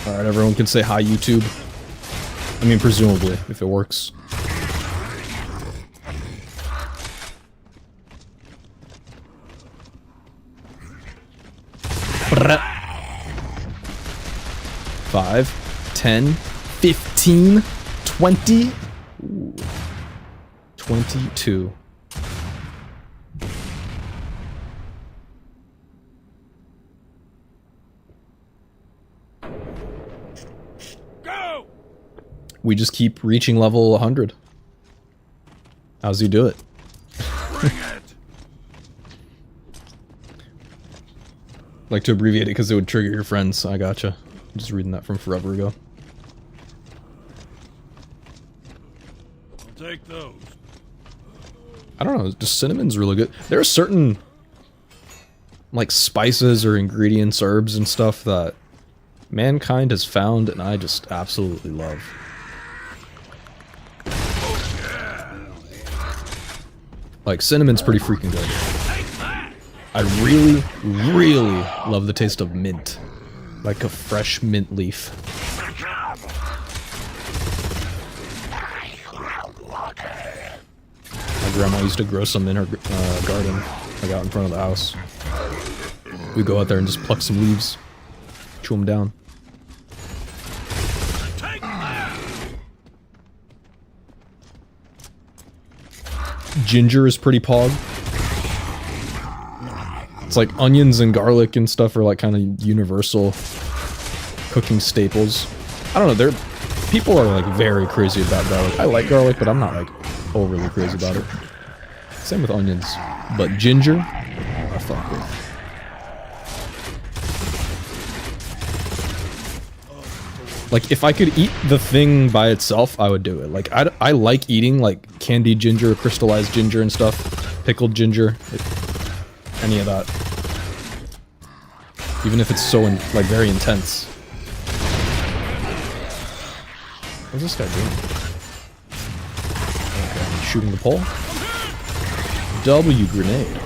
Alright, everyone can say hi, YouTube. I mean, presumably, if it works. Five, 10, 15, 20, 22. Go! We just keep reaching level 100. How's he do it? Bring it! Like to abbreviate it because it would trigger your friends. I gotcha. Just reading that from forever ago. I'll take those. I don't know, just cinnamon's really good. There are certain like spices or ingredients, herbs and stuff that mankind has found and I just absolutely love. Like cinnamon's pretty freaking good. I really, really love the taste of mint. Like a fresh mint leaf. My grandma used to grow some in her garden, like out in front of the house. We'd go out there and just pluck some leaves, chew them down. Ginger is pretty pog. It's like onions and garlic and stuff are like kind of universal cooking staples. I don't know, people are like very crazy about garlic. I like garlic, but I'm not like overly crazy about it. Same with onions. But ginger, I fuck with. Like, if I could eat the thing by itself, I would do it. Like, I like eating, like, candied ginger, crystallized ginger and stuff. Pickled ginger. Any of that. Even if it's so, like, very intense. What's this guy doing? Okay, I'm shooting the pole. W grenade.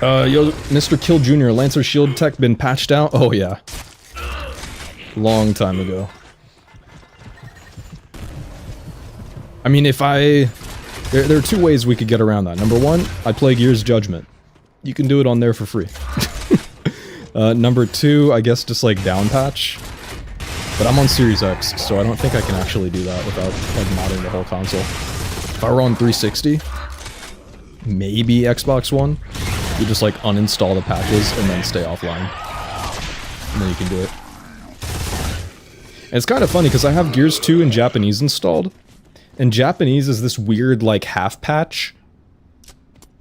Yo, Mr. Kill Jr., Lancer Shield Tech been patched out? Oh, yeah. Long time ago. I mean, if I... There are two ways we could get around that. Number one, I play Gears Judgment. You can do it on there for free. Number two, I guess just, like, down patch. But I'm on Series X, so I don't think I can actually do that without, like, modding the whole console. If I were on 360, maybe Xbox One, you just like uninstall the patches and then stay offline. And then you can do it. And it's kind of funny because I have Gears 2 in Japanese installed. And Japanese is this weird like half patch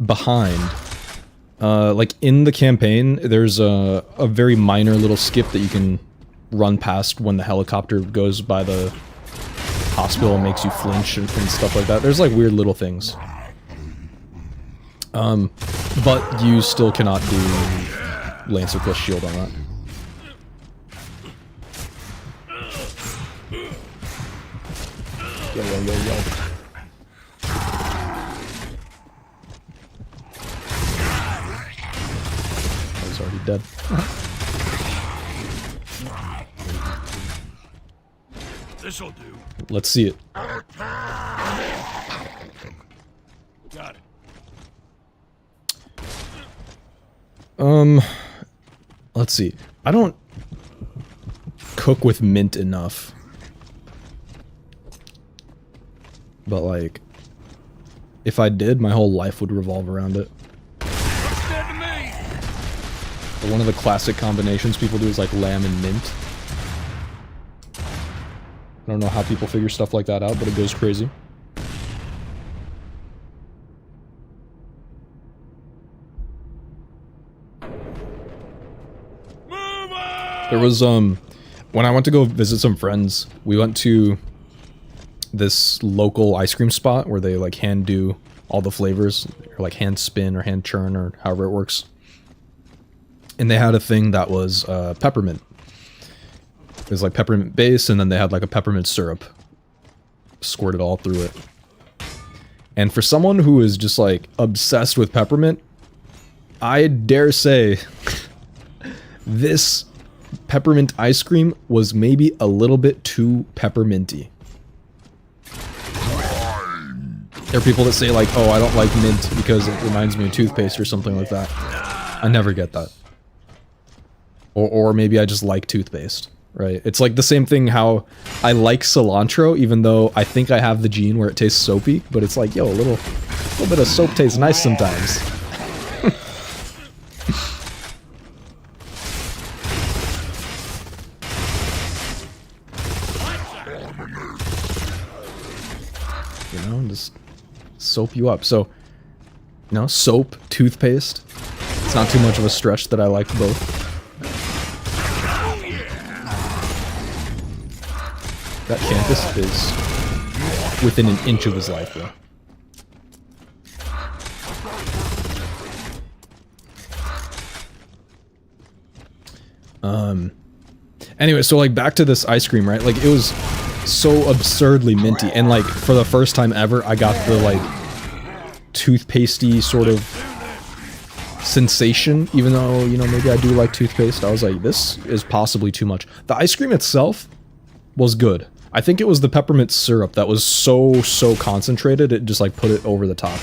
behind. Like in the campaign, there's a very minor little skip that you can run past when the helicopter goes by the hospital and makes you flinch and stuff like that. There's like weird little things. But you still cannot do Lancer plus shield on that. Yo, yo, yo, yo. I was already dead. This'll do. Let's see it. Got it. Let's see. I don't cook with mint enough. But like, if I did, my whole life would revolve around it. But one of the classic combinations people do is like lamb and mint. I don't know how people figure stuff like that out, but it goes crazy. There was, when I went to go visit some friends, we went to this local ice cream spot where they, like, hand do all the flavors, or, like, hand spin or hand churn or however it works. And they had a thing that was, peppermint. It was, like, peppermint base, and then they had, like, a peppermint syrup squirted all through it. And for someone who is just, like, obsessed with peppermint, I dare say... This peppermint ice cream was maybe a little bit too pepperminty. There are people that say like, oh, I don't like mint because it reminds me of toothpaste or something like that. I never get that. Or maybe I just like toothpaste, right? It's like the same thing how I like cilantro, even though I think I have the gene where it tastes soapy, but it's like, yo, a little bit of soap tastes nice sometimes. You know, just soap you up. So, you know, soap, toothpaste. It's not too much of a stretch that I like both. That Cantus is within an inch of his life, though. Anyway, so like back to this ice cream, right? Like it was so absurdly minty, and like for the first time ever, I got the like toothpastey sort of sensation. Even though, you know, maybe I do like toothpaste, I was like, this is possibly too much. The ice cream itself was good. I think it was the peppermint syrup that was so concentrated, it just like put it over the top.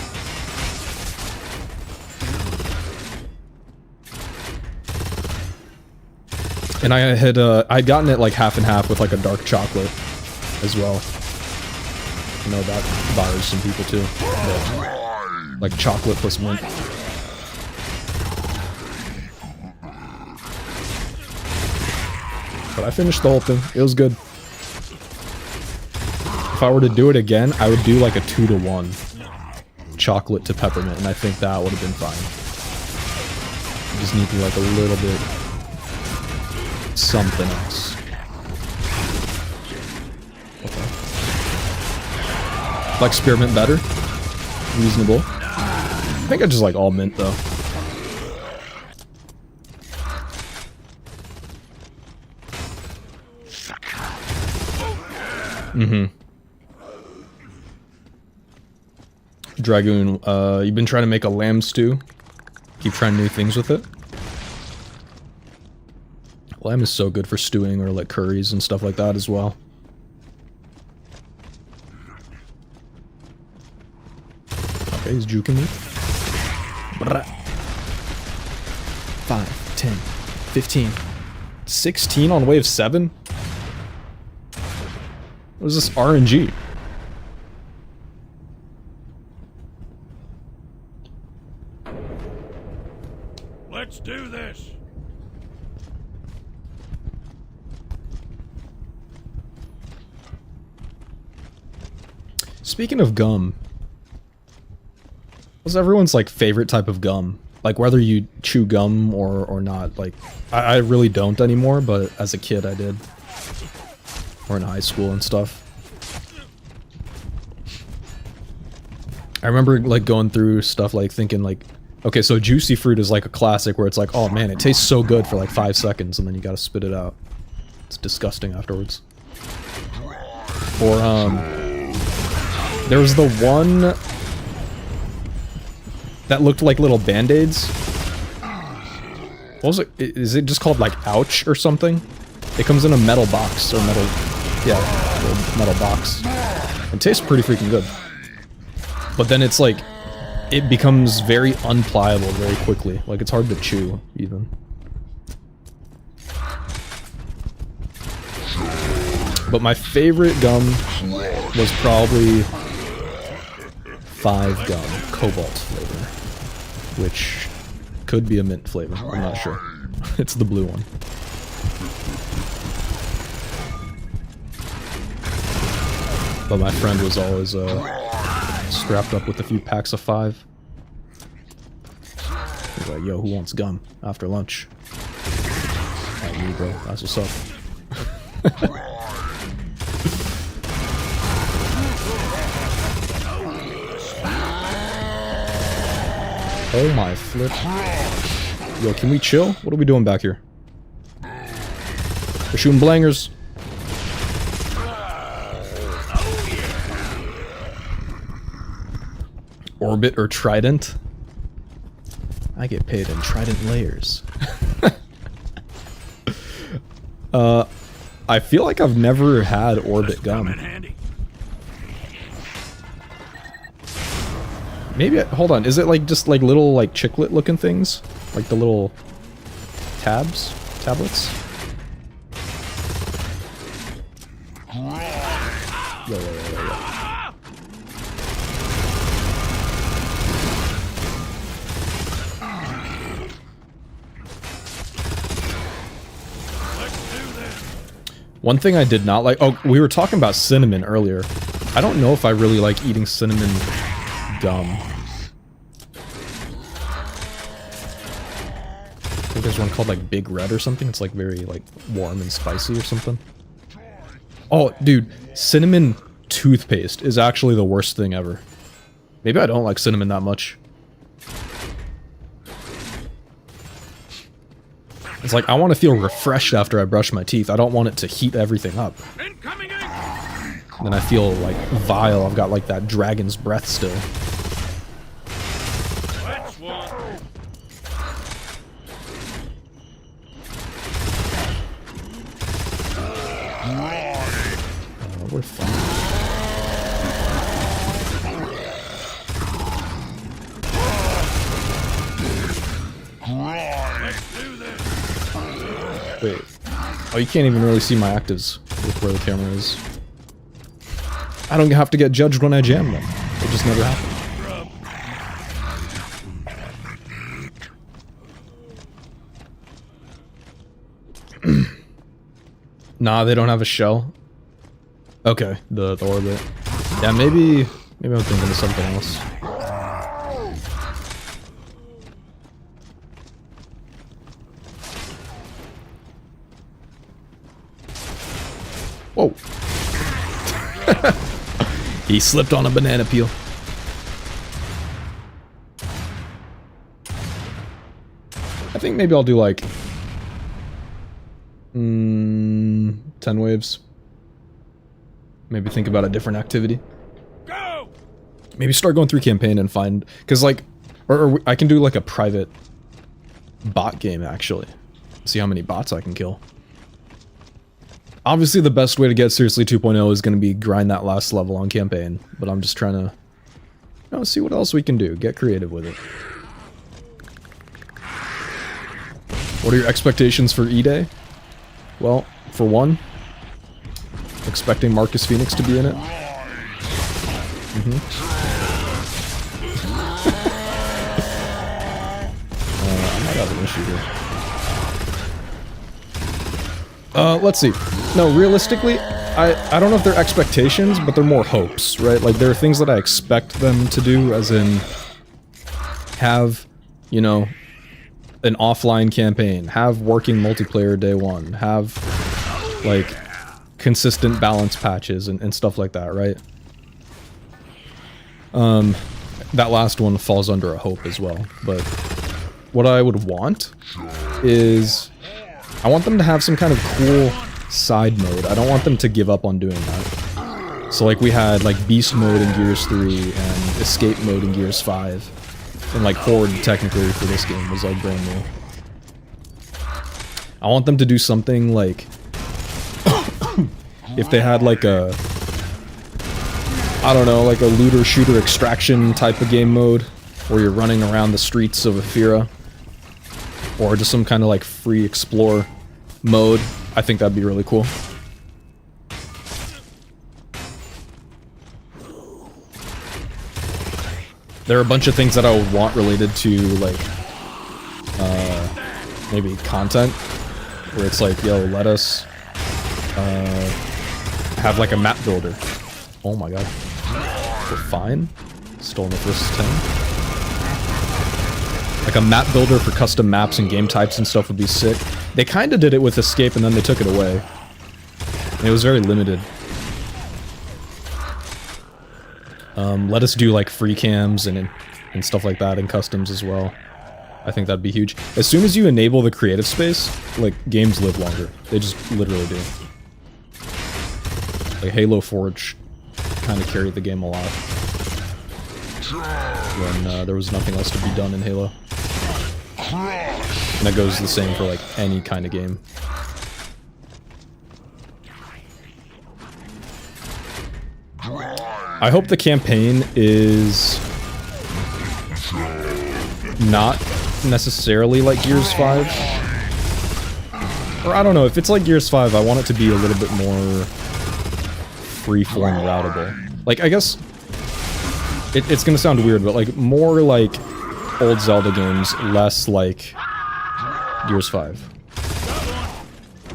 And I had I'd gotten it like half and half with like a dark chocolate as well. I know that bothers some people too. But, like chocolate plus mint. But I finished the whole thing. It was good. If I were to do it again, I would do like a 2-to-1 chocolate to peppermint, and I think that would have been fine. You just need to like a little bit something else. Okay. Like spearmint better? Reasonable. I think I just like all mint though. Mm-hmm. Dragoon, you've been trying to make a lamb stew? Keep trying new things with it? Lamb is so good for stewing or like curries and stuff like that as well. Okay, he's juking me. 5, 10, 15, 16 on wave 7? What is this RNG? Let's do this. Speaking of gum, what's everyone's like favorite type of gum? Like whether you chew gum or not. Like I really don't anymore, but as a kid I did. Or in high school and stuff. I remember like going through stuff like thinking like, okay, so juicy fruit is like a classic where it's like, oh man, it tastes so good for like 5 seconds and then you gotta spit it out. It's disgusting afterwards. Or there was the one that looked like little band-aids. What was it? Is it just called like Ouch or something? It comes in a metal box or metal, yeah, a metal box. It tastes pretty freaking good. But then it's like, it becomes very unpliable very quickly. Like it's hard to chew even. But my favorite gum was probably 5 Gum Cobalt flavor, which could be a mint flavor. I'm not sure. It's the blue one. But my friend was always strapped up with a few packs of 5. He's like, yo, who wants gum after lunch? Like me, bro. That's what's up. Oh my flip. Yo, can we chill? What are we doing back here? We're shooting blangers. Orbit or Trident? I get paid in Trident layers. I feel like I've never had orbit Come in gum. handy. Maybe, hold on, is it like just like little like chiclet looking things? Like the little tablets? Yeah. Let's do this. One thing I did not like, oh, we were talking about cinnamon earlier. I don't know if I really like eating cinnamon gum. I think there's one called like Big Red or something. It's like very like warm and spicy or something. Oh, dude, cinnamon toothpaste is actually the worst thing ever. Maybe I don't like cinnamon that much. It's like, I want to feel refreshed after I brush my teeth. I don't want it to heat everything up. Incoming ink. Then I feel like vile. I've got like that dragon's breath still. That's one. We're fine. Let's do this. Wait. Oh, you can't even really see my actives with where the camera is. I don't have to get judged when I jam them. It just never happens. Nah, they don't have a shell. Okay, the orbit. Yeah, maybe I'm thinking of something else. Whoa. He slipped on a banana peel. I think maybe I'll do like 10 waves. Maybe think about a different activity. Go. Maybe start going through campaign and find, because like, or I can do like a private bot game actually. See how many bots I can kill. Obviously the best way to get Seriously 2.0 is going to be grind that last level on campaign, but I'm just trying to, you know, see what else we can do. Get creative with it. What are your expectations for E-Day? Well, for one, expecting Marcus Phoenix to be in it. I might have an issue here. Let's see. No, realistically, I don't know if they're expectations, but they're more hopes, right? Like, there are things that I expect them to do, as in have, you know, an offline campaign, have working multiplayer day one, have, like, consistent balance patches and stuff like that, right? That last one falls under a hope as well, but what I would want is, I want them to have some kind of cool side mode. I don't want them to give up on doing that. So like we had like Beast mode in Gears 3 and Escape mode in Gears 5. And like Horde technically for this game was like brand new. I want them to do something like if they had like a, I don't know, like a looter shooter extraction type of game mode where you're running around the streets of Ephyra, or just some kind of like free explore mode. I think that'd be really cool. There are a bunch of things that I would want related to like maybe content where it's like, yo, let us have like a map builder. Oh my god. We're fine. Still in the first 10. Like a map builder for custom maps and game types and stuff would be sick. They kind of did it with Escape and then they took it away. And it was very limited. Let us do like free cams and stuff like that and customs as well. I think that'd be huge. As soon as you enable the creative space, like, games live longer. They just literally do. Like Halo Forge kind of carried the game a lot when there was nothing else to be done in Halo. And that goes the same for like any kind of game. I hope the campaign is not necessarily like Gears 5. Or I don't know, if it's like Gears 5, I want it to be a little bit more free-flowing routable. Like, I guess it's gonna sound weird, but like more like old Zelda games, less like Gears 5.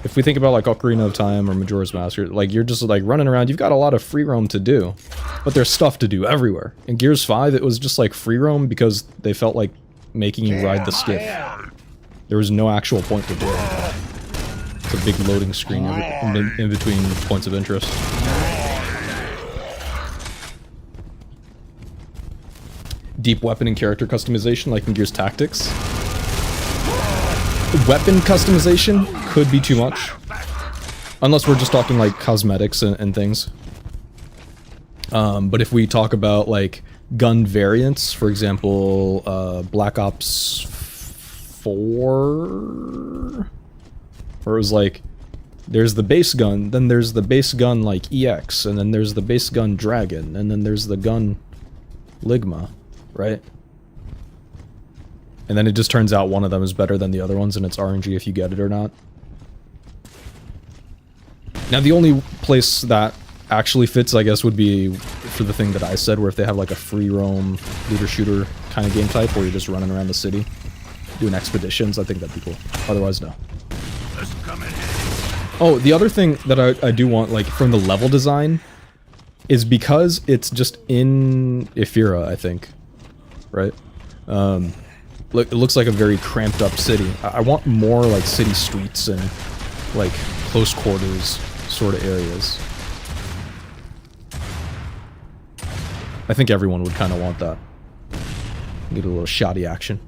If we think about like Ocarina of Time or Majora's Mask, like you're just like running around, you've got a lot of free roam to do, but there's stuff to do everywhere. In Gears 5, it was just like free roam because they felt like making you ride the skiff. There was no actual point to do it. It's a big loading screen in between points of interest. Deep weapon and character customization like in Gears Tactics. Weapon customization could be too much. Unless we're just talking like cosmetics and things. But if we talk about like gun variants, for example, Black Ops 4... where it was like, there's the base gun, then there's the base gun like EX, and then there's the base gun Dragon, and then there's the gun Ligma, right? And then it just turns out one of them is better than the other ones, and it's RNG if you get it or not. Now the only place that actually fits, I guess, would be for the thing that I said, where if they have like a free roam looter shooter kind of game type, where you're just running around the city doing expeditions, I think that'd be cool. Otherwise, no. Oh, the other thing that I do want, like, from the level design, is because it's just in Ephyra, I think, right? It looks like a very cramped up city. I want more, like, city streets and, like, close quarters sort of areas. I think everyone would kind of want that. Get a little shoddy action.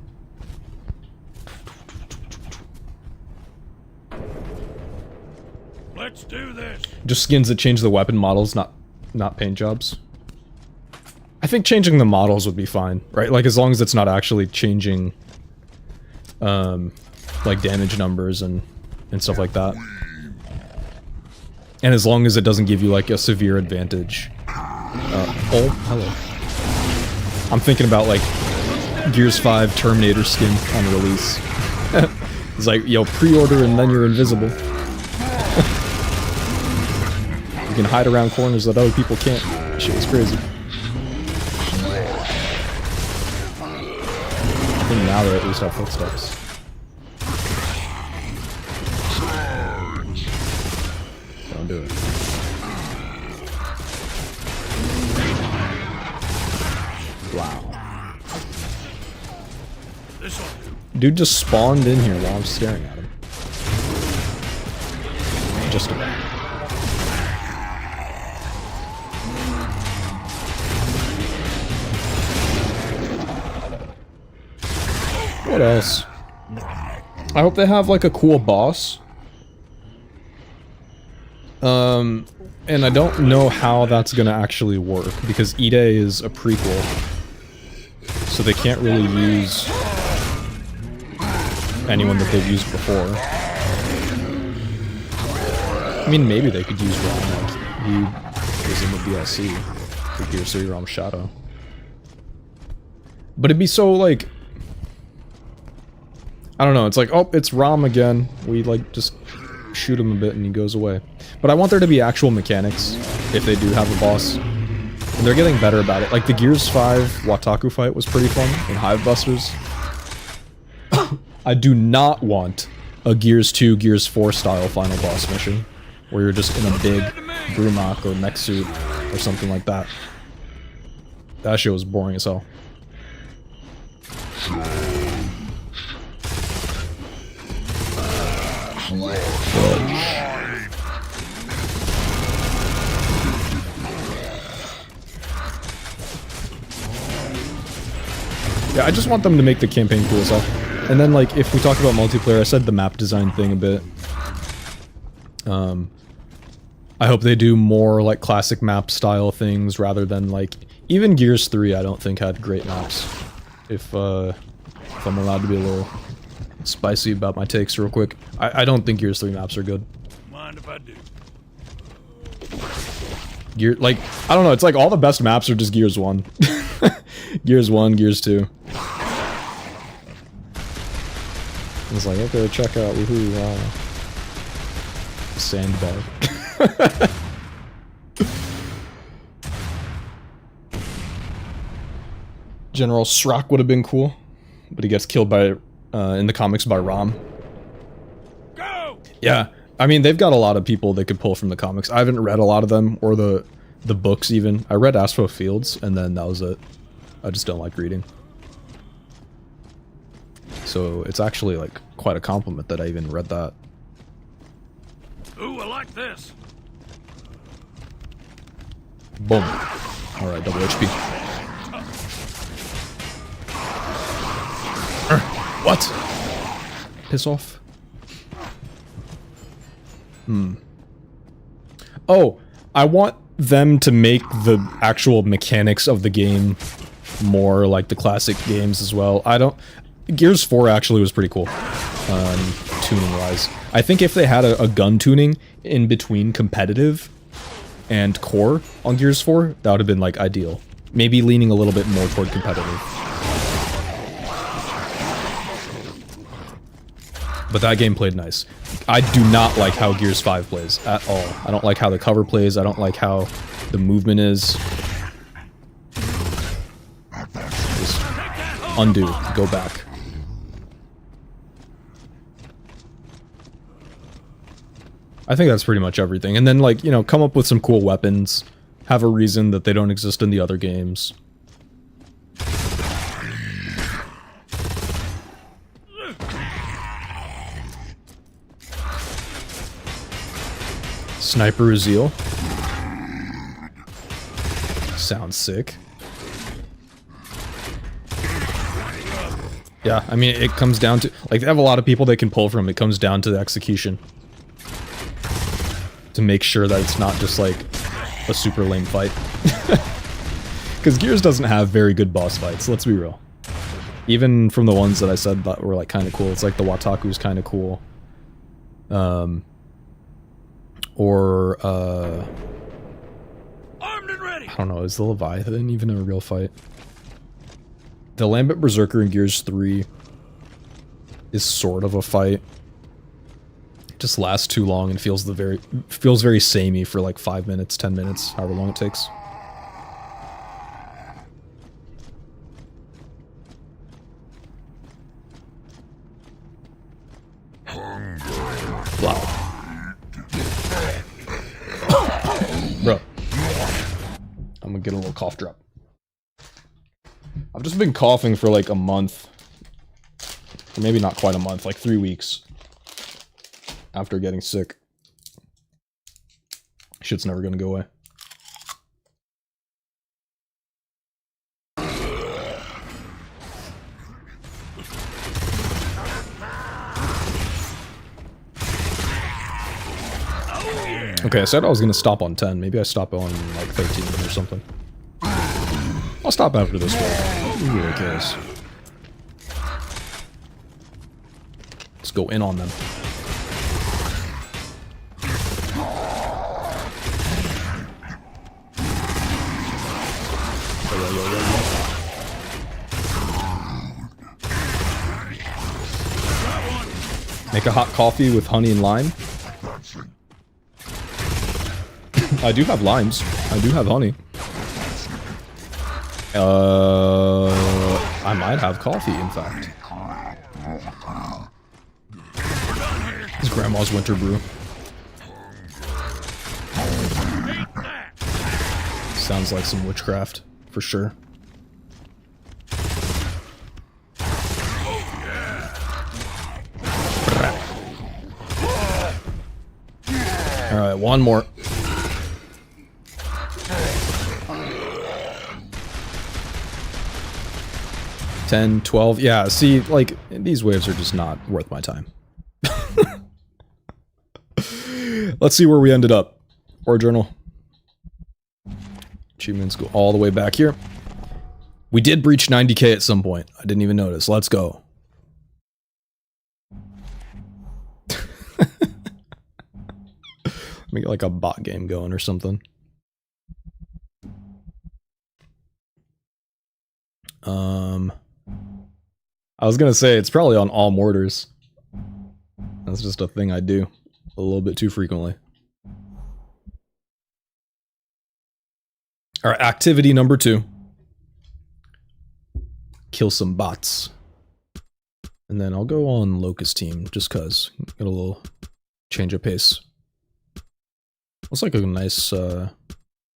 Let's do this. Just skins that change the weapon models, not paint jobs. I think changing the models would be fine, right? Like, as long as it's not actually changing, like, damage numbers and stuff like that. And as long as it doesn't give you, like, a severe advantage. Oh, hello. I'm thinking about, like, Gears 5 Terminator skin on release. It's like, yo, pre-order and then you're invisible. You can hide around corners that other people can't. Shit was crazy. I think now they at least have footsteps. Don't do it. Wow. Dude just spawned in here while I'm staring at him. Just about. What else? I hope they have, like, a cool boss. And I don't know how that's gonna actually work, because Ide is a prequel. So they can't really use anyone that they've used before. I mean, maybe they could use Rom, like, he was in the DLC for Gears 3 Rom Shadow. But it'd be so, like... I don't know, it's like, oh, it's Rom again. We, like, just shoot him a bit and he goes away. But I want there to be actual mechanics, if they do have a boss. And they're getting better about it. Like, the Gears 5 Wataku fight was pretty fun in Hive Busters. I do not want a Gears 2, Gears 4 style final boss mission, where you're just in a big Brumak or mech suit or something like that. That shit was boring as hell. Yeah, I just want them to make the campaign cool as hell. And then, like, if we talk about multiplayer, I said the map design thing a bit. I hope they do more, like, classic map style things rather than, like... Even Gears 3, I don't think, had great maps. If I'm allowed to be a little spicy about my takes real quick. I don't think Gears 3 maps are good. Mind if I do? Gear, like, I don't know, it's like all the best maps are just Gears 1. Gears 1, Gears 2. It's like, okay, check out, woohoo, wow. Sandbar. General Srock would have been cool, but he gets killed by, in the comics by Rom. Go! Yeah, I mean, they've got a lot of people they could pull from the comics. I haven't read a lot of them, or the books even. I read Astro Fields, and then that was it. I just don't like reading. So it's actually, like, quite a compliment that I even read that. Ooh, I like this. Boom. Alright, double HP. What? Piss off. Oh, I want them to make the actual mechanics of the game more like the classic games as well. Gears 4 actually was pretty cool, tuning-wise. I think if they had a gun tuning in between competitive and core on Gears 4, that would have been, like, ideal. Maybe leaning a little bit more toward competitive. But that game played nice. I do not like how Gears 5 plays at all. I don't like how the cover plays. I don't like how the movement is. Just undo. Go back. I think that's pretty much everything. And then, like, you know, come up with some cool weapons. Have a reason that they don't exist in the other games. Sniper Azil. Sounds sick. Yeah, I mean, it comes down to, like, they have a lot of people they can pull from. It comes down to the execution. To make sure that it's not just, like, a super lame fight. Because Gears doesn't have very good boss fights, let's be real. Even from the ones that I said that were, like, kind of cool. It's like the Wataku's kind of cool. Armed and ready. I don't know, is the Leviathan even a real fight? The Lambent Berserker in Gears 3 is sort of a fight. It just lasts too long and feels very samey for like 5 minutes, 10 minutes, however long it takes. Wow. Bro. I'm gonna get a little cough drop. I've just been coughing for like a month. Or maybe not quite a month, like 3 weeks. After getting sick. Shit's never gonna go away. Okay, I said I was gonna stop on 10. Maybe I stop on like 13 or something. I'll stop after this one. Who really cares? Let's go in on them. Make a hot coffee with honey and lime. I do have limes. I do have honey. I might have coffee, in fact. It's grandma's winter brew. Sounds like some witchcraft, for sure. Alright, one more. $10, $12, yeah, see, like, these waves are just not worth my time. Let's see where we ended up. Or journal. Achievements go all the way back here. We did breach 90k at some point. I didn't even notice. Let's go. Let me get like a bot game going or something. I was gonna say it's probably on all mortars. That's just a thing I do a little bit too frequently. Alright, activity number 2. Kill some bots. And then I'll go on Locust team, just cause. Get a little change of pace. Looks like a nice,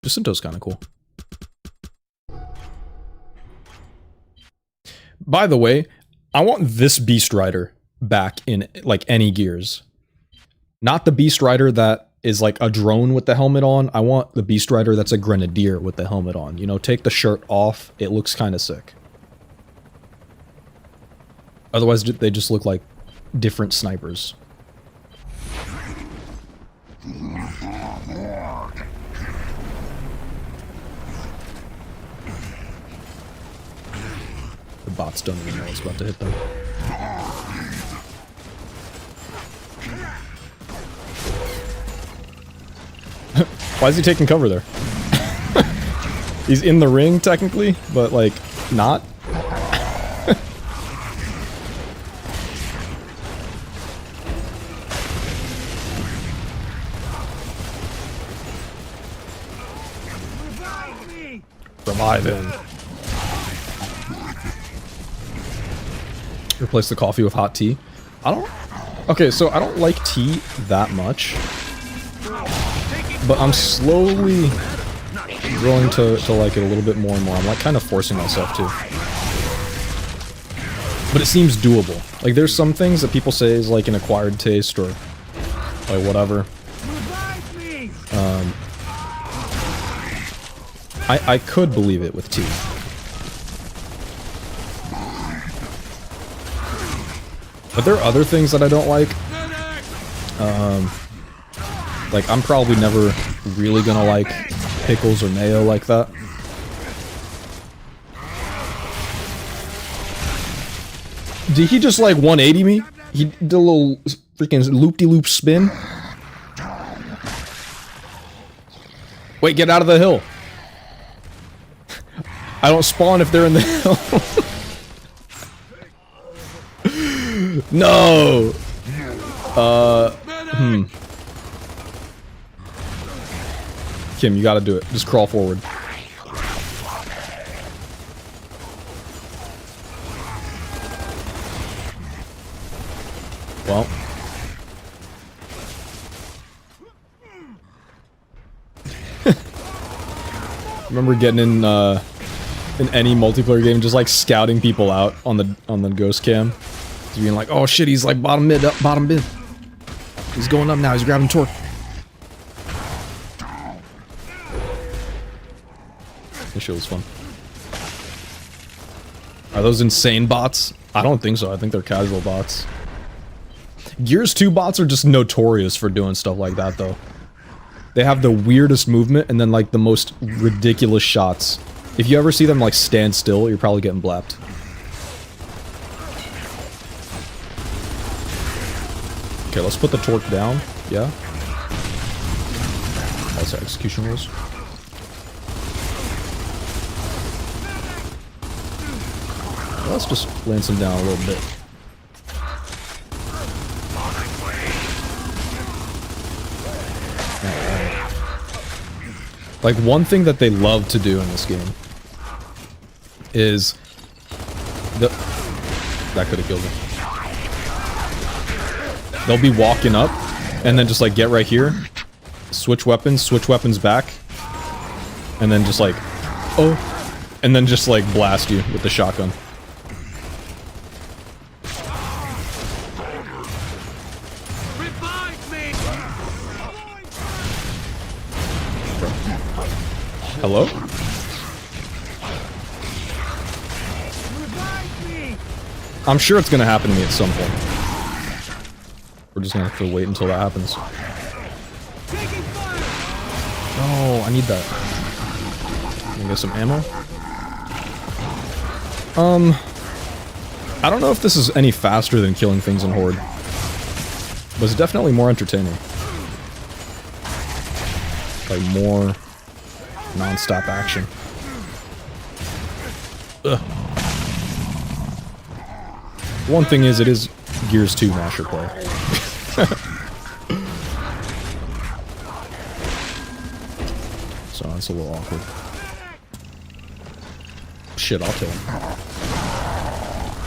Jacinto's kinda cool. By the way, I want this Beast Rider back in, like, any gears. Not the Beast Rider that is like a drone with the helmet on. I want the Beast Rider that's a Grenadier with the helmet on. You know, take the shirt off. It looks kind of sick. Otherwise, they just look like different snipers. The bots don't even know what's about to hit them. Why is he taking cover there? He's in the ring, technically, but, like, not. Revive him. Replace the coffee with hot tea. Okay, so I don't like tea that much. But I'm slowly growing to like it a little bit more and more. I'm like kind of forcing myself to. But it seems doable. Like there's some things that people say is like an acquired taste or like whatever. I could believe it with tea. But there are other things that I don't like. Like, I'm probably never really gonna like pickles or mayo like that. Did he just like 180 me? He did a little freaking loop-de-loop spin? Wait, get out of the hill. I don't spawn if they're in the hill. No! Kim, you gotta do it. Just crawl forward. Well. Remember getting in any multiplayer game, just like scouting people out on the ghost cam, just being like, "Oh shit, he's like bottom mid, up bottom mid. He's going up now. He's grabbing torque." This shit was fun. Are those insane bots? I don't think so. I think they're casual bots. Gears 2 bots are just notorious for doing stuff like that, though. They have the weirdest movement and then, like, the most ridiculous shots. If you ever see them, like, stand still, you're probably getting blapped. Okay, let's put the torque down. Yeah? That's our execution rules. Let's just lance him down a little bit. Like, one thing that they love to do in this game is that could have killed him. They'll be walking up and then just like get right here, switch weapons back, and then just like, oh, and then just like blast you with the shotgun. Hello? I'm sure it's gonna happen to me at some point. We're just gonna have to wait until that happens. Oh, I need that. Can I get some ammo? I don't know if this is any faster than killing things in Horde, but it's definitely more entertaining. Like more non-stop action. Ugh. One thing is, it is Gears 2 Masher play. So that's a little awkward. Shit, I'll kill him.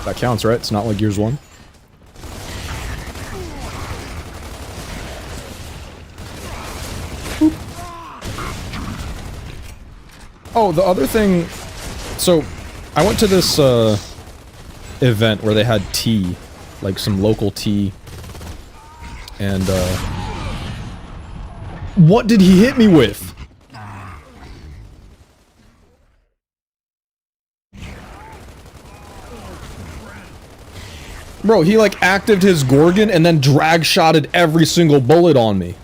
That counts, right? It's not like Gears 1. Boop. Oh, the other thing... So, I went to this, event where they had tea. Like, some local tea. And, what did he hit me with? Bro, he like activated his Gorgon and then drag shotted every single bullet on me.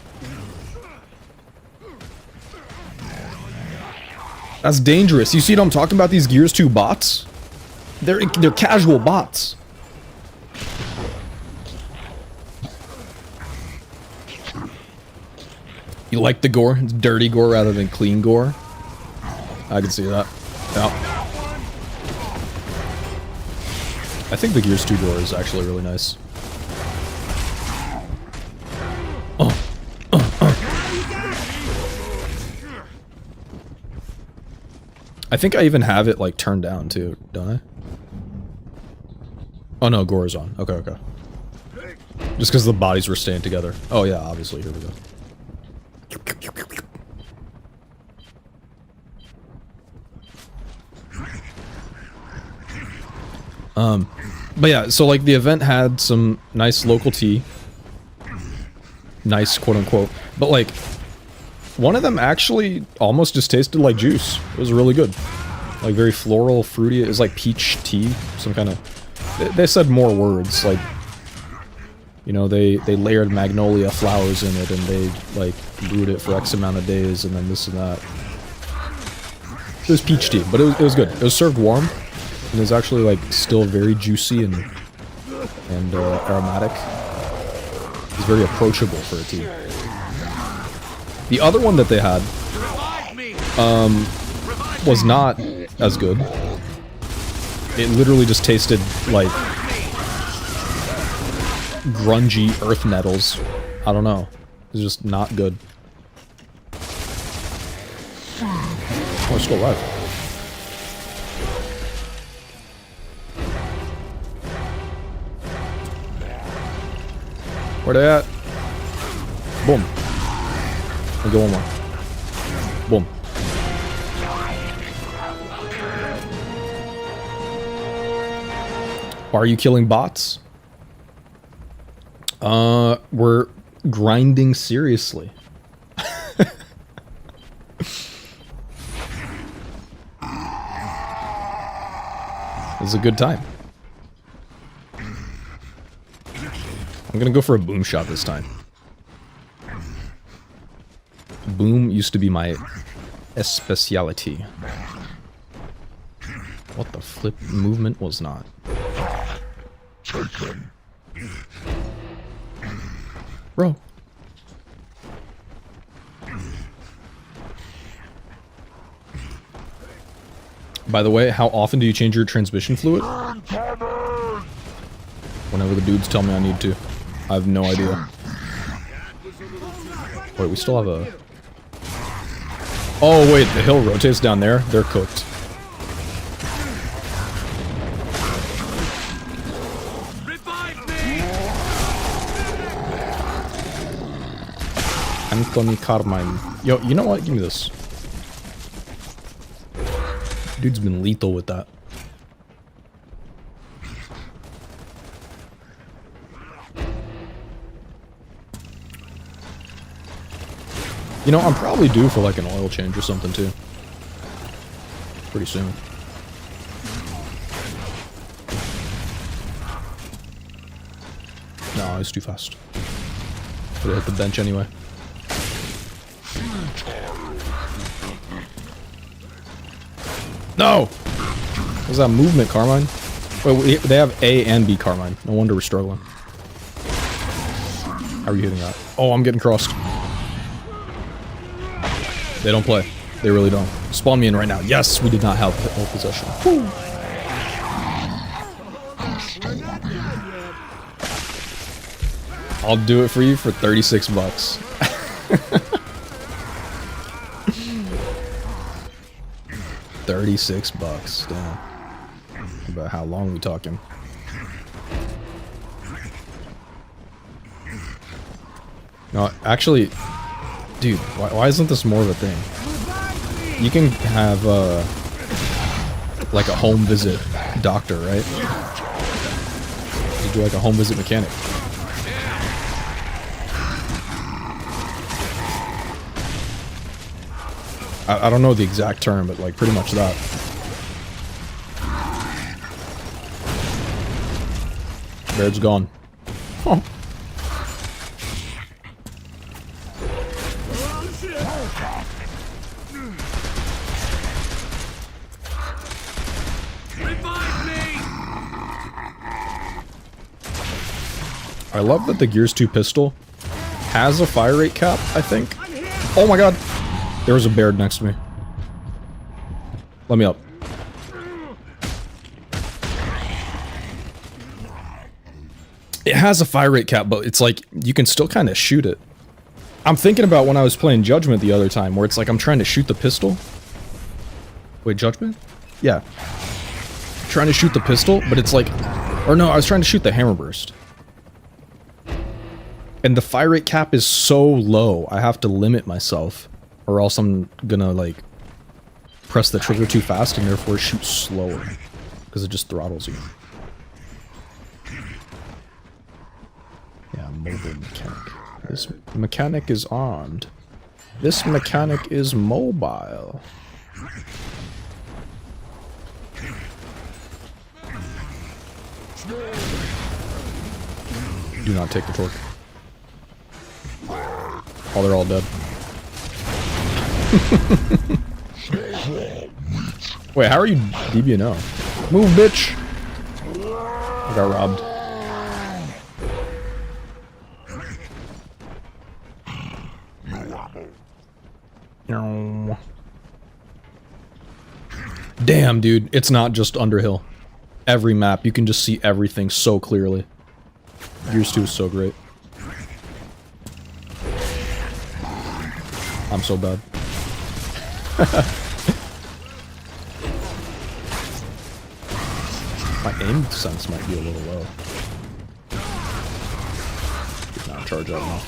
That's dangerous. You see what I'm talking about, these Gears 2 bots? They're casual bots. You like the gore? It's dirty gore rather than clean gore. I can see that. Yeah. I think the Gears 2 gore is actually really nice. I think I even have it like turned down too, don't I? Oh no, gore is on. Okay, okay. Just because the bodies were staying together. Oh yeah, obviously. Here we go. But yeah, so like the event had some nice local tea. Nice, quote unquote. But like, one of them actually almost just tasted like juice. It was really good. Like very floral, fruity. It was like peach tea. Some kind of... They said more words, like... You know, they layered magnolia flowers in it and they like brewed it for X amount of days and then this and that. It was peach tea, but it was good. It was served warm. And it was actually like still very juicy and aromatic. It was very approachable for a tea. The other one that they had was not as good. It literally just tasted like grungy earth nettles. I don't know. It was just not good. Oh, it's still alive. Where they at? Boom. I'll go one more. Boom. Why are you killing bots? We're grinding seriously. It's a good time. I'm gonna go for a boom shot this time. Boom used to be my especiality. What the flip movement was not. Bro. By the way, how often do you change your transmission fluid? Whenever the dudes tell me I need to. I have no idea. Wait, we still have a... Oh wait, the hill rotates down there? They're cooked. Anthony Carmine. Yo, you know what? Give me this. Dude's been lethal with that. You know, I'm probably due for like an oil change or something too. Pretty soon. No, it's too fast. Would've hit the bench anyway. No! What was that movement, Carmine? Wait, they have A and B Carmine. No wonder we're struggling. How are you hitting that? Oh, I'm getting crossed. They don't play. They really don't. Spawn me in right now. Yes, we did not have pole possession. Woo. I'll do it for you for 36 bucks. $36, damn. About how long we talking? No, actually, dude, why isn't this more of a thing? You can have, like a home visit doctor, right? You do like a home visit mechanic. I don't know the exact term, but like pretty much that. Baird's gone. Oh. I love that the Gears 2 pistol has a fire rate cap, I think. Oh my god! There was a Baird next to me. Let me up. It has a fire rate cap, but it's like, you can still kind of shoot it. I'm thinking about when I was playing Judgment the other time, where it's like I'm trying to shoot the pistol. Wait, Judgment? Yeah. Trying to shoot the pistol, but it's like... Or no, I was trying to shoot the hammer burst. And the fire rate cap is so low, I have to limit myself. Or else I'm gonna, like, press the trigger too fast and therefore shoot slower. Because it just throttles you. Yeah, mobile mechanic. This mechanic is armed. This mechanic is mobile. Do not take the torque. Oh, they're all dead. Wait, how are you DBNO? Move, bitch! I got robbed. No. Damn, dude, it's not just Underhill. Every map, you can just see everything so clearly. Gears 2 is so great. I'm so bad. My aim sense might be a little low. Did not charge up enough.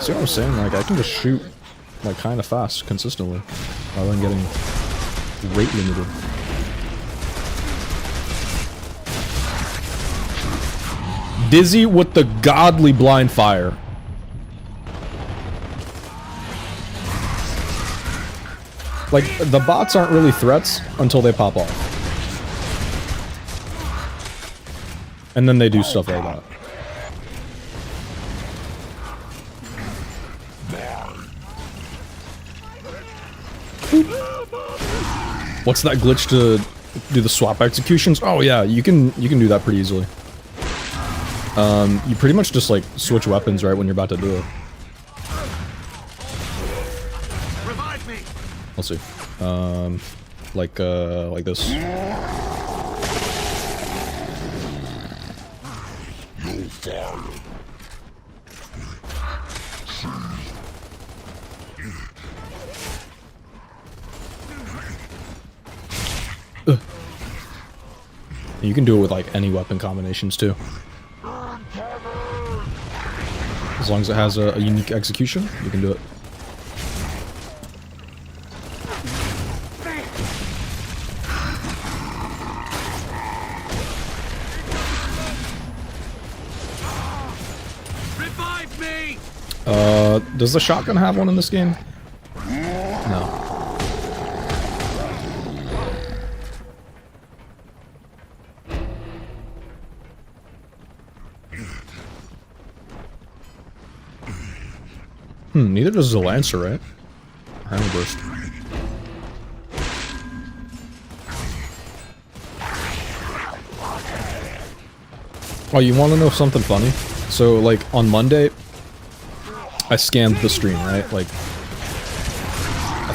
See what I'm saying? Like, I can just shoot, like, kind of fast, consistently, rather than getting rate limited. Dizzy with the godly blind fire. Like, the bots aren't really threats until they pop off. And then they do stuff like that. What's that glitch to do the swap executions? Oh yeah, you can do that pretty easily. You pretty much just like switch weapons right when you're about to do it. Revive me. Let's see. Like this. You can do it with like any weapon combinations too. As long as it has a unique execution, you can do it. Revive me. Does the shotgun have one in this game? No. Neither does the Lancer, right? Hammer burst. Oh, you want to know something funny? So, like, on Monday, I scanned the stream, right? Like,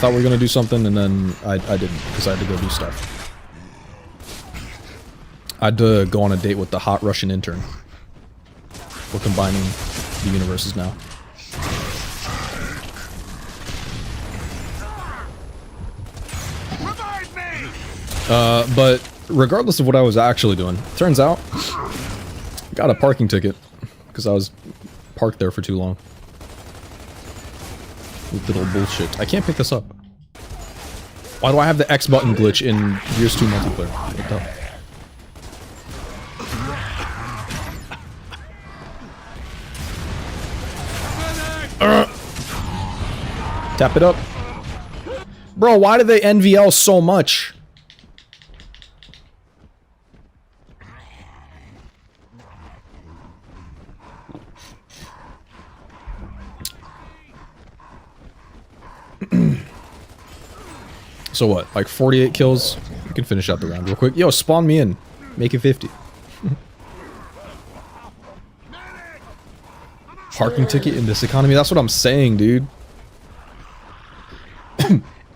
thought we were gonna do something, and then I didn't, because I had to go do stuff. I had to go on a date with the hot Russian intern. We're combining the universes now. Revive me! But regardless of what I was actually doing, turns out I got a parking ticket because I was parked there for too long. Little bullshit. I can't pick this up. Why do I have the X button glitch in Gears 2 multiplayer? What the hell? Tap it up. Bro, why do they NVL so much? So what? Like 48 kills? We can finish out the round real quick. Yo, spawn me in. Make it 50. Parking ticket in this economy? That's what I'm saying, dude.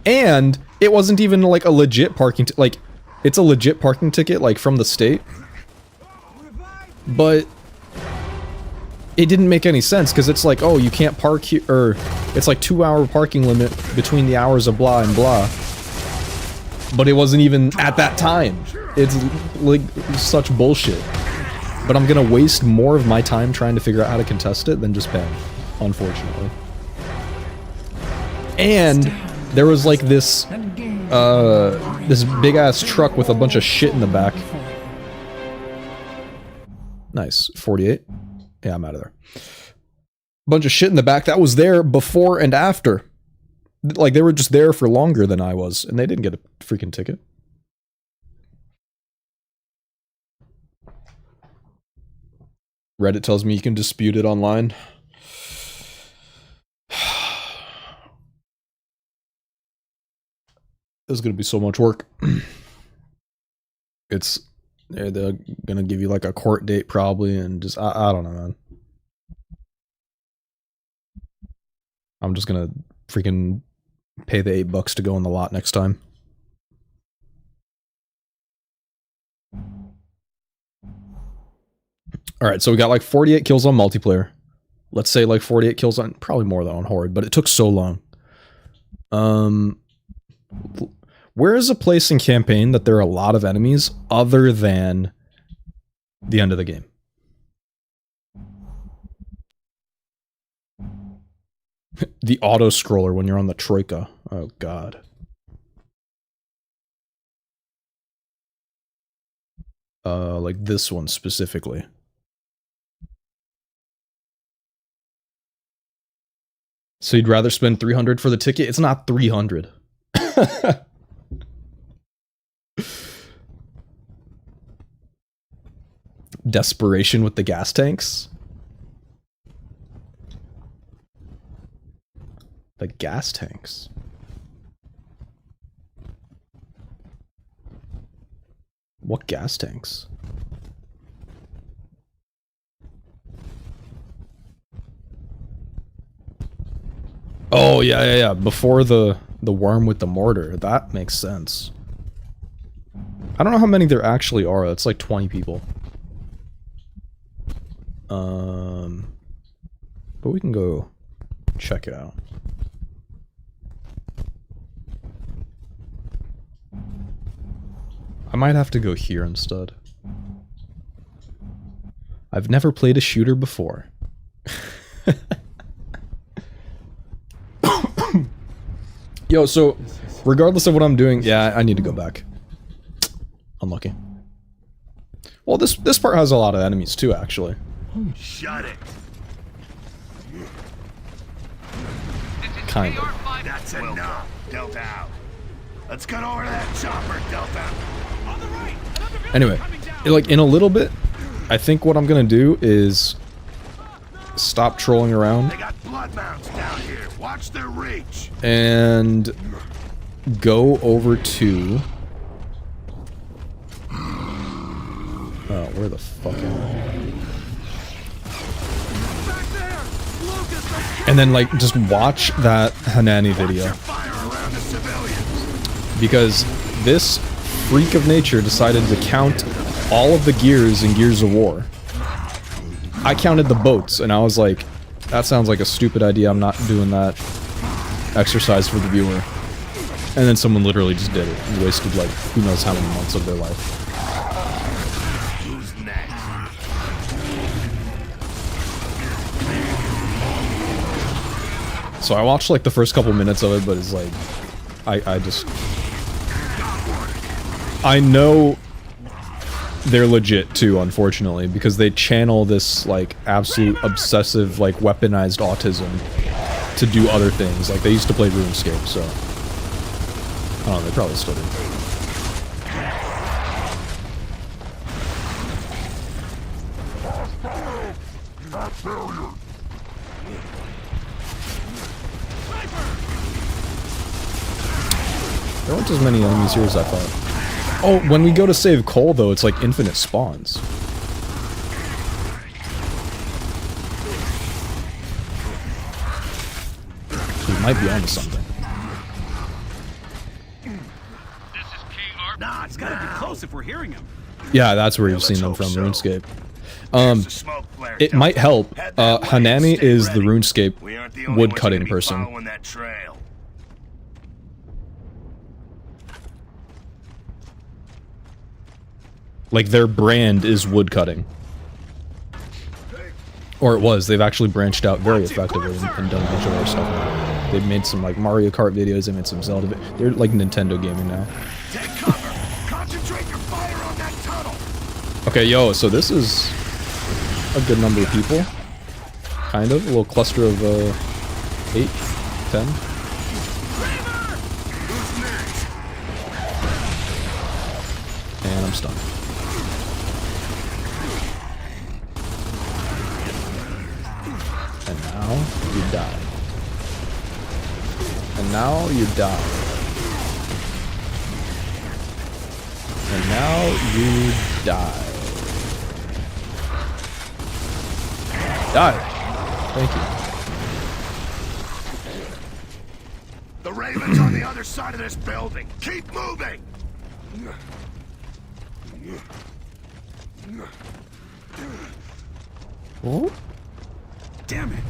And it wasn't even like a legit parking like, it's a legit parking ticket, like from the state. But it didn't make any sense, because it's like, oh, you can't park here, or it's like 2-hour parking limit between the hours of blah and blah. But it wasn't even at that time. It's like such bullshit. But I'm gonna waste more of my time trying to figure out how to contest it than just paying, unfortunately. And there was like this, this big ass truck with a bunch of shit in the back. Nice, 48. Yeah, I'm out of there. Bunch of shit in the back that was there before and after. Like, they were just there for longer than I was, and they didn't get a freaking ticket. Reddit tells me you can dispute it online. This is gonna be so much work. It's... They're gonna give you like a court date probably, and just... I don't know, man. I'm just gonna freaking pay the $8 to go in the lot next time. Alright, so we got like 48 kills on multiplayer. Let's say like 48 kills on... Probably more than on Horde, but it took so long. Where is a place in campaign that there are a lot of enemies other than the end of the game? The auto-scroller when you're on the Troika. Oh, God. Like this one specifically. So you'd rather spend 300 for the ticket? It's not 300. Desperation with the gas tanks? The gas tanks. What gas tanks? Oh, yeah. Before the worm with the mortar. That makes sense. I don't know how many there actually are. It's like 20 people. But we can go check it out. I might have to go here instead. I've never played a shooter before. Yo, so regardless of what I'm doing, yeah, I need to go back. Unlucky. Well, this part has a lot of enemies too, actually. Shut it. Kind of. That's enough. Delta out. Let's get over to that chopper, Delta. On the right. Anyway, like in a little bit, I think what I'm gonna do is stop trolling around. They got blood mounts down here. Watch their reach. And go over to... Oh, where the fuck am I? And then, like, just watch that Hanani video. Because this freak of nature decided to count all of the gears in Gears of War. I counted the boats, and I was like, that sounds like a stupid idea, I'm not doing that exercise for the viewer. And then someone literally just did it and wasted like, who knows how many months of their life. Who's next? So I watched like the first couple minutes of it, but it's like, I know they're legit too, unfortunately, because they channel this like absolute obsessive, like weaponized autism to do other things. Like they used to play RuneScape, so I don't know, they probably still do. There weren't as many enemies here as I thought. Oh, when we go to save Cole, though, it's like infinite spawns. So we might be onto something. Nah, it's gotta be close if we're hearing him. Yeah, that's where you've seen them from, RuneScape. There's the smoke flare, It might help. Head that way and Hanami stay is the ready. RuneScape We aren't the only ones woodcutting gonna be person. following that trail. Like, their brand is woodcutting. Or it was. They've actually branched out very effectively and done a bunch of other stuff now. They've made some, like, Mario Kart videos, they made some Zelda videos. They're, like, Nintendo gaming now. Take cover. Concentrate your fire on that tunnel. Okay, yo, so this is a good number of people. Kind of. A little cluster of, 8, 10. Who's next? And I'm stunned. And now you die. And now you die. And now you die. Die. Thank you. The Raven's on the other side of this building. Keep moving. Oh? Damn it.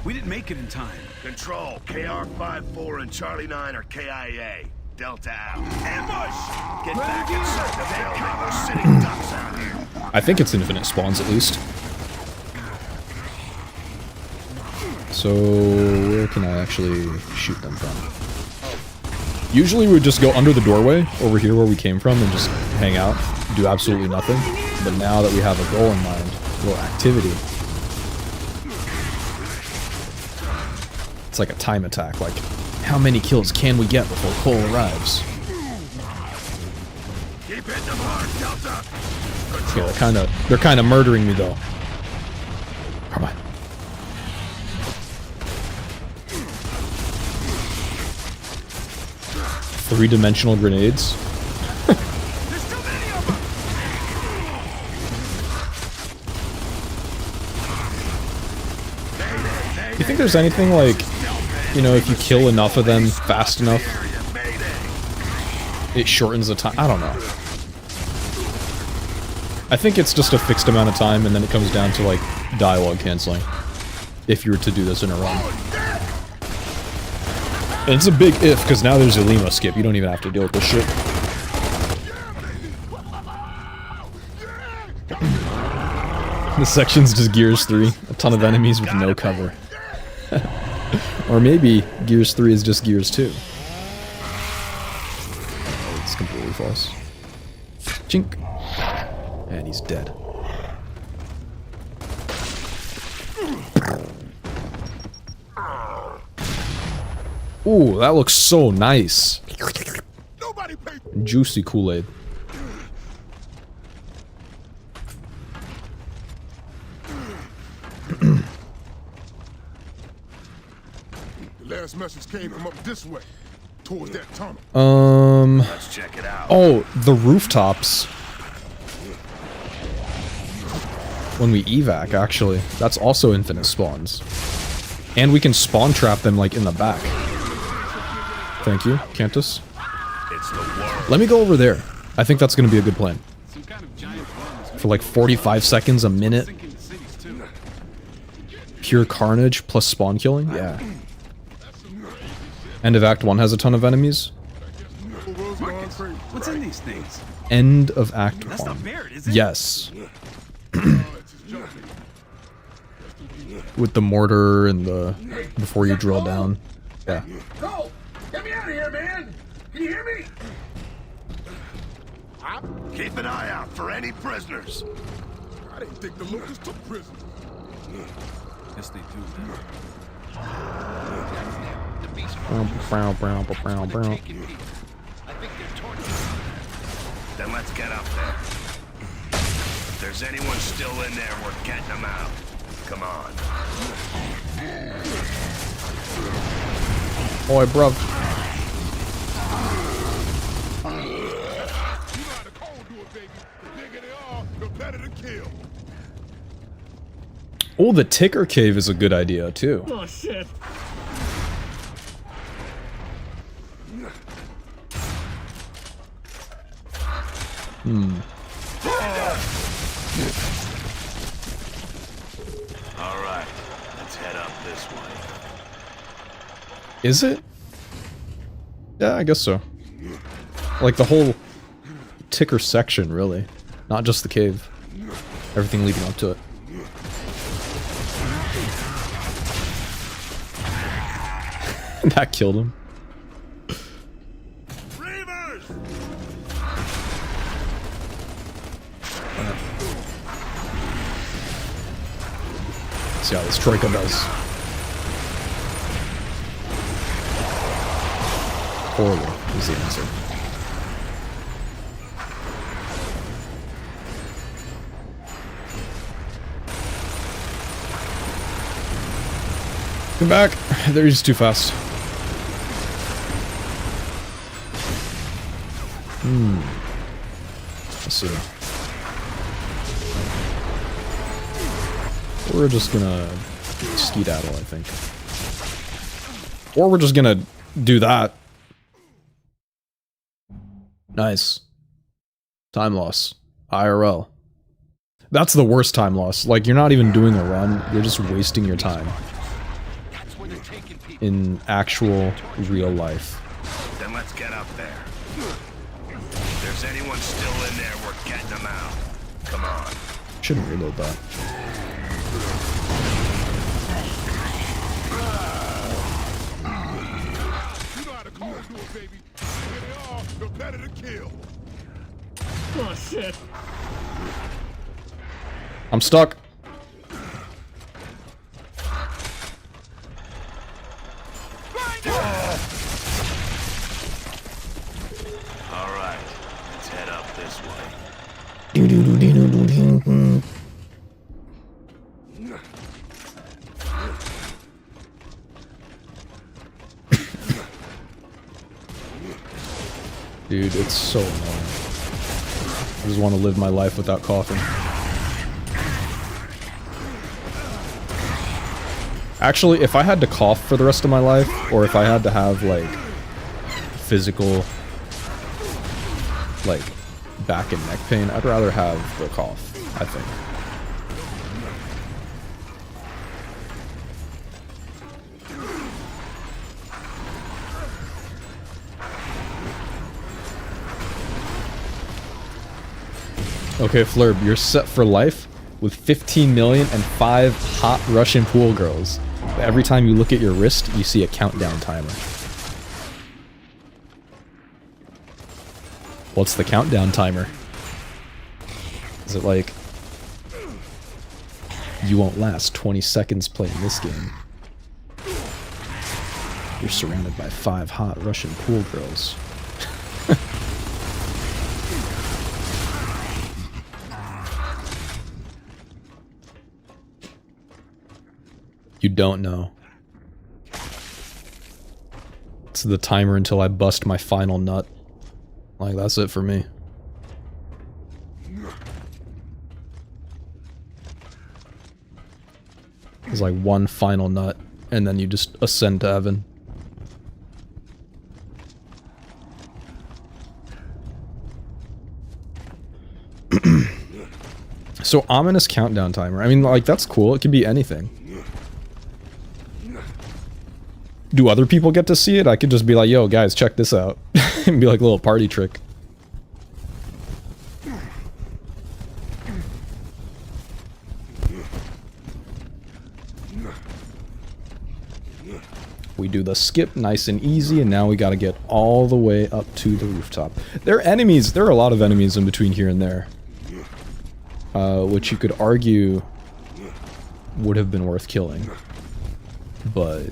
We didn't make it in time. Control, KR-54 and Charlie 9 are KIA. Delta out. Ambush! Get back inside the building. We're sitting ducks out here. I think it's infinite spawns at least. So where can I actually shoot them from? Usually we would just go under the doorway over here where we came from and just hang out, do absolutely nothing. But now that we have a goal in mind, a little activity. It's like a time attack, like, how many kills can we get before Cole arrives? Keep hitting the mark, Delta. Yeah, they're kinda murdering me though. Come on. Three-dimensional grenades. There's too many of them. You think there's anything like, you know, if you kill enough of them fast enough, it shortens the time? I don't know. I think it's just a fixed amount of time and then it comes down to like dialogue canceling. If you were to do this in a run. And it's a big if, because now there's a Lima skip. You don't even have to deal with this shit. This section's just Gears 3. A ton of enemies with no cover. Or maybe Gears 3 is just Gears 2. Oh, it's completely false. Chink. And he's dead. Ooh, that looks so nice. Juicy Kool-Aid. The last message came from up this way, towards that tunnel. Let's check it out. Oh, the rooftops. When we evac, actually. That's also infinite spawns. And we can spawn trap them, like, in the back. Thank you, Cantus. It's the world. Let me go over there. I think that's going to be a good plan. Some kind of giant worms For like 45 seconds, a minute. sinking cities too. Pure carnage plus spawn killing? Yeah. End of Act 1 has a ton of enemies. Marcus, what's in these things? End of Act That's 1. not buried, is it? Yes. With the mortar and the... before you drill down. Yeah. Go! Get me out of here, man! Can you hear me? Keep an eye out for any prisoners. I didn't think the locusts took prisoners. Yes, they do. Then let's get up there. If there's anyone still in there, we're getting them out. Come on. Oi, bruv. You know how the cold do it, baby. The bigger they are, the better the kill. Oh, the ticker cave is a good idea, too. Oh shit. All right, let's head up this way. Is it? Yeah, I guess so. Like the whole ticker section, really. Not just the cave. Everything leading up to it. That killed him. Reavers! See how this Troika does. Poorly is the answer. Come back. They're just too fast. Let's see. We're just gonna skedaddle, I think. Or we're just gonna do that. Nice. Time loss. IRL. That's the worst time loss. Like, you're not even doing a run, you're just wasting your time. In actual, real life. Then let's get up there. If there's anyone still in there, we're getting them out. Come on. Shouldn't reload that. You know how the cold do it, baby. The bigger they are, the better the kill. Oh shit. I'm stuck. All right, let's head up this way. Dude, it's so annoying. I just want to live my life without coughing. Actually, if I had to cough for the rest of my life, or if I had to have, like, physical, like, back and neck pain, I'd rather have the cough, I think. Okay, Flurb, you're set for life with 15 million and 5 hot Russian pool girls. Every time you look at your wrist, you see a countdown timer. What's the countdown timer? Is it like... You won't last 20 seconds playing this game. You're surrounded by 5 hot Russian pool girls. You don't know. It's the timer until I bust my final nut. Like, that's it for me. It's like one final nut, and then you just ascend to heaven. So, ominous countdown timer. I mean, like, that's cool. It could be anything. Do other people get to see it? I could just be like, yo, guys, check this out. And be like a little party trick. We do the skip nice and easy, and now we gotta get all the way up to the rooftop. There are enemies, there are a lot of enemies in between here and there. Which you could argue would have been worth killing. But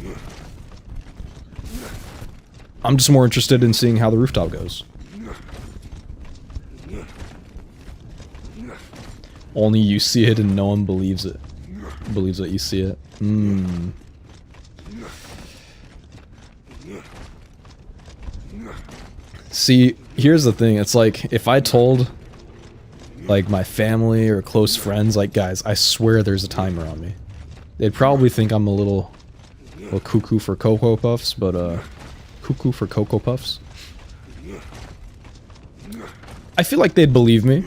I'm just more interested in seeing how the rooftop goes. Only you see it and no one believes it. Believes that you see it. See, here's the thing. It's like, if I told, like, my family or close friends, like, guys, I swear there's a timer on me, they'd probably think I'm a little cuckoo for Cocoa Puffs, but, cuckoo for Cocoa Puffs. I feel like they'd believe me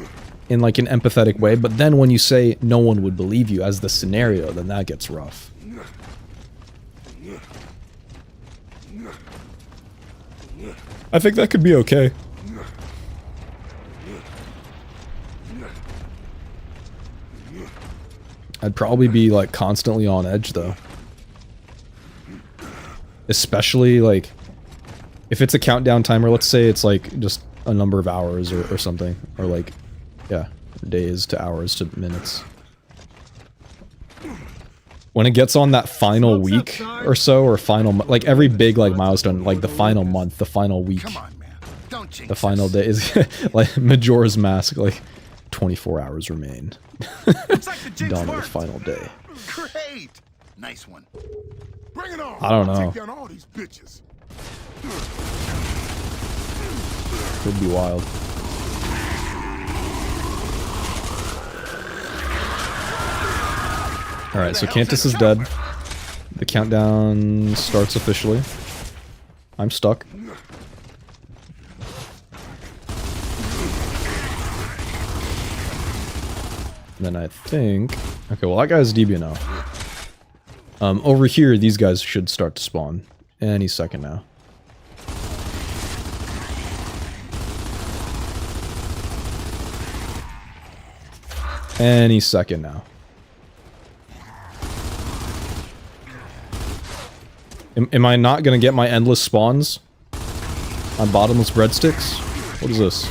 in, like, an empathetic way, but then when you say no one would believe you as the scenario, then that gets rough. I think that could be okay. I'd probably be, like, constantly on edge, though. Especially, like, if it's a countdown timer, let's say it's, like, just a number of hours or something. Or, like, yeah, days to hours to minutes. When it gets on that final week or so, or final, like, every big, like, milestone, like, the final month, the final week, the final day is, like, Majora's Mask, like, 24 hours remain. Dawn of the final day. Great. Nice one. Bring it on. I don't know. Take down all these bitches. Could be wild. Alright, so Cantus is dead. The countdown starts officially. I'm stuck. Then I think... Okay, well that guy's DB now. Over here, these guys should start to spawn. Any second now. Any second now. Am I not gonna get my endless spawns on bottomless breadsticks? What is this?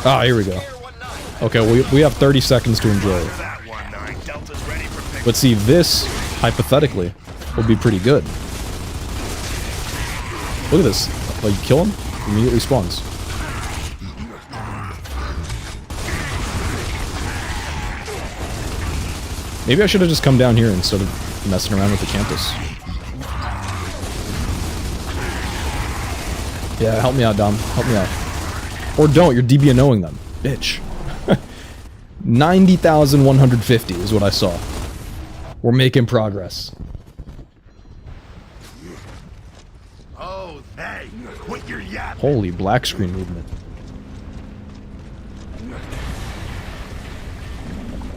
Ah, here we go. Okay, we have 30 seconds to enjoy it. But see, this, hypothetically, will be pretty good. Look at this. Like, kill him, immediately spawns. Maybe I should have just come down here instead of messing around with the Cantus. Yeah, help me out, Dom. Help me out. Or don't, you're DB knowing them. Bitch. 90,150 is what I saw. We're making progress. Oh, hey, quit your yapping. Holy black screen movement.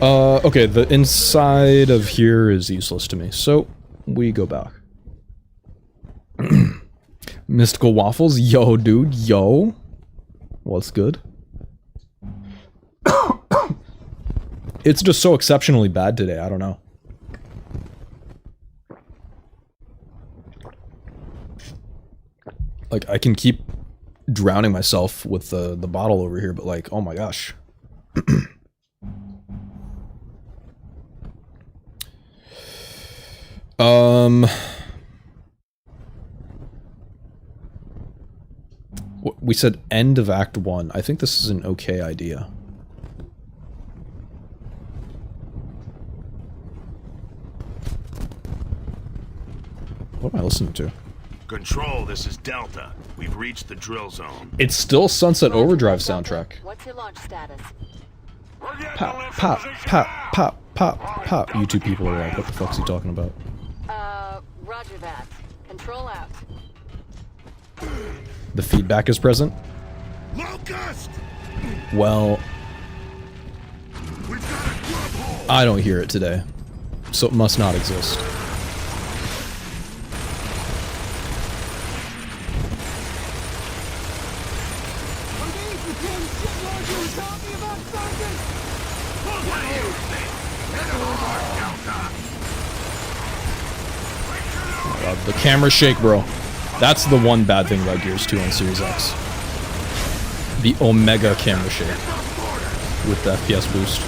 Okay, the inside of here is useless to me, so we go back. Mystical Waffles, yo, dude, yo. What's good? It's just so exceptionally bad today, I don't know. Like, I can keep drowning myself with the bottle over here, but like, oh my gosh. We said end of Act 1. I think this is an okay idea. What am I listening to? Control, this is Delta. We've reached the drill zone. It's still Sunset Overdrive soundtrack. What's your launch status? Pop, pop, pop, pop, pop, pop. You two people are like, what the fuck's he talking about? Roger that. Control out. The feedback is present. Locust! Well, We've got a grub hole! I don't hear it today, so it must not exist. The camera shake, bro. That's the one bad thing about Gears 2 on Series X. The Omega camera shake with the FPS boost.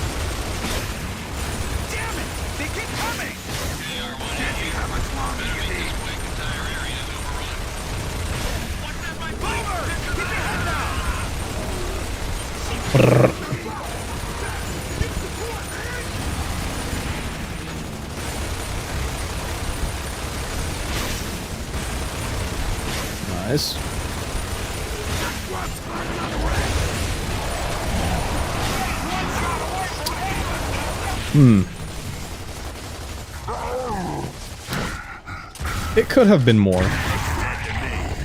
Damn it! They keep coming! How much longer do you need? Boomer! Keep your head down! Brrr. Nice. It could have been more,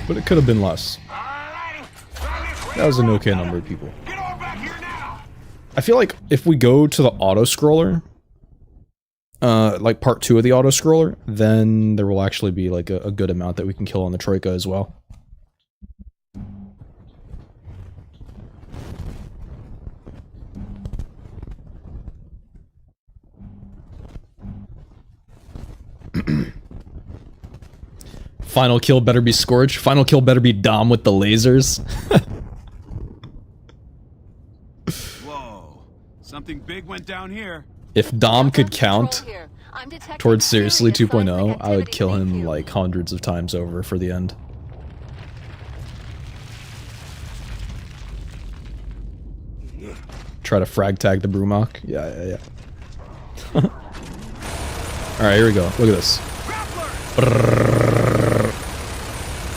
but it could have been less. That was an okay number of people. I feel like if we go to the auto-scroller, like part 2 of the auto-scroller, then there will actually be like a good amount that we can kill on the Troika as well. Final kill better be Scorch. Final kill better be Dom with the lasers. Whoa. Something big went down here. If Dom could count Here. I'm detecting towards Seriously serious 2.0, seismic I would activity. kill Thank him you. like hundreds of times over for the end. Try to frag tag the Brumach. Yeah. Alright, here we go. Look at this.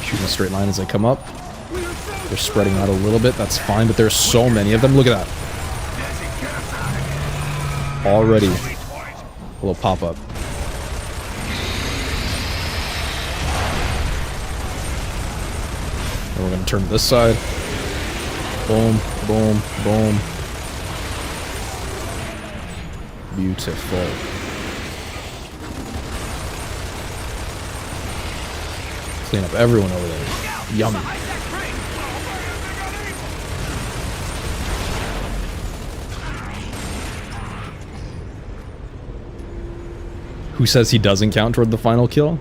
Shooting a straight line as they come up. They're spreading out a little bit. That's fine, but there's so many of them. Look at that. Already. A little pop-up. And we're gonna turn to this side. Boom, boom, boom. Beautiful. Clean up everyone over there. Yummy. Who says he doesn't count toward the final kill?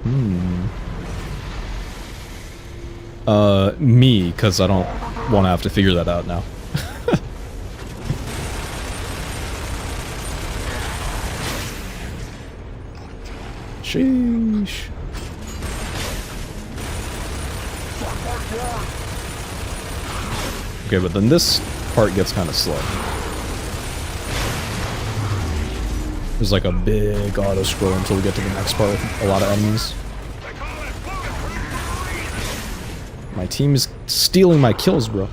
Me, because I don't want to have to figure that out now. Sheesh. Okay, but then this part gets kind of slow. There's like a big auto scroll until we get to the next part with a lot of enemies. My team is stealing my kills, bro.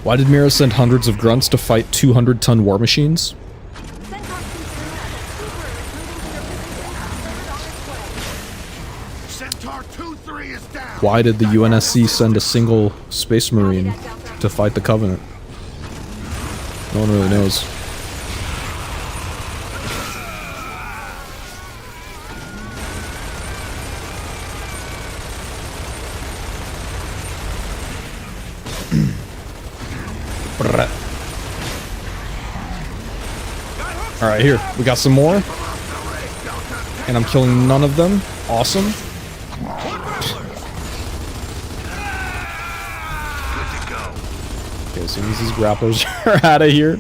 Why did Mira send hundreds of grunts to fight 200-ton war machines? Centaur 2-3 is down. Why did the UNSC send a single space marine to fight the Covenant? No one really knows. Alright, here. We got some more. And I'm killing none of them. Awesome. Okay, as soon as these grapplers are out of here.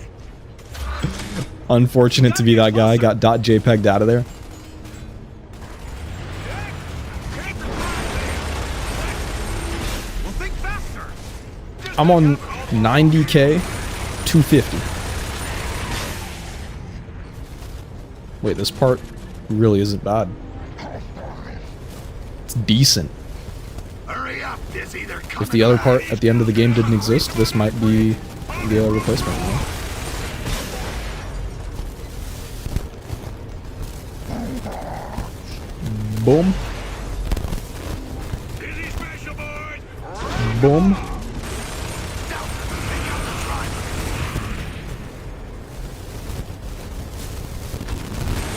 Unfortunate to be that guy. Got .jpeg'd out of there. Well, think faster. I'm on 90k, 250. Wait, this part really isn't bad. It's decent. Hurry up, Dizzy. They're coming. If the other part at the end of the game didn't exist, this might be the replacement. You know? Boom. Dizzy Special Boy. Boom.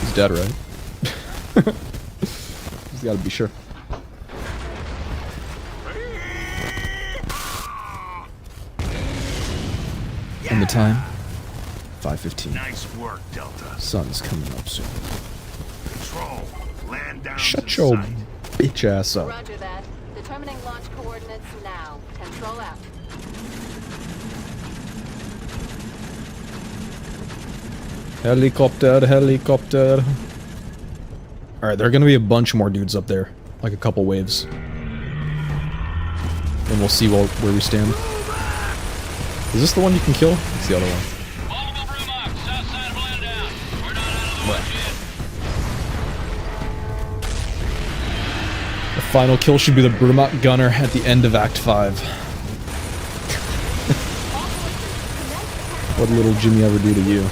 He's dead, right? He's gotta be sure. And the time? 5:15. Nice work, Delta. Sun's coming up soon. Control. Land down. Shut your bitch ass up. Roger that. Determining launch coordinates now. Control out. Helicopter, helicopter. Alright, there are gonna be a bunch more dudes up there. Like a couple waves. And we'll see where we stand. Is this the one you can kill? It's the other one. The final kill should be the Brumach gunner at the end of Act 5. What did little Jimmy ever do to you?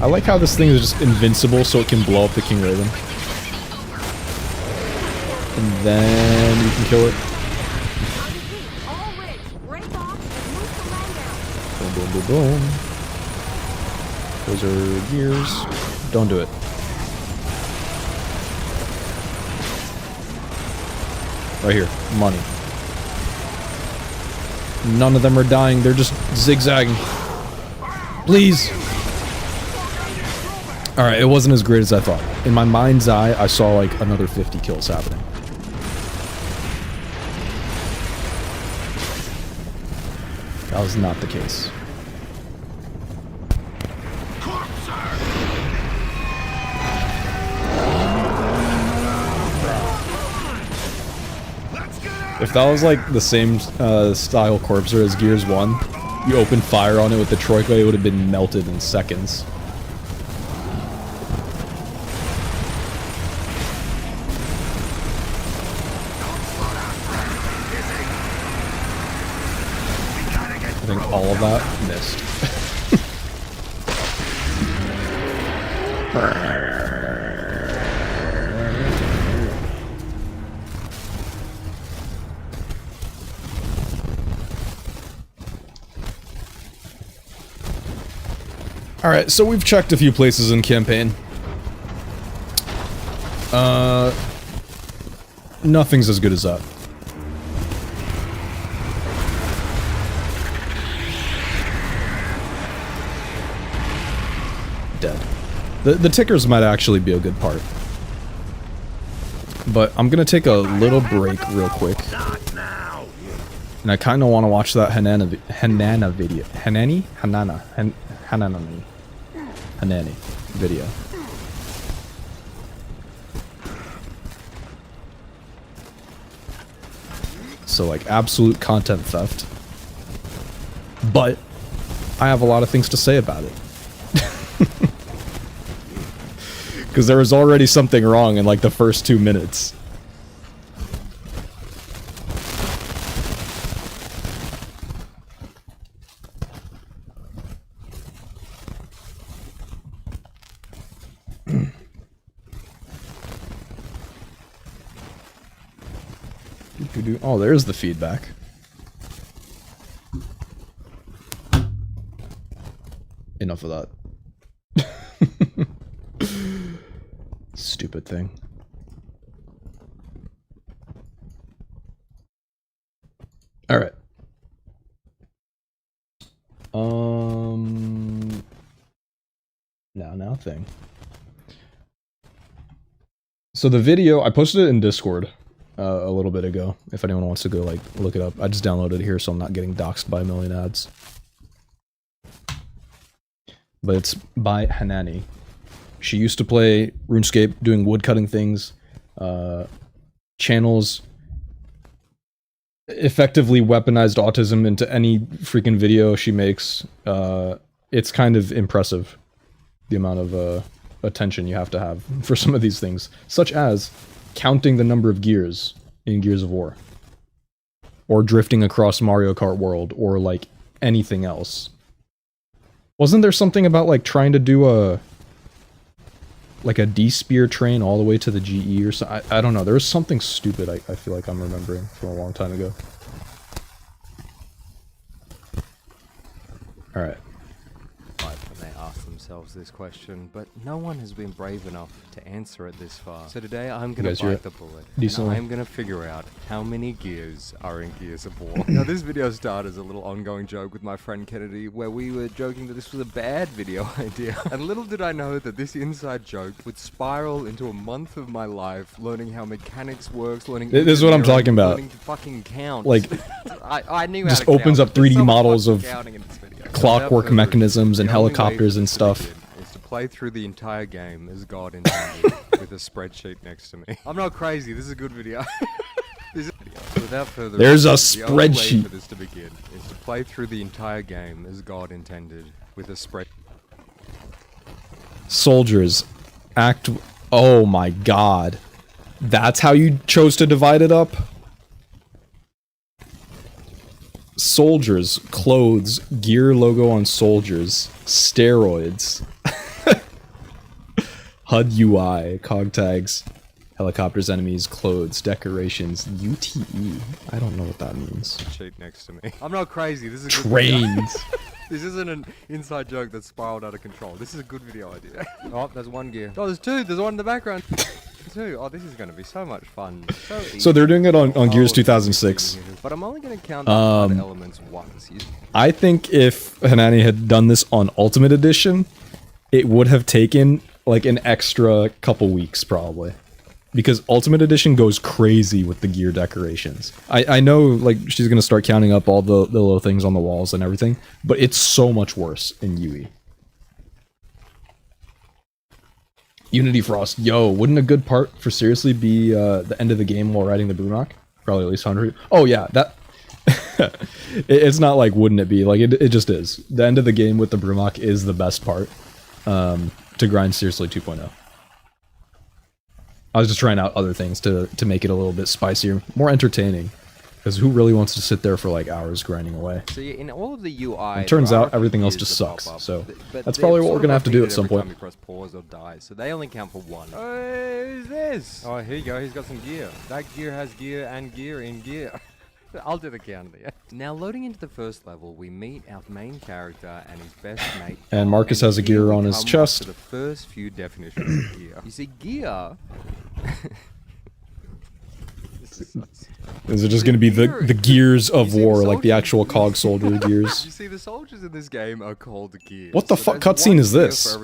I like how this thing is just invincible so it can blow up the King Raven. And then you can kill it. Boom, boom, boom, boom. Those are gears. Don't do it. Right here. Money. None of them are dying. They're just zigzagging. Please. Alright, it wasn't as great as I thought. In my mind's eye, I saw like another 50 kills happening. That was not the case. If that was like the same style Corpser as Gears 1, you open fire on it with the Troika, it would have been melted in seconds. I think all of that missed. Alright, so we've checked a few places in campaign. Nothing's as good as that. Dead. The tickers might actually be a good part. But I'm gonna take a little break real quick. And I kinda wanna watch that Hanana video. Hanani video. So like absolute content theft. But I have a lot of things to say about it. Because there was already something wrong in like the first 2 minutes. Oh, there's the feedback. Enough of that. Stupid thing. Alright. Now thing. So the video, I posted it in Discord a little bit ago, if anyone wants to go like look it up. I just downloaded it here so I'm not getting doxxed by a million ads. But it's by Hanani. She used to play RuneScape, doing woodcutting things, channels effectively weaponized autism into any freaking video she makes. It's kind of impressive, the amount of attention you have to have for some of these things, such as counting the number of gears in Gears of War, or drifting across Mario Kart World, or like anything else. Wasn't there something about like trying to do like a D-Spear train all the way to the GE or something. I don't know. There was something stupid I feel like I'm remembering from a long time ago. Alright. When they ask themselves this question, but no one has been brave enough to answer it this far. So today I'm gonna bite the bullet, and I'm gonna figure out how many gears are in Gears of War. Now this video started as a little ongoing joke with my friend Kennedy, where we were joking that this was a bad video idea. And little did I know that this inside joke would spiral into a month of my life, learning how mechanics works, learning this is what I'm talking about. Learning to fucking count. Like, I knew just how to opens count. up 3D There's so much models fucking of counting in this video. clockwork mechanisms and helicopters and stuff. Is to play through the entire game as God intended, with a spreadsheet next to me. I'm not crazy. This is a good video. Without further There's a ado, the only way spreadsheet. for this to begin is to play through the entire game as God intended, with a spread. Soldiers, act. Oh my god, that's how you chose to divide it up. Soldiers, clothes, gear logo on soldiers, steroids, HUD UI, cog tags, helicopters, enemies, clothes, decorations, UTE. I don't know what that means. Sheet next to me. I'm not crazy. This is a good video. Trains. This isn't an inside joke that spiraled out of control. This is a good video idea. Oh, there's one gear. Oh, there's two. There's one in the background. Two. Oh, this is going to be so much fun. So easy. So they're doing it on Gears 2006. But I'm only going to count the HUD elements once. I think if Hanani had done this on Ultimate Edition, it would have taken like an extra couple weeks probably. Because Ultimate Edition goes crazy with the gear decorations. I know like she's going to start counting up all the little things on the walls and everything, but it's so much worse in UE. Unity Frost. Yo, wouldn't a good part for seriously be the end of the game while riding the Boonrock? Probably at least 100. Oh yeah, that... it's not like wouldn't it be, like it just is. The end of the game with the Boonrock is the best part to grind seriously 2.0. I was just trying out other things to make it a little bit spicier, more entertaining. Because who really wants to sit there for like hours grinding away? So yeah, in all of the UI, it turns out everything else just sucks. So that's probably what we're gonna have to do at some point. You press pause or die, so they only count for one. Who's this? Oh, here you go. He's got some gear. That gear has gear and gear in gear. I'll do the count there. Now, loading into the first level, we meet our main character and his best mate. And Marcus has a gear on his chest. The first few definitions of gear. You see, gear. Is it just going to be the gears of war, like the actual cog soldier gears? You see, the soldiers in this game are called gears. What the fuck cutscene is this?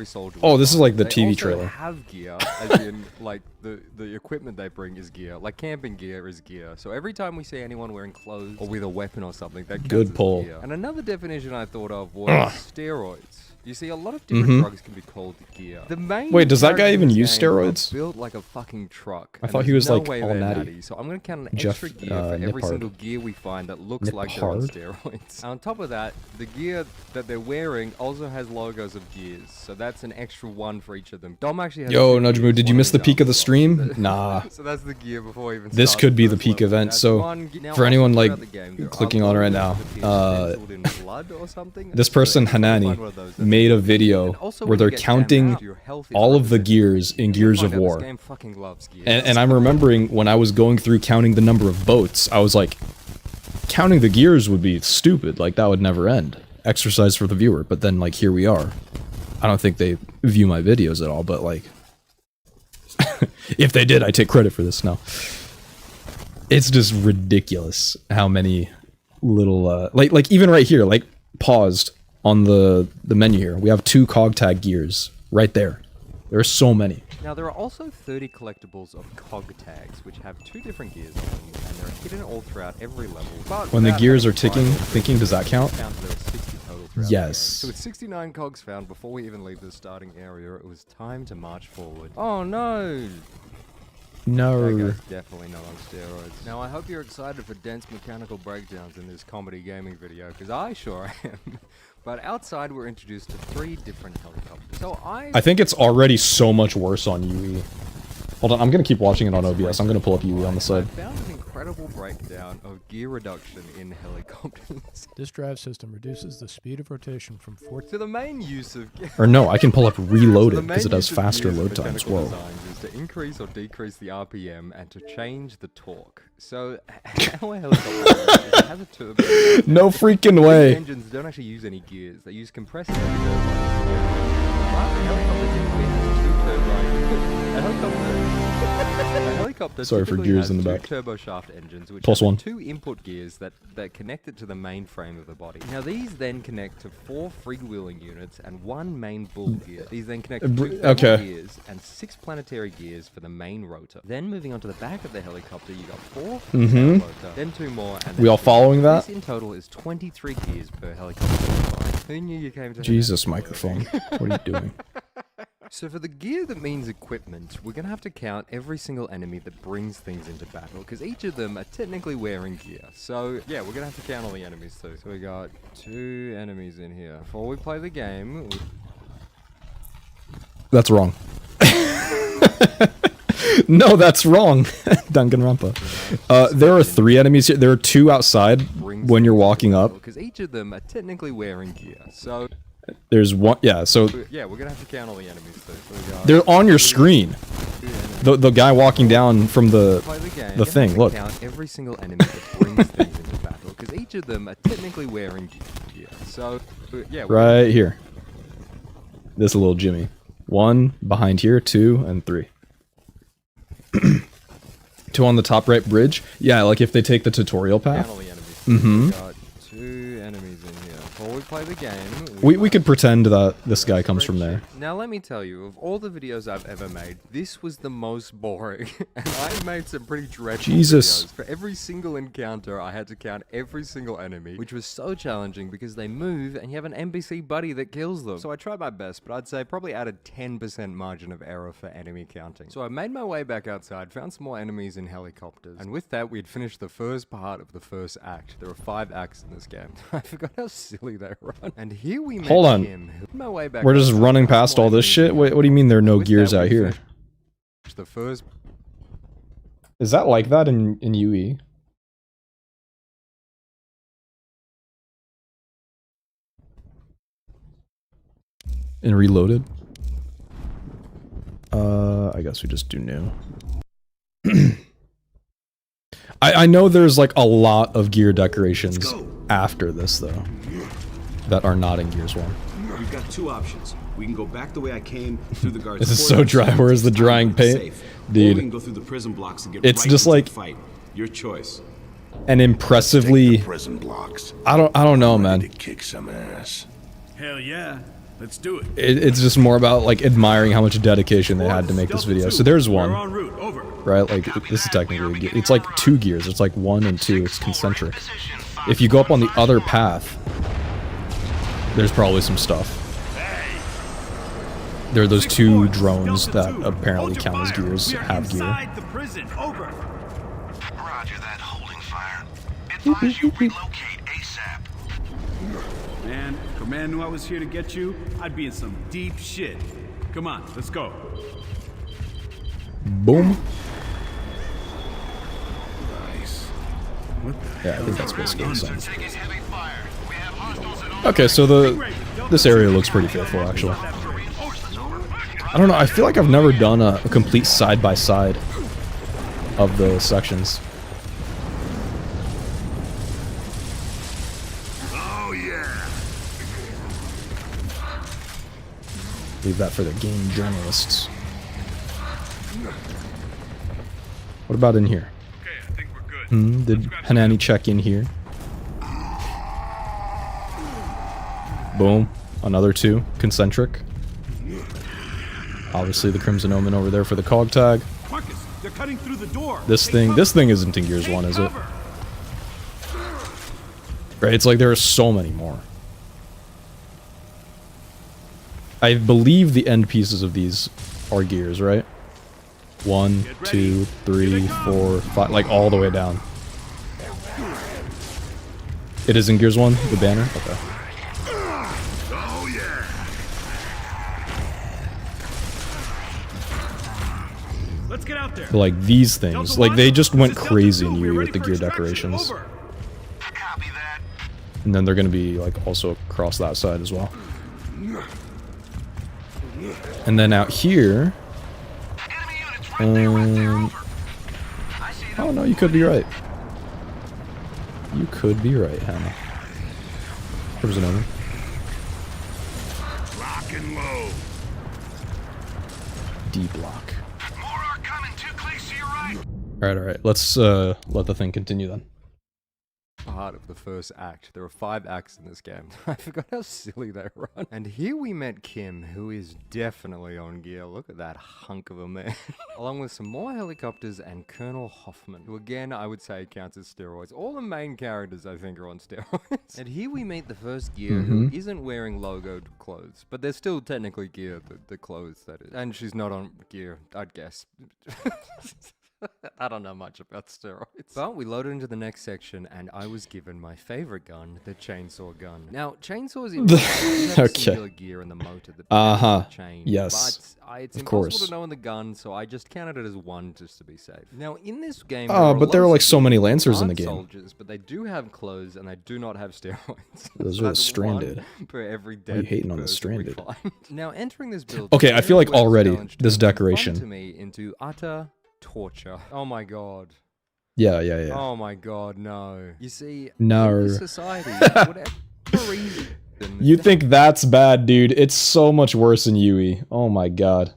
Oh, this is like the TV trailer. They have gear, as in, like, the equipment they bring is gear. Like, camping gear is gear. So every time we see anyone wearing clothes or with a weapon or something, that counts as pull. gear. And another definition I thought of was steroids. You see, a lot of different drugs can be called gear. The main Wait, does that guy even character in use this game steroids? are built like a fucking truck. I thought he was no like way all they're natty. So I'm gonna count an Jeff, extra gear for every Niphard. single gear we find that looks like they're on Niphard? steroids. And on top of that, the gear that they're wearing also has logos of gears. So that's an extra one for each of them. Dom actually has Yo, two Nujmu, gears, did you one miss the in peak of the as well. stream? Nah. So that's the gear before we even This start could be the the first peak level. event, That's so one now, for anyone also like throughout the game, there are clicking on it right now, logos that appear stenciled in blood or something. this So person, if you find Hanani, one of those, that's made a good. video And also where when they're you get damaged, counting your health is all of the represented. gears in Gears of Find out this War. game fucking loves gears. And I'm remembering when I was going through counting the number of boats, I was like, counting the gears would be stupid, like that would never end. Exercise for the viewer, but then like here we are. I don't think they view my videos at all, but like, if they did, I take credit for this now. It's just ridiculous how many little, like even right here, like paused on the menu here, we have 2 cog tag gears right there. There are so many. Now there are also 30 collectibles of cog tags, which have 2 different gears on them, and they're hidden all throughout every level. But When the without gears are having to ticking, find them, thinking, does that count? found there are 60 total throughout the Yes. game. So with 69 cogs found before we even leave the starting area, it was time to march forward. Oh no! That No. guy's definitely not on steroids. Now I hope you're excited for dense mechanical breakdowns in this comedy gaming video, because I sure am. But outside we're introduced to 3 different helicopters. So I think it's already so much worse on UE. Hold on, I'm gonna keep watching it on OBS. I'm gonna pull up UE on the side. I found it incredible breakdown of gear reduction in helicopters. This drive system reduces the speed of rotation from 4 So the main use of Or no, I can pull up reloaded So because it has the main use of faster gears load in times. mechanical Whoa. designs is to increase or decrease the RPM and to change the torque. So how a helicopter works is it has a turbo. No freaking These way. engines don't actually use any gears. They use compressed turbines. But a helicopter typically has two turbines. A helicopter Sorry for typically gears has in the two back. turboshaft engines, which Plus have one. two input gears that connect it to the main frame of the body. Now these then connect to 4 freewheeling units and 1 main bull gear. These then connect to 2 okay. gears and 6 planetary gears for the main rotor. Then moving on to the back of the helicopter, you got 4 Mhm. rotor, then 2 more, and We then all 2 following more. that? This in total is 23 gears per helicopter design. Who knew you came to Jesus, microphone. What are you doing? So for the gear that means equipment, we're going to have to count every single enemy that brings things into battle, because each of them are technically wearing gear. So yeah, we're going to have to count all the enemies too. So we got 2 enemies in here. Before we play the game... That's wrong. No, that's wrong. Danganronpa. There are 3 enemies here. There are 2 outside when you're walking up. Because each of them are technically wearing gear. So There's 1. Yeah, so yeah, we're going to have to count all the enemies too. So we got they're on your screen. 2 enemies. The guy walking down from the Play the game. the thing. Look. Count every single enemy that brings things into battle, because each of them are technically wearing gear. So yeah, Right here. This little Jimmy. 1 behind here, 2, and 3. 2 on the top right bridge. Yeah, like if they take the tutorial count path. all the enemies. Mhm. We got 2 enemies in here. Before we play the game, We could pretend that this guy comes from there. Now let me tell you, of all the videos I've ever made, this was the most boring. And I made some pretty dreadful Jesus. videos. For every single encounter, I had to count every single enemy, which was so challenging because they move and you have an NPC buddy that kills them. So I tried my best, but I'd say probably added 10% margin of error for enemy counting. So I made my way back outside, found some more enemies in helicopters, and with that, we'd finished the first part of the first act. There are 5 acts in this game. I forgot how silly they run. And here we met Hold on. him. My way back We're just outside, running found past some more all this enemies shit? in What do you mean there are no With gears that, out we here? finished the first Is that like that in UE? In Reloaded? I guess we just do new. I know there's like a lot of gear decorations after this though that are not in Gears 1. We've got 2 options. We can go back the way I came through the guards. This is so dry. Where's the drying paint? Dude. We can go through the prison blocks and get It's right just into like- the fight. Your choice. And impressively, Prison blocks. I don't know, Ready man. to kick some ass. Hell yeah. Let's do it. It's just more about like admiring how much dedication they had to make this video. So there's one. We're en route. Over. Right? Like, this is technically, it's like 2 gears. It's like 1 and 2. It's concentric. If you go up on the other path, there's probably some stuff. There are those 2 drones that apparently count as gears, have gear. Inside the prison. Over. Roger that, holding fire. Advise you relocate ASAP. Man, if Command knew I was here to get you, I'd be in some deep shit. Come on, let's go. Boom. Nice. What the Yeah, I think that's basically the same. Taking heavy fire. We have hostiles in all. Okay, so this area looks pretty faithful, actually. I don't know, I feel like I've never done a complete side-by-side of the sections. Oh yeah. Leave that for the game journalists. What about in here? Okay, I think we're good. Did Hanani check in here? Boom. Another 2. Concentric. Obviously the Crimson Omen over there for the cog tag. Marcus, they're cutting through the door. This thing isn't in Gears 1, is it? Right, it's like there are so many more. I believe the end pieces of these are gears, right? 1, 2, 3, 4, 5, like all the way down. It is in Gears 1, the banner? Okay. Oh yeah. Let's get out there. But, like, these things, Delta like, One, they just went this is Delta crazy in 2, we're UE ready with the for gear extraction. decorations. Over. Copy that. And then they're gonna be, like, also across that side as well. And then out here... Oh, no, you could be right. You could be right, Hannah. There was another. Lock and load. D block. More are coming. Too close to your right. Alright. Let's let the thing continue then. Part of the first act. There are 5 acts in this game. I forgot how silly they run. And here we met Kim, who is definitely on gear. Look at that hunk of a man. Along with some more helicopters and Colonel Hoffman, who again I would say counts as steroids. All the main characters I think are on steroids. And here we meet the first gear who isn't wearing logoed clothes, but they're still technically gear, the clothes that is. And she's not on gear, I'd guess. I don't know much about steroids. But we loaded into the next section, and I was given my favorite gun, the chainsaw gun. Now, chainsaws in have singular gear in the motor that chain. Yes. But it's of impossible course. to know in the gun, so I just counted it as 1 just to be safe. Now, in this game, But there are like so many lancers in the game. Soldiers, but they do have clothes, and they do not have steroids. Those So are that's stranded. 1 per every Why are you dead hating on the person we stranded? find. Now, entering this build. Okay, I feel like already this decoration. To me into utter torture. Oh my god. Yeah. Oh my god, no. You see, No. in this society, for whatever reason, You think that's bad, dude? It's so much worse in UE. Oh my god.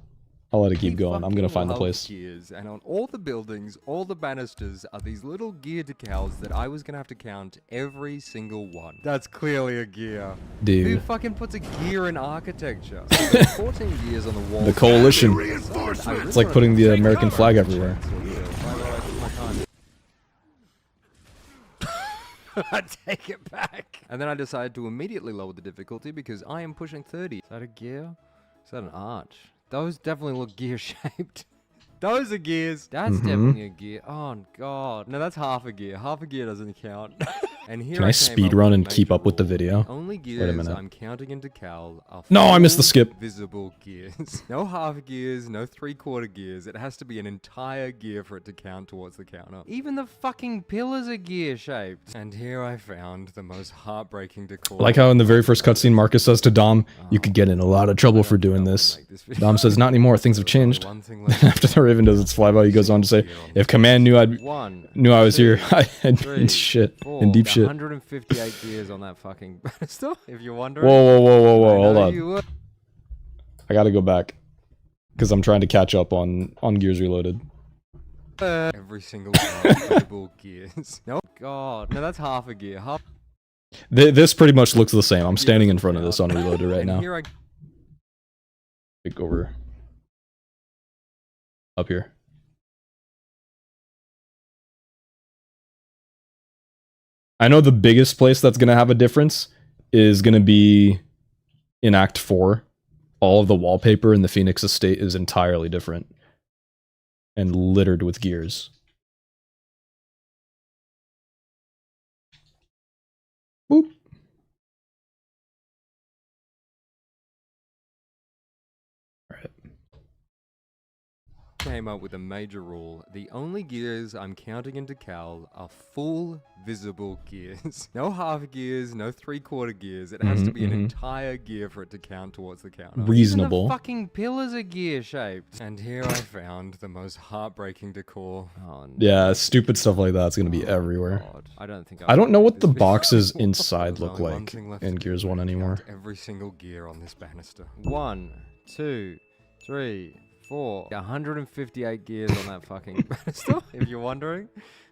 I'll let it keep going. I'm gonna find the place. Gears, and on all the buildings, all the banisters are these little gear decals that I was gonna have to count every single one. That's clearly a gear. Who Dude. fucking puts a gear in architecture? So there's 14 gears on the wall. The coalition. Reinforcements. It's like putting the American flag everywhere. I take it back. And then I decided to immediately lower the difficulty because I am pushing 30. Is that a gear? Is that an arch? Those definitely look gear shaped. Those are gears. That's definitely a gear. Oh god. No, that's half a gear. Half a gear doesn't count. And here Can I speed run and keep up with the video? Only Wait a gears minute. I'm counting into Cal are No, I missed the skip. visible gears. No half gears, no 3/4 gears. It has to be an entire gear for it to count towards the counter. Even the fucking pillars are gear shaped. And here I found the most heartbreaking decor. Like how in the very first cutscene, Marcus says to Dom, "You could get in a lot of trouble for doing this." Dom says, "Not anymore. Things have changed." After the Raven does its flyby, he goes on to say, "If Command knew I was here, I'd be in shit, in deep shit." 158 gears on that fucking banister, if you're wondering. Whoa, hold on. I gotta go back. Because I'm trying to catch up on Gears Reloaded. Every single visible gears. No, god. No, that's half a gear. Half. This pretty much looks the same. I'm standing in front of this on Reloaded right now. Here I Pick over. Up here. I know the biggest place that's gonna have a difference is gonna be in Act 4. All of the wallpaper in the Phoenix estate is entirely different. And littered with gears. Boop. came up with a major rule. The only gears I'm counting into Cal are full visible gears. No half gears, no 3/4 gears. It has to be an entire gear for it to count towards the counter. Reasonable. Even the fucking pillars are gear shaped. And here I found the most heartbreaking decor. Oh, no. Yeah, stupid stuff like that's gonna be everywhere. God. I don't know what the this boxes video. inside There's look only one like thing left in to Gears do. 1 anymore. Count every single gear on this banister. 1, 2, 3, 4. 158 gears on that fucking banister, if you're wondering.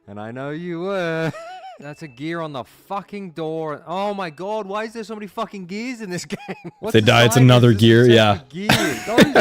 And I know you were. That's a gear on the fucking door. Oh my god, why is there so many fucking gears in this game? What's they the die, it's sign? another This is gear, just yeah. a gear.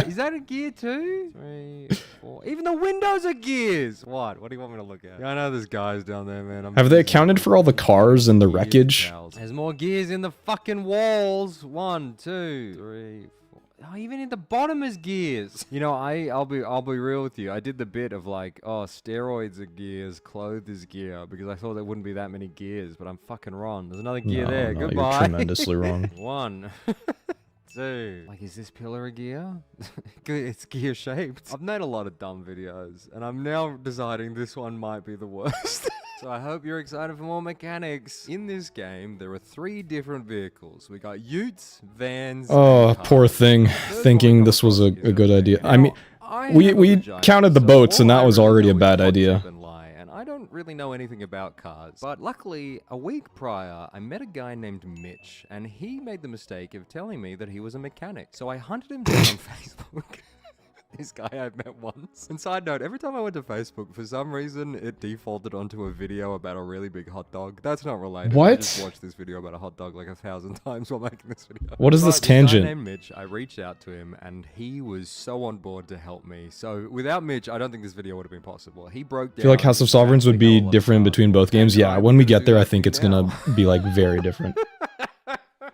Is that a gear too? 3, 4. Even the windows are gears. What? What do you want me to look at? Yeah, I know there's guys down there, man. Have they accounted for all the cars and the wreckage? There's more gears in the fucking walls. 1, 2, 3, 4. Oh, even in the bottom is gears. You know, I'll be real with you. I did the bit of like, oh, steroids are gears, clothes is gear, because I thought there wouldn't be that many gears, but I'm fucking wrong. There's another gear there. No, Goodbye. you're tremendously wrong. 1, Dude. Like, is this pillar a gear? It's gear shaped. I've made a lot of dumb videos, and I'm now deciding this one might be the worst. So I hope you're excited for more mechanics. In this game, there are 3 different vehicles. We got utes, vans, Oh, and cars. poor thing. Thinking this was a good idea. I mean, we counted the boats, and that was already a bad idea. I don't really know anything about cars, but luckily, a week prior, I met a guy named Mitch, and he made the mistake of telling me that he was a mechanic. So I hunted him down on Facebook. This guy I met once. And side note, every time I went to Facebook, for some reason, it defaulted onto a video about a really big hot dog. That's not related. What? I just watched this video about a hot dog like 1,000 times while making this video. What is this Guy tangent? named Mitch, I reached out to him, and he was so on board to help me. So without Mitch, I don't think this video would have been possible. He broke down. I feel like House of Sovereigns would be different between both games. Yeah, when we get there, I think it's gonna be like very different.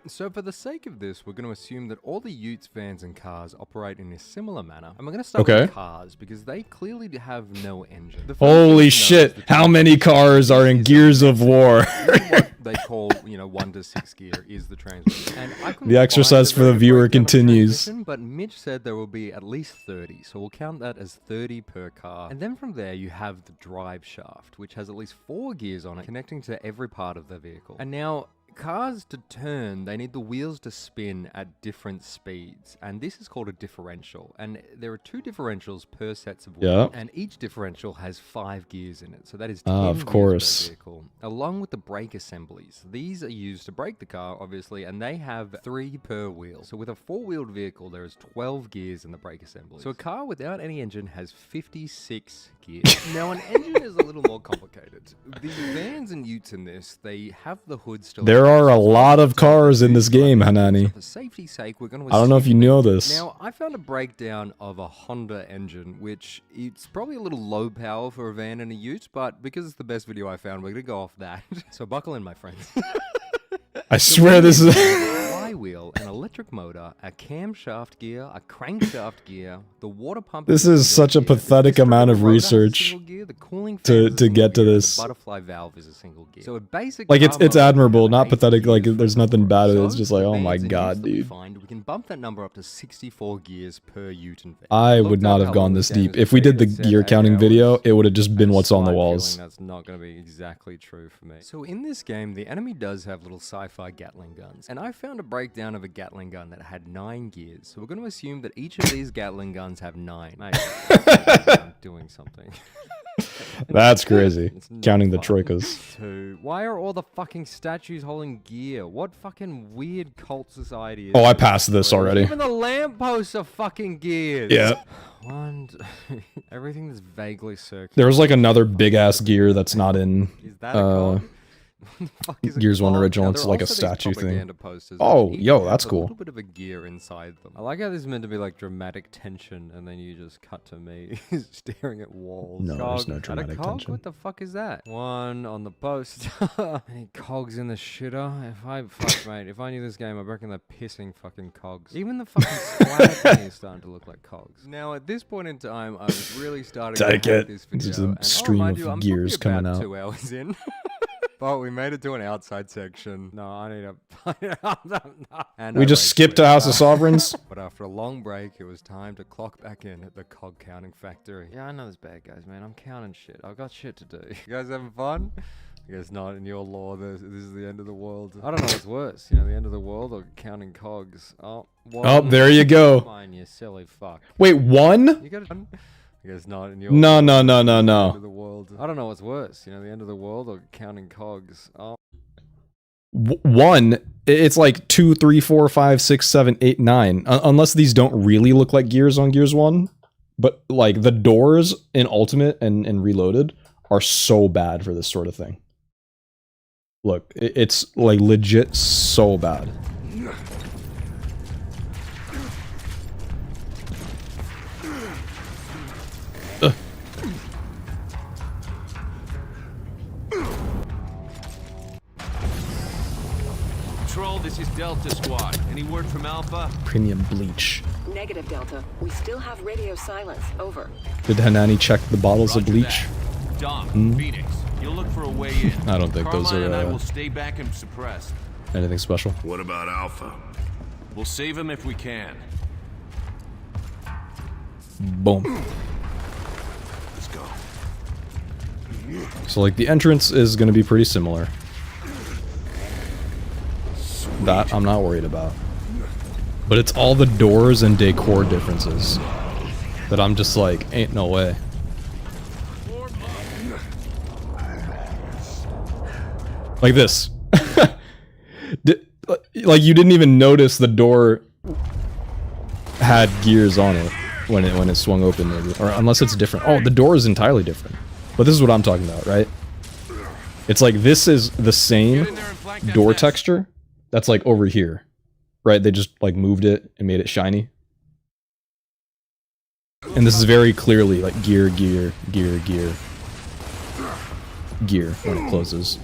So for the sake of this, we're going to assume that all the utes, vans, and cars operate in a similar manner. And we're going to start with cars, because they clearly have no engine. Holy shit, how many cars are in Gears of War? What they call, 1 to 6 gear is the transmission. And I couldn't The exercise find for the viewer breakdown of continues. transmission, but Mitch said there will be at least 30, so we'll count that as 30 per car. And then from there, you have the drive shaft, which has at least 4 gears on it, connecting to every part of the vehicle. And now, cars to turn, they need the wheels to spin at different speeds, and this is called a differential. And there are 2 differentials per sets of wheels, and each differential has 5 gears in it, so that is 10 of gears course. per vehicle, along with the brake assemblies. These are used to brake the car, obviously, and they have 3 per wheel. So with a 4-wheeled vehicle, there is 12 gears in the brake assembly. So a car without any engine has 56 gears. Now, an engine is a little more complicated. The vans and utes in this, they have the hood still. There are a lot of cars in this game, Hanani. For safety's sake, we're going to I don't know if you know this. Now, I found a breakdown of a Honda engine, which it's probably a little low power for a van and a ute, but because it's the best video I found, we're going to go off that. So buckle in, my friends. I swear this is... flywheel, an electric motor, a camshaft gear, a crankshaft gear, the water pump. This is such a pathetic amount of research to get to this. The butterfly valve is a single gear. So a basic like it's admirable, not pathetic. Like there's nothing bad at it. It's just like, oh my god, dude. We can bump that number up to 64 gears per ute and van. I would not have gone this deep. If we did the gear counting video, it would have just been what's on the walls. That's not going to be exactly true for me. So in this game, the enemy does have little sci-fi Gatling guns, and I found a breakdown of a Gatling gun that had 9 gears. So we're going to assume that each of these Gatling guns have 9. Mate, I'm doing something. That's crazy. Counting the troikas. 2. Why are all the fucking statues holding gear? What fucking weird cult society is Oh, I this? passed this already. Even the lampposts are fucking gears. Yeah. 1, everything that's vaguely circular. There was like another big ass gear that's not in Is that a cog? Gears 1 original. It's like a statue thing. Oh, yo, that's cool. A little bit of a gear inside them. I like how this is meant to be like dramatic tension, and then you just cut to me staring at walls. No, there's no dramatic tension. What the fuck is that? 1 on the post. Any cogs in the shitter? Mate, if I knew this game, I reckon they're pissing fucking cogs. Even the fucking splatter thing is starting to look like cogs. Now, at this point in time, I was really starting to hate this video. It's a stream of gears coming out. 2 hours in. But we made it to an outside section. No, I need a... And we just skipped to House of Sovereigns. But after a long break, it was time to clock back in at the cog counting factory. Yeah, I know this bad, guys, man. I'm counting shit. I've got shit to do. You guys having fun? I guess not. In your law, this is the end of the world. I don't know what's worse, the end of the world or counting cogs. Oh, there you go. Come on, you silly fuck. Wait, 1? You got it. I guess not. In your No. end of the world. I don't know what's worse, the end of the world or counting cogs. Oh. 1, it's like 2, 3, 4, 5, 6, 7, 8, 9. Unless these don't really look like gears on Gears 1. But like the doors in Ultimate and Reloaded are so bad for this sort of thing. Look, it's like legit so bad. Control, this is Delta Squad. Any word from Alpha? Premium bleach. Negative, Delta. We still have radio silence. Over. Did Hanani check the bottles of Roger bleach? that. Dom, Phoenix, you'll look for a way in. I don't think those Carmine and I are will stay back and suppress. anything special. What about Alpha? We'll save him if we can. Boom. Let's go. So like the entrance is going to be pretty similar. That I'm not worried about. But it's all the doors and decor differences that I'm just like, ain't no way. Like this. Like you didn't even notice the door had gears on it when it swung open, maybe. Or unless it's different. Oh, the door is entirely different. But this is what I'm talking about, right? It's like this is the same door texture that's like over here. Right? They just like moved it and made it shiny. And this is very clearly like gear, gear, gear, gear. Gear when it closes.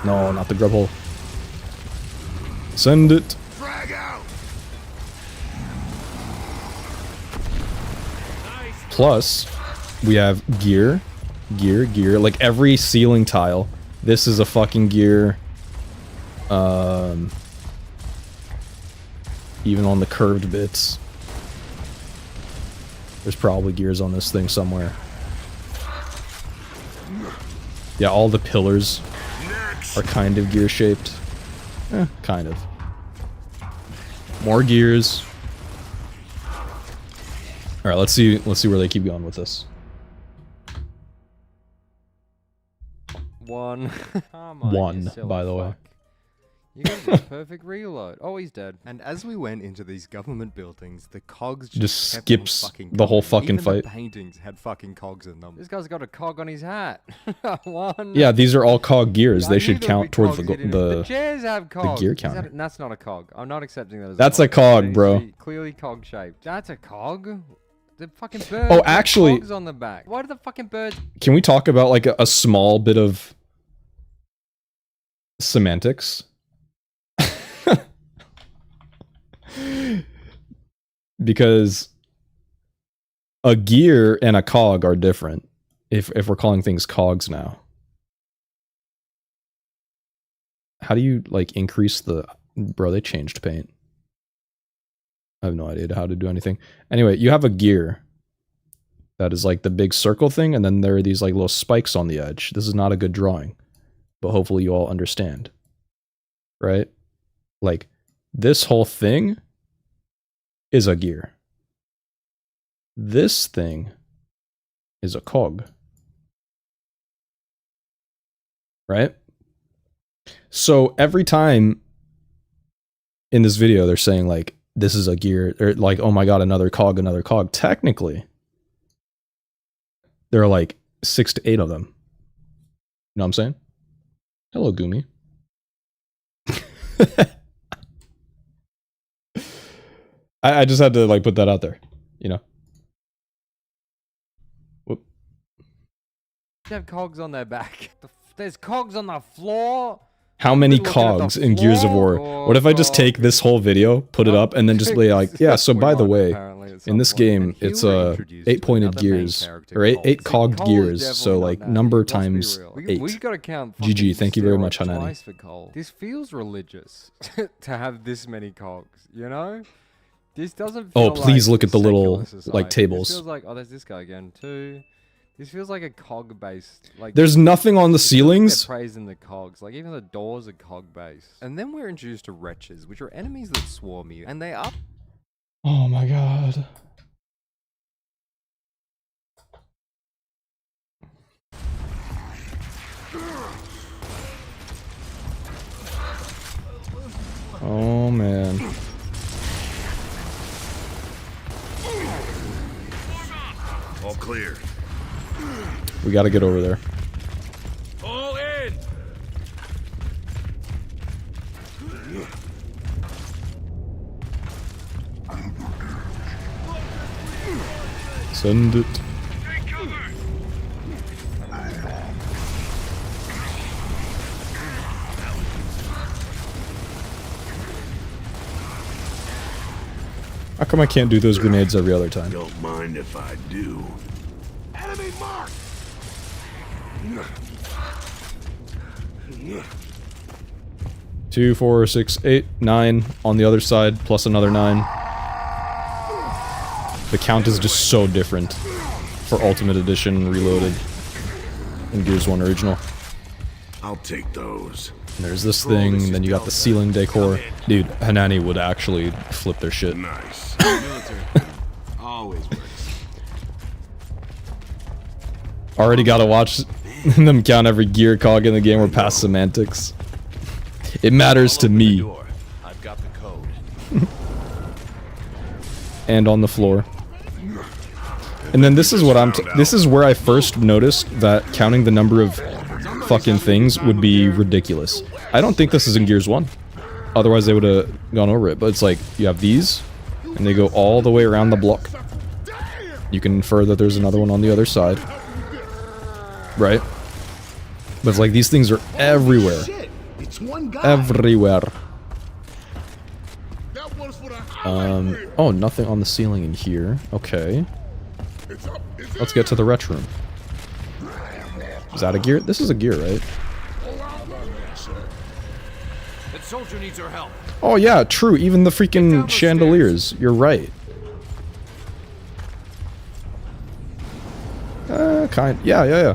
No, not the grub hole. Send it. Frag out. Plus, we have gear, gear, gear. Like every ceiling tile. This is a fucking gear. Even on the curved bits. There's probably gears on this thing somewhere. Yeah, all the pillars are kind of gear shaped. Kind of. More gears. Alright, let's see where they keep going with this. One. One, by the way. You got this perfect reload. Oh, he's dead. And as we went into these government buildings, the cogs just kept skips on fucking the whole coming. fucking Even fight. The paintings had fucking cogs in them. This guy's got a cog on his hat. One. Yeah, these are all cog gears. Yeah, they I should knew there'd count be towards cogs the hidden in it. The chairs have cogs. gear Is that counter. that's not a cog. I'm not accepting that as That's a cog. a cog, That bro. needs to be clearly cog shaped. That's a cog. The fucking birds. Oh, have actually- cogs on the back. Why do the fucking birds? Can we talk about like a small bit of semantics? Because a gear and a cog are different. If we're calling things cogs now. How do you like increase the... Bro, they changed paint. I have no idea how to do anything. Anyway, you have a gear. That is like the big circle thing, and then there are these like little spikes on the edge. This is not a good drawing. But hopefully you all understand. Right? Like, this whole thing is a gear. This thing is a cog. Right? So every time in this video they're saying like, this is a gear, or like, oh my god, another cog, another cog. Technically, there are like 6 to 8 of them. You know what I'm saying? Hello, Gumi. I just had to like put that out there, you know. Whoop. They have cogs on their back. There's cogs on the floor. How many Looking at the cogs in Gears of War? floor? What if I just take God. this whole video, put it up, and then just be like, yeah, so by the way, in this game, it's 8 pointed gears, or 8 cogged gears, so like number times 8. We gotta count. GG, thank you very much, Hanani. Twice for Cole. This feels religious to have this many cogs, you know? This doesn't feel Oh, please like look at the little, secular society. like, tables. This feels like, oh, there's this guy again, too. This feels like a cog-based, like... There's nothing on the They're ceilings. praising the cogs, like even the doors are cog-based. And then we're introduced to wretches, which are enemies that swarm you, and they are... Oh my god. Oh man. All clear. We gotta get over there. All in! Send it. How come I can't do those grenades every other time? Don't mind if I do. Enemy mark! 2, 4, 6, 8, 9 on the other side, plus another 9. The count is just so different for Ultimate Edition Reloaded and Gears 1 Original. I'll take those. And there's this thing, and then you got the ceiling decor. Dude, Hanani would actually flip their shit. Nice. Military always works. Already gotta watch them count every gear cog in the game. We're past semantics. It matters to me. I've got the code. And on the floor. And then this is what this is where I first noticed that counting the number of fucking things would be ridiculous. I don't think this is in Gears 1. Otherwise they would have gone over it. But it's like, you have these, and they go all the way around the block. You can infer that there's another one on the other side. Right? But it's like, these things are everywhere. Everywhere. Oh, nothing on the ceiling in here. Okay. Let's get to the retro room. Is that a gear? This is a gear, right? That soldier needs our help. Oh yeah, true. Even the freaking chandeliers. You're right. Yeah.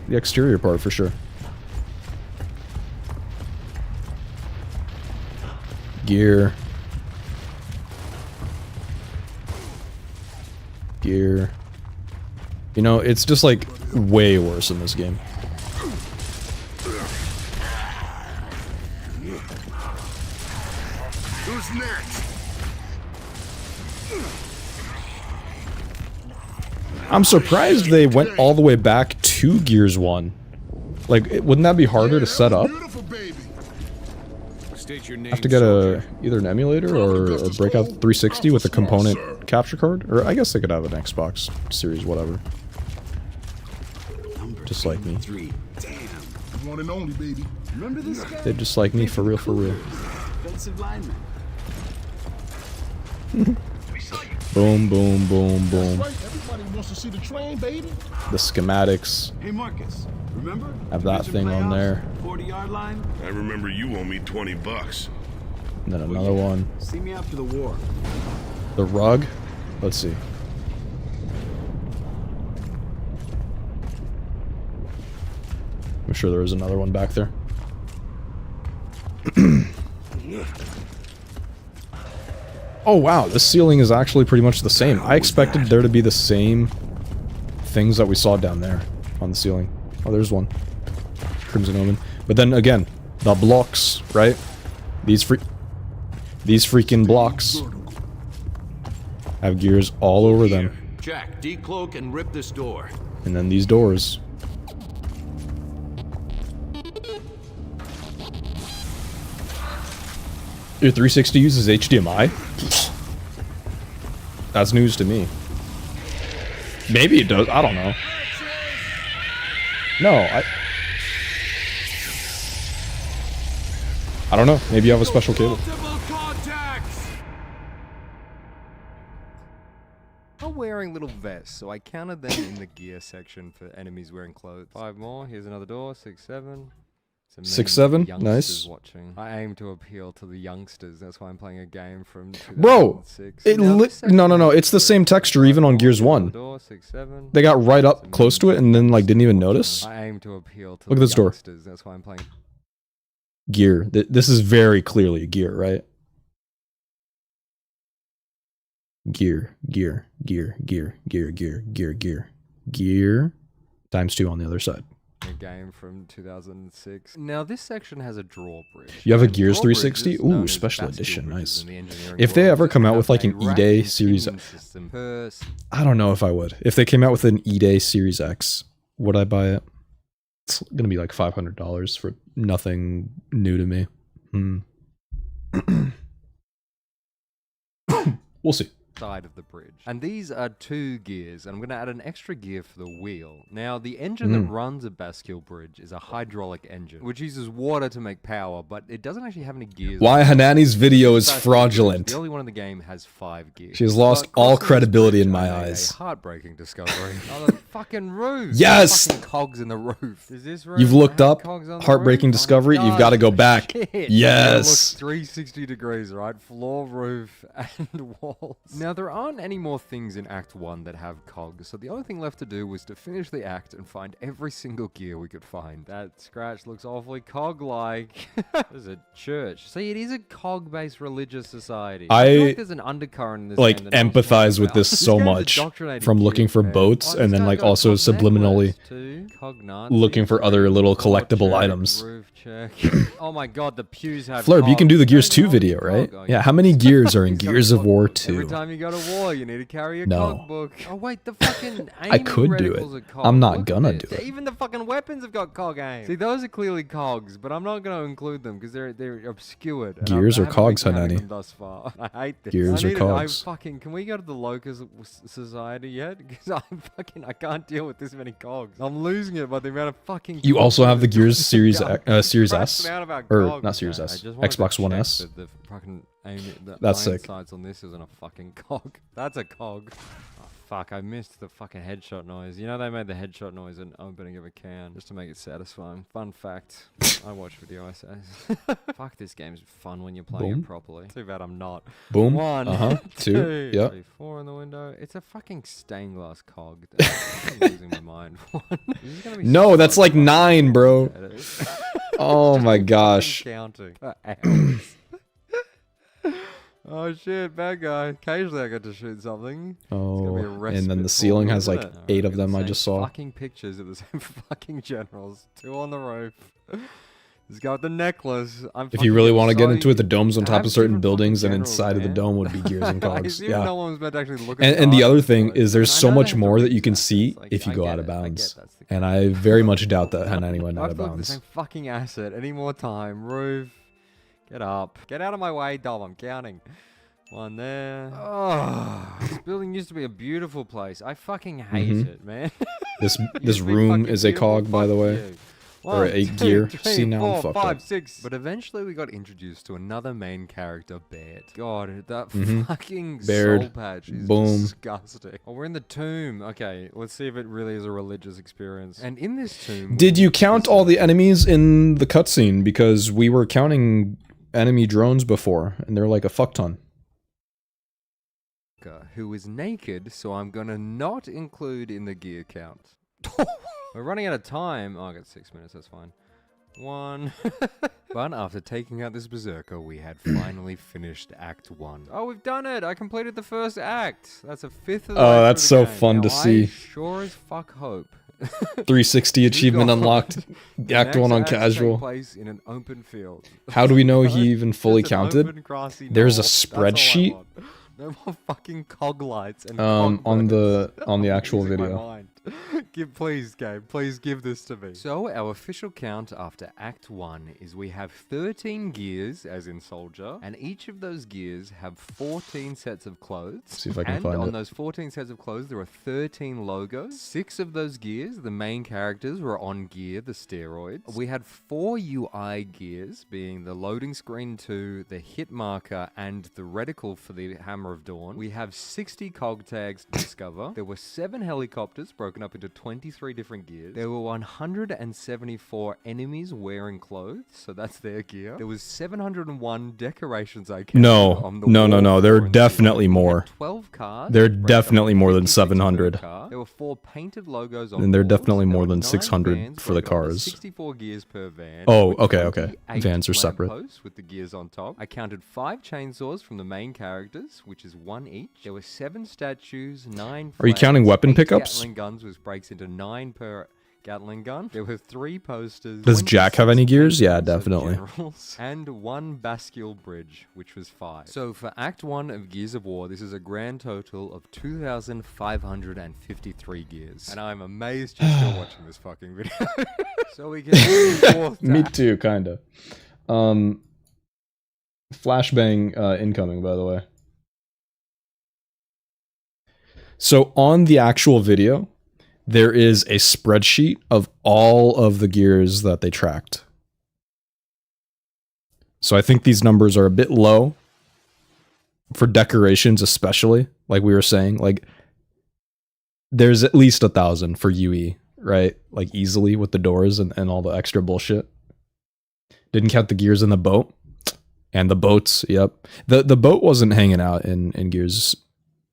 The exterior part for sure. Gear. Gear. You know, it's just like way worse in this game. Who's next? I'm surprised they went all the way back to Gears 1. Like, wouldn't that be harder to set up? State your name, Have to get either an emulator or break out 360 with a component capture card? Or I guess they could have an Xbox Series whatever. Just like me. Damn. One and only, baby. Remember this guy? They just like me, for real, for real. Defensive lineman. Boom, boom, boom, boom. Right, everybody wants to see the train, baby. The schematics. Hey Marcus, remember? Have that Division thing on playoffs, there. 40-yard line. I remember you owe me $20. And then another one. See me after the war. The rug? Let's see. I'm sure there was another one back there. Oh wow, this ceiling is actually pretty much the same. I expected there to be the same things that we saw down there on the ceiling. Oh, there's one. Crimson Omen. But then again, the blocks, right? These freaking blocks have gears all over them. Jack, decloak and rip this door. And then these doors. Your 360 uses HDMI? That's news to me. Maybe it does. I don't know. No, I don't know. Maybe you have a special cable. I'm wearing little vests, so I counted them in the gear section for enemies wearing clothes. 5 more. Here's another door. 6, 7. 6, 7. Nice. Watching. I aim to appeal to the youngsters. That's why I'm playing a game from 2006. Bro, no. It's the same texture even on Gears 1. Door, 6, 7. They got right up close to it and then like didn't even notice. I aim to appeal to Look at this door. That's why I'm playing. Gear. This is very clearly a gear, right? Gear. Gear. Times 2 on the other side. A game from 2006. Now this section has a drawbridge. You have a Gears 360? Ooh, special edition, nice. If they ever come out with like an E-Day Series X, I don't know if I would. If they came out with an E-Day Series X, would I buy it? It's gonna be like $500 for nothing new to me. We'll see. side of the bridge. And these are 2 gears, and I'm going to add an extra gear for the wheel. Now, the engine that runs a Bascule bridge is a hydraulic engine, which uses water to make power, but it doesn't actually have any gears. Why Hanani's video is fraudulent. The only one in the game has 5 gears. She has lost all credibility in my eyes. Heartbreaking discovery. Oh, the fucking roof. Yes! Fucking cogs in the roof. Is this roof? You've looked up roof? heartbreaking discovery. Oh, You've got to go back. Shit. Yes. 360 degrees, right? Floor, roof, and walls. Now, there aren't any more things in Act 1 that have cogs, so the only thing left to do was to finish the act and find every single gear we could find. That scratch looks awfully cog-like. There's a church. See, it is a cog-based religious society. I feel like there's an undercurrent in this like game that no one's empathize talking with about. this so much from looking for boats and then like also subliminally looking for other little collectible items. Oh my god, the pews have Flurb, you can do the cogs. Gears 2 video, right? Yeah, how many gears are in Gears of War 2? Every time you go to war, you need to carry a No. cog book. Oh wait, the fucking I could do reticles it. are cog. I'm not Look gonna at do this. it. Even the fucking weapons have got cog aim. See, those are clearly cogs, but I'm not gonna include them because they're obscured. and Gears I or haven't cogs, been counting Hanani? them thus far. I hate this. Gears I or need cogs? can we go to the Locust Society yet? Because I can't deal with this many cogs. I'm losing it by the amount of fucking. You also have the Gears Series Series Stressed S, out about or cogs. not Series I S, just wanted to Xbox One check S. that the fucking the That's iron sick. sights on this isn't a fucking cog. That's a cog. Oh, fuck, I missed the fucking headshot noise. You know they made the headshot noise in opening of a can just to make it satisfying. Fun fact. I watch video essays. Fuck, this game's fun when you're playing Boom. it properly. Too bad I'm not. Boom. 1, 2. Yep. 3, 4 in the window. It's a fucking stained glass cog. I'm losing my mind. This is gonna be No, so that's like fucking 9, bro. complicated. Oh my Fucking gosh. counting. For hours. Oh shit, bad guy. Occasionally I get to shoot something. Oh, a and respite then the for ceiling me, has isn't like it? 8 of Look at them the I same just saw. Fucking pictures of the same fucking generals. 2 on the roof. This guy with the necklace. If you really want to get into it, the domes on top of certain buildings and inside of the dome would be gears and cogs. Even no Yeah. one was meant to actually look at And the other cogs, thing but- is there's I so know they much have to more that you reach can that. see It's like, if you I go get out of it, I get bounds. that's the And I very much doubt that Hanani went out I've of looked at the same bounds. fucking asset. Any more time. Roof. Get up. Get out of my way, Dom. I'm counting. 1 there. Oh, this building used to be a beautiful place. I fucking hate it, man. This Used to be room fucking is a beautiful, cog, by the fuck way. you. Or 1, a 2, gear. 3, See, now I'm 4, fucked 5, up. 6. But eventually we got introduced to another main character, Baird. God, that fucking Baird. soul patch is Boom. disgusting. Oh, we're in the tomb. Okay, let's see if it really is a religious experience. And in this tomb... Did you count all the enemies in the cutscene? Because we were counting enemy drones before, and they're like a fuck ton. Who is naked, so I'm gonna not include in the gear count. We're running out of time. Oh, I got 6 minutes, that's fine. 1. But after taking out this berserker, we had finally finished Act 1. Oh, we've done it! I completed the first act! That's a 5th of the way Oh, through that's the so game. fun Now, to see. I sure as fuck hope 360 achievement unlocked. Act 1 on casual. Place in an open field. How do we know he even fully Just an counted? open, grassy There's a knoll. That's all I spreadsheet. want. No more fucking cog lights and On cog the buttons. on the I'm actual losing my video. mind. Please, game, please give this to me. So our official count after Act 1 is we have 13 gears, as in soldier, and each of those gears have 14 sets of clothes. See if I can and find on it. those 14 sets of clothes, there are 13 logos. 6 of those gears, the main characters, were on gear, the steroids. We had 4 UI gears, being the loading screen 2, the hit marker, and the reticle for the Hammer of Dawn. We have 60 cog tags to discover. There were 7 helicopters broken up into 23 different gears. There were 174 enemies wearing clothes, so that's their gear. There was 701 decorations I counted on the wall There are floor in the definitely building. We had more. 12 cars. There are broken up definitely into more than 56 per 700. car. There were 4 painted logos on And there are boards. definitely There more were than 9 600 vans for the broken up into cars. 64 gears per van. Oh, with okay, okay. 28 Vans are separate. lampposts with the gears on top. I counted 5 chainsaws from the main characters, which is 1 each. There were 7 statues, 9 Are you counting flags, weapon 8 pickups? Gatling guns, which breaks into 9 per Gatling gun. There were 3 posters. Does Jack have any 26 gears? Yeah, paintings of definitely. generals, and 1 Bascule bridge, which was 5. So for Act 1 of Gears of War, this is a grand total of 2,553 gears. And I'm amazed you're still watching this fucking video. So we can do the 4th Me act. too, kinda. Flashbang incoming, by the way. So on the actual video, there is a spreadsheet of all of the gears that they tracked. So I think these numbers are a bit low for decorations, especially, like we were saying. Like, there's at least 1,000 for UE, right? Like, easily with the doors and all the extra bullshit. Didn't count the gears in the boat. And the boats, yep. The boat wasn't hanging out in Gears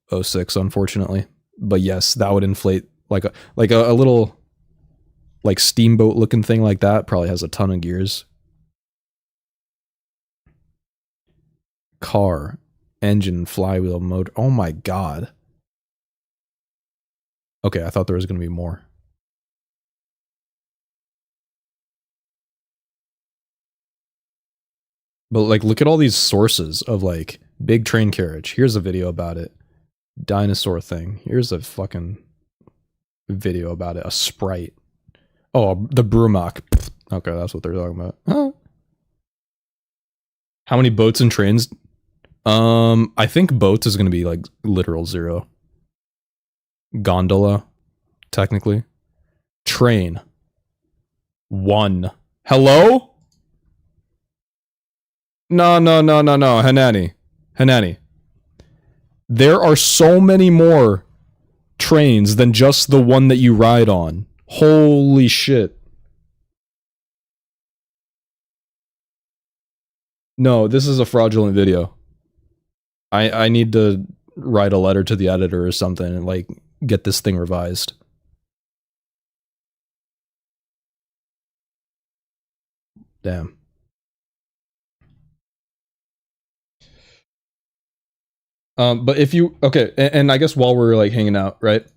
06, unfortunately. But yes, that would inflate like a little like steamboat looking thing like that. Probably has a ton of gears. Car, engine, flywheel, motor. Oh my god. Okay, I thought there was going to be more. But like, look at all these sources of like big train carriage. Here's a video about it. Dinosaur thing. Here's a fucking video about it. A Sprite. Oh, the Brumak. Okay, that's what they're talking about. Huh? How many boats and trains? I think boats is going to be like literal 0. Gondola, technically. Train. 1. Hello? No. Hanani. There are so many more trains than just the one that you ride on. Holy shit. No, this is a fraudulent video. I need to write a letter to the editor or something and like get this thing revised. Damn. But if you, okay, and I guess while we're like hanging out, right?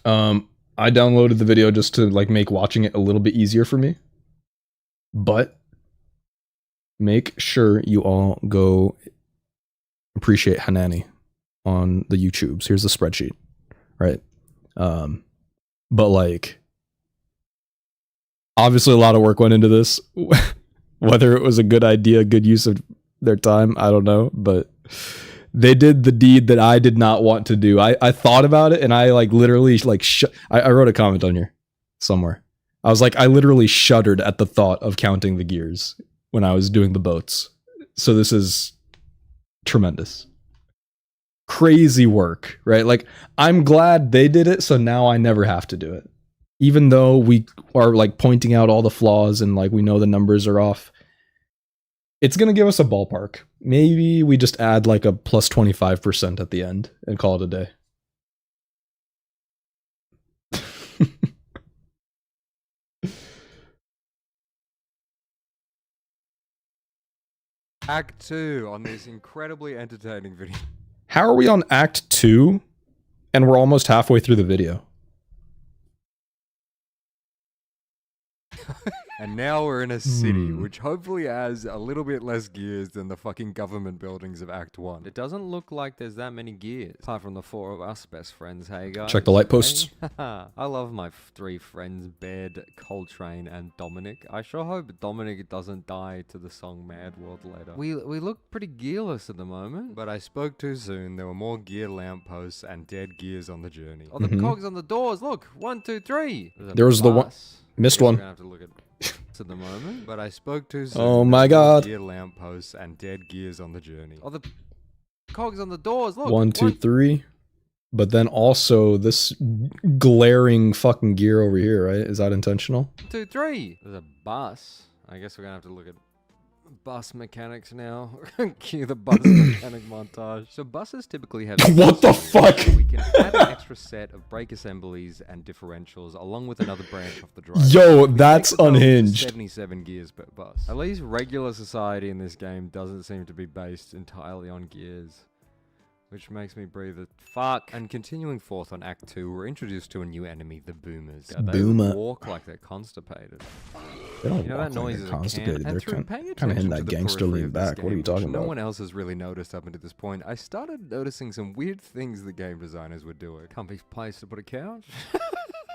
I downloaded the video just to like make watching it a little bit easier for me. But make sure you all go appreciate Hanani on the YouTubes. Here's the spreadsheet, right? But like, obviously a lot of work went into this. Whether it was a good idea, good use of their time, I don't know, but they did the deed that I did not want to do. I thought about it and I like literally like I wrote a comment on here somewhere. I was like, I literally shuddered at the thought of counting the gears when I was doing the boats. So this is tremendous. Crazy work, right? Like, I'm glad they did it, so now I never have to do it. Even though we are like pointing out all the flaws and like we know the numbers are off, it's going to give us a ballpark. Maybe we just add like a plus 25% at the end and call it a day. Act 2 on this incredibly entertaining video. How are we on Act 2 and we're almost halfway through the video? And now we're in a city, which hopefully has a little bit less gears than the fucking government buildings of Act 1. It doesn't look like there's that many gears. Apart from the 4 of us best friends, hey guys. Check the light posts. I love my 3 friends, Bed, Coltrane, and Dominic. I sure hope Dominic doesn't die to the song Mad World later. We look pretty gearless at the moment. But I spoke too soon. There were more gear lampposts and dead gears on the journey. Oh, the cogs on the doors, look! 1, 2, 3! There was the one. Missed one. We're gonna have to look at at the moment, but I spoke too soon. Oh my god. Gear lampposts and dead gears on the journey. Oh, the cogs on the doors, look! 1, 2, 3. But then also this glaring fucking gear over here, right? Is that intentional? 1, 2, 3! There's a bus. I guess we're gonna have to look at bus mechanics now. Cue the bus mechanic montage. So buses typically have... What the fuck? We can add an extra set of brake assemblies and differentials along with another branch off the drive. Yo, that's unhinged. 77 gears per bus. At least regular society in this game doesn't seem to be based entirely on gears. Which makes me breathe a fuck. And continuing forth on Act 2, we're introduced to a new enemy, the Boomers. They walk like they're constipated. They don't you know walk that noise like is they're constipated. They're kind of in hitting that gangster lean back. What are you talking about? No one else has really noticed up until this point. I started noticing some weird things the game designers were doing. Comfy place to put a couch.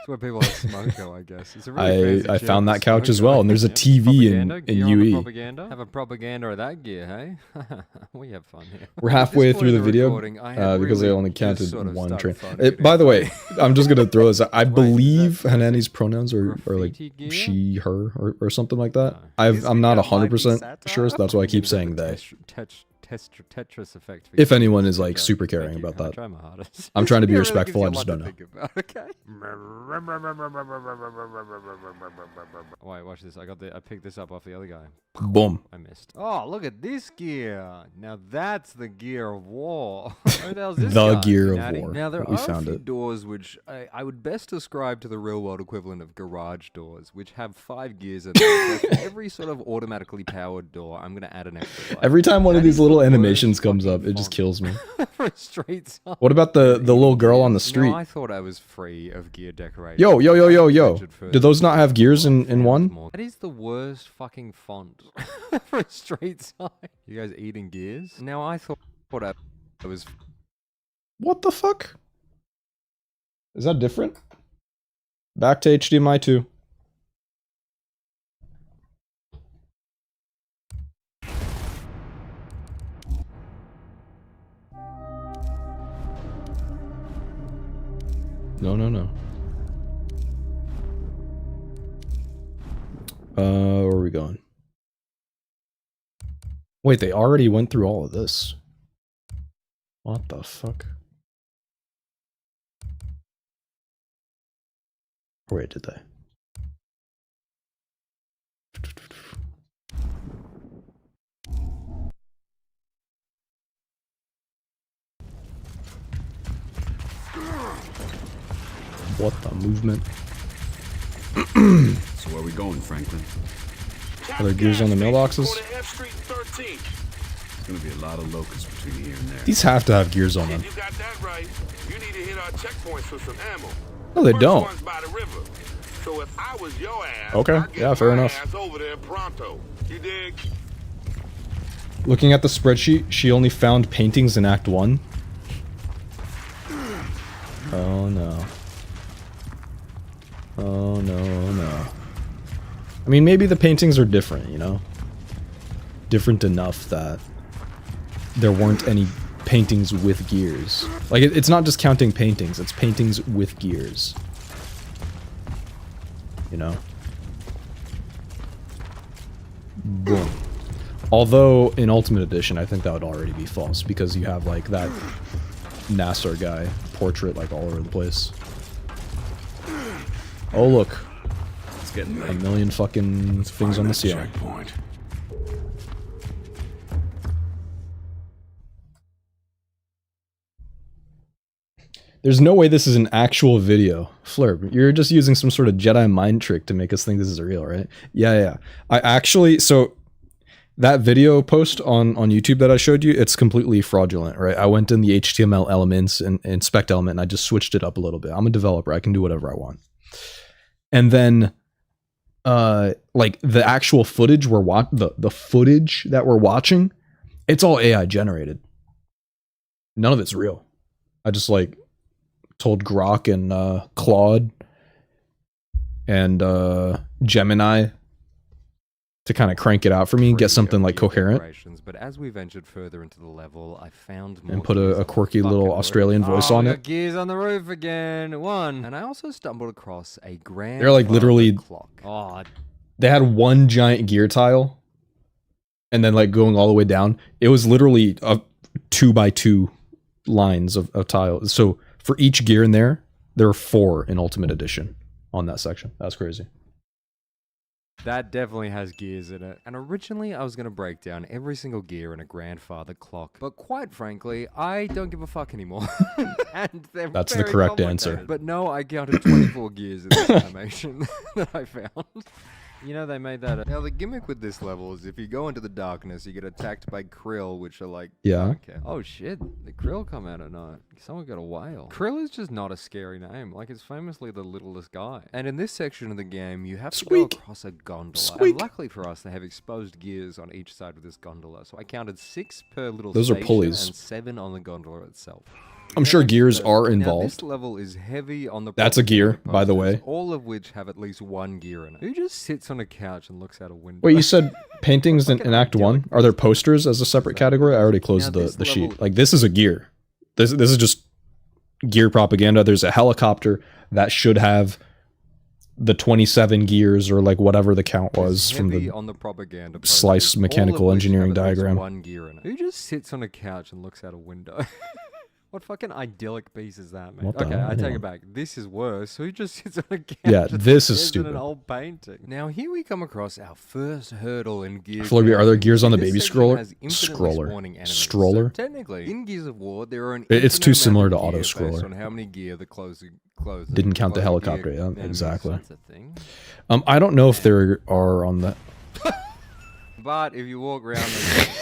That's where people like smoke go, I guess. It's a really I fancy found gym that for couch as smoke well, go. and there's a Yep. TV Propaganda? in Gear on the UE. propaganda? Have a propaganda of that gear, hey? We have fun here. We're At this halfway point through in the video recording, I had because I really only just counted sort of one started train. phoning it By in. the way, I'm just gonna throw this out. I Wait, is believe that Hanani's pronouns are like graffiti gear? she, her, or something like that. This I'm not video might be 100% satire. sure, so that's why I keep Thinking saying about they. the Tetris effect. for If you. anyone is Good like job. super Thank caring you. about I that. try my hardest. I'm trying to be It really gives respectful, you I a just lot don't to know. think about, okay? Wait, watch this. I picked this up off the other guy. Boom. I missed. Oh, look at this gear. Now that's the gear of war. Where the hell's this The guy? gear of Natty? war. Now there We are found a few it. doors which I would best describe to the real world equivalent of garage doors, which have 5 gears in them. So for every sort of automatically powered door, I'm gonna add an extra. Every time one of That these is little the animations worst comes up, fucking it just font. kills me. For a street sign. What about the little girl on the street? No, I thought I was free of gear decoration. Yo. Do those not have gears in one? That is the worst fucking font for a street sign. You guys eating gears? Now I thought I was. What the fuck? Is that different? Back to HDMI 2. No. Where are we going? Wait, they already went through all of this. What the fuck? Wait, did they? What the movement? So where are we going, Franklin? Are there gears on the mailboxes? There's gonna be a lot of locusts between here and there. These have to have gears on them. You got that right. You need to hit our checkpoints for some ammo. No, they First don't. one's by the river. So if I was your ass, Okay, I'd get yeah, fair my enough. ass over there pronto. You dig? Looking at the spreadsheet, she only found paintings in Act 1. Oh no. Oh no. I mean, maybe the paintings are different, you know? Different enough that there weren't any paintings with gears. Like, it's not just counting paintings, it's paintings with gears. You know? Boom. Although, in Ultimate Edition, I think that would already be false, because you have, like, that Nasser guy portrait, like, all over the place. Oh, look. It's getting A late. million fucking things on the ceiling. Checkpoint. There's no way this is an actual video. Flurb, you're just using some sort of Jedi mind trick to make us think this is real, right? Yeah. I actually, so that video post on YouTube that I showed you, it's completely fraudulent, right? I went in the HTML elements and spec element and I just switched it up a little bit. I'm a developer. I can do whatever I want. And then, like the actual footage the footage that we're watching, it's all AI generated. None of it's real. I just like told Grok and Claude and Gemini to kind of crank it out for me and get something like coherent. But as we ventured further into the level, I found more And put gears a on the quirky little fucking Australian roof. voice Oh, on we it. got gears on the roof again. One. And I also stumbled across a grand. They're like literally- clock. Oh, They had one giant gear tile and then like going all the way down. It was literally a 2x2 lines of tile. So for each gear in there are 4 in Ultimate Edition on that section. That's crazy. that definitely has gears in it. And originally I was going to break down every single gear in a grandfather clock. But quite frankly, I don't give a fuck anymore. And they're That's the very correct complicated. answer. But no, I counted 24 gears in this animation that I found. You know, they made that. Now, the gimmick with this level is if you go into the darkness, you get attacked by krill, which are like. Yeah. Okay. Oh shit, the krill come out at night. Someone got a whale. Krill is just not a scary name. Like, it's famously the littlest guy. And in this section of the game, you have to Squeak. go across a gondola. Squeak. And luckily for us, they have exposed gears on each side of this gondola. So I counted 6 per little Those are station pulleys. and 7 on the gondola itself. I'm sure gears are Now, involved. this level is heavy on the That's a gear, by the posters, way. all of which have at least one gear in it. Who just sits on a couch and looks out a window? Wait, you said paintings in Act 1? Are there posters as a separate category? I already closed the sheet. Like, this is a gear. This is just gear propaganda. There's a helicopter that should have the 27 gears or like whatever the count was from the on the propaganda slice posters, mechanical all of which engineering have at least diagram. one gear in it. Who just sits on a couch and looks out a window? What fucking idyllic piece is that, man? What the Okay, hell? I take Anyone? it back. This is worse. Who just sits on a couch? Yeah, and this is stares at stupid. An old painting. Now here we come across our first hurdle in Gears. Flurby, are there gears on the This baby section scroller? has infinitely Scroller. spawning enemies. Stroller? So technically, in Gears of War, there are an It's too infinite similar amount to of gear auto-scroller. based on how many gear the closer Didn't count the closer helicopter, gear yeah, enemies. exactly. That's a thing. I don't know if there are on the But if you walk around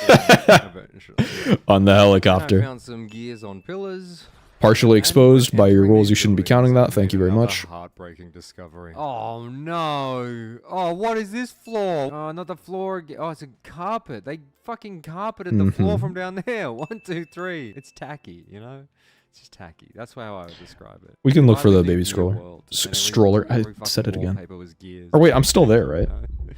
eventually. on the I helicopter. found some gears on pillars. Partially And exposed by your entering rules, you these shouldn't be buildings counting that. has Thank you been very another much. Heartbreaking discovery. Oh no! Oh, what is this floor? Oh, not the floor again. Oh, it's a carpet. They fucking carpeted the floor from down there. 1, 2, 3. It's tacky, you know. It's just tacky. That's how I would describe it. We can look I for the lived in baby Gear scroller. World, and every Stroller. I fucking said it again. wallpaper was gears. Or wait, I'm still there, right? You know?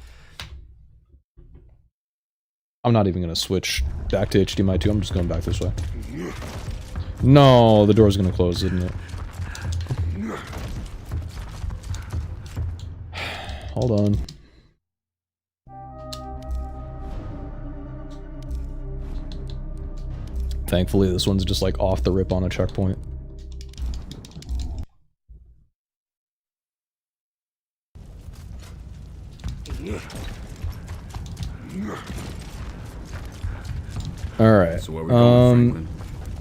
I'm not even gonna switch back to HDMI 2. I'm just going back this way. No, the door's gonna close, isn't it? Hold on. Thankfully, this one's just like off the rip on a checkpoint. Alright. So where we going, Franklin?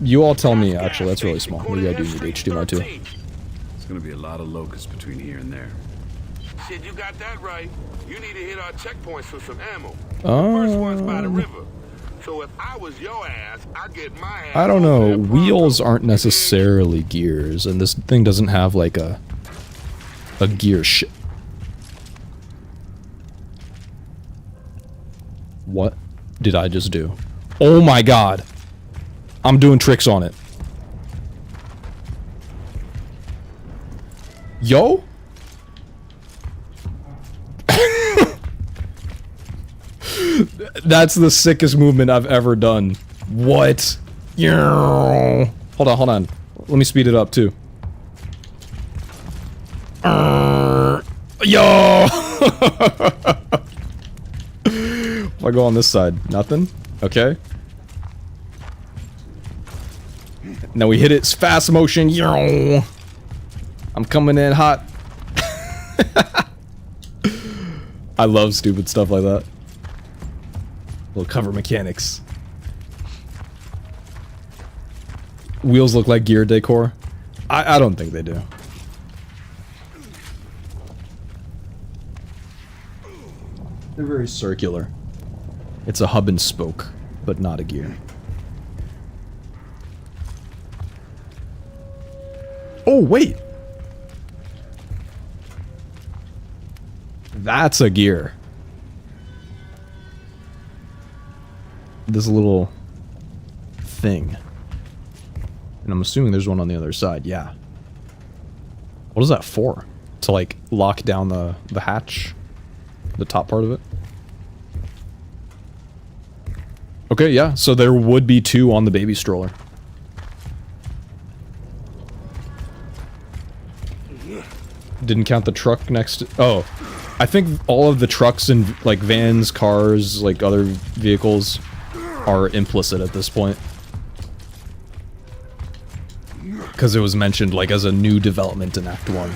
You all tell me, actually, that's really small. Maybe I do need HDMI too. It's gonna be a lot of locusts between here and there. Shit, you got that right. You need to hit our checkpoints for some ammo. The first one's by the river. So if I was your ass, I'd get my ass. I don't over know. there Wheels pronto. aren't necessarily gears, and this thing doesn't have like a gear shit. What did I just do? Oh my god. I'm doing tricks on it. Yo? That's the sickest movement I've ever done. What? Hold on. Let me speed it up too. Yo! If I go on this side, nothing? Okay. Now we hit it fast motion. Yo! I'm coming in hot. I love stupid stuff like that. Little cover mechanics. Wheels look like gear decor. I don't think they do. They're very circular. It's a hub and spoke, but not a gear. Oh, wait! That's a gear. This little thing. And I'm assuming there's one on the other side, yeah. What is that for? To like lock down the hatch? The top part of it? Okay, yeah, so there would be 2 on the baby stroller. Didn't count the truck next to, oh. I think all of the trucks and like vans, cars, like other vehicles are implicit at this point. Because it was mentioned like as a new development in Act 1.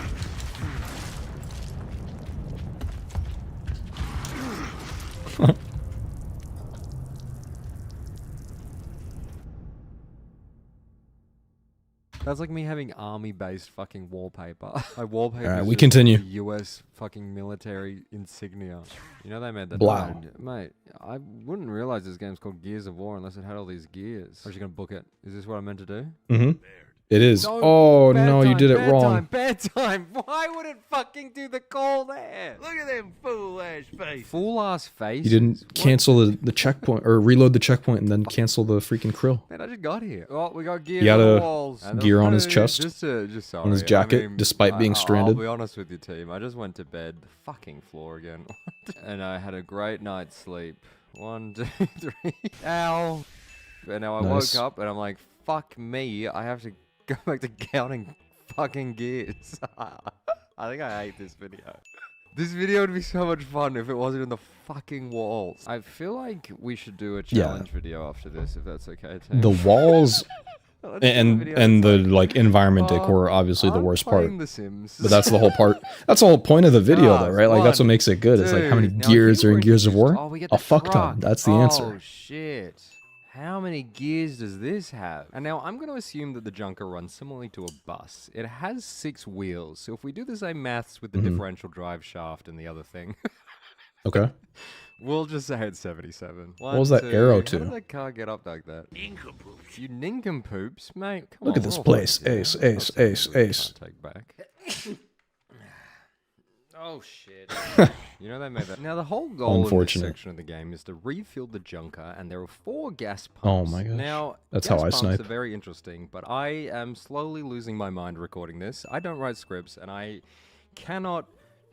That's like me having army-based fucking wallpaper. I wallpaper. Alright, we continue. U.S. fucking military insignia. You know they made that. Blah. Mate, I wouldn't realize this game's called Gears of War unless it had all these gears. I'm just gonna book it. Is this what I meant to do? Mm-hmm. It is. Don't, Oh, bad no, time, you did it bad wrong. Time, bad time. Why would it fucking do the call there? Look at them fool-ass faces. Fool-ass face. You didn't cancel the checkpoint, or reload the checkpoint and then cancel the freaking krill. Man, I just got here. Oh, we got gear He had on the a walls. gear on his chest, Just sorry. on his jacket, despite being stranded. I'll be honest with you, team. I just went to bed. The fucking floor again. And I had a great night's sleep. 1, 2, 3. Ow. And now I woke up and I'm like, fuck me. I have to go back to counting fucking gears. I think I hate this video. This video would be so much fun if it wasn't in the fucking walls. I feel like we should do a challenge video after this, if that's okay, team. The walls and the like environment decor are obviously the worst part. The Sims. But that's the whole part. That's the whole point of the video, though, right? Like that's what makes it good. It's like how many gears are in Gears of War? A fuck ton. That's the answer. Oh shit. How many gears does this have? And now I'm going to assume that the Junker runs similarly to a bus. It has 6 wheels, so if we do the same maths with the differential drive shaft and the other thing... Okay. We'll just say it's 77. What was that arrow to? How did that car get up like that? Nincompoops. You nincompoops? Mate, come on. Look at this place. Ace, ace, ace, ace. Take back. Oh shit. You know they made that. Now the whole goal in this section of the game is to refuel the Junker, and there are 4 gas pumps. Oh my gosh. Now, that's gas how I pumps snipe. Are very interesting, but I am slowly losing my mind recording this. I don't write scripts, and I cannot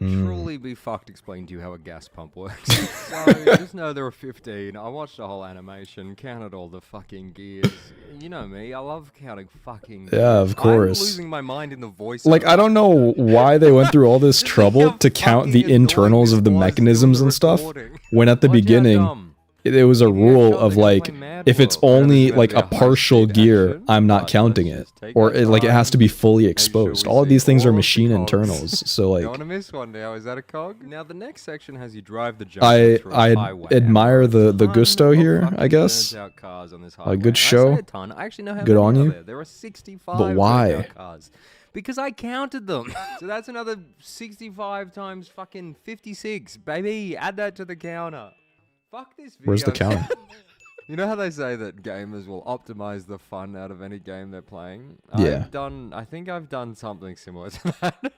truly be fucked explaining to you how a gas pump works. So just know there are 15. I watched the whole animation, counted all the fucking gears. You know me, I love counting fucking gears. Yeah, of course. I'm losing my mind in the voice. Like, I don't know why they went through all this trouble to count the internals of the mechanisms and stuff, when at the beginning, it was a rule of like, if it's only like a partial gear, I'm not counting it. Or like it has to be fully exposed. All of these things are machine internals. So like, Don't want to miss one now. Is that a cog? Now the next section has you drive the Junker through a highway. I admire the gusto here, I guess. A good show. Good on you. There are 65 but why? cars. Because I counted them. So that's another 65 times fucking 56, baby. Add that to the counter. Fuck this video. Where's the counter? You know how they say that gamers will optimize the fun out of any game they're playing? Yeah. I think I've done something similar to that.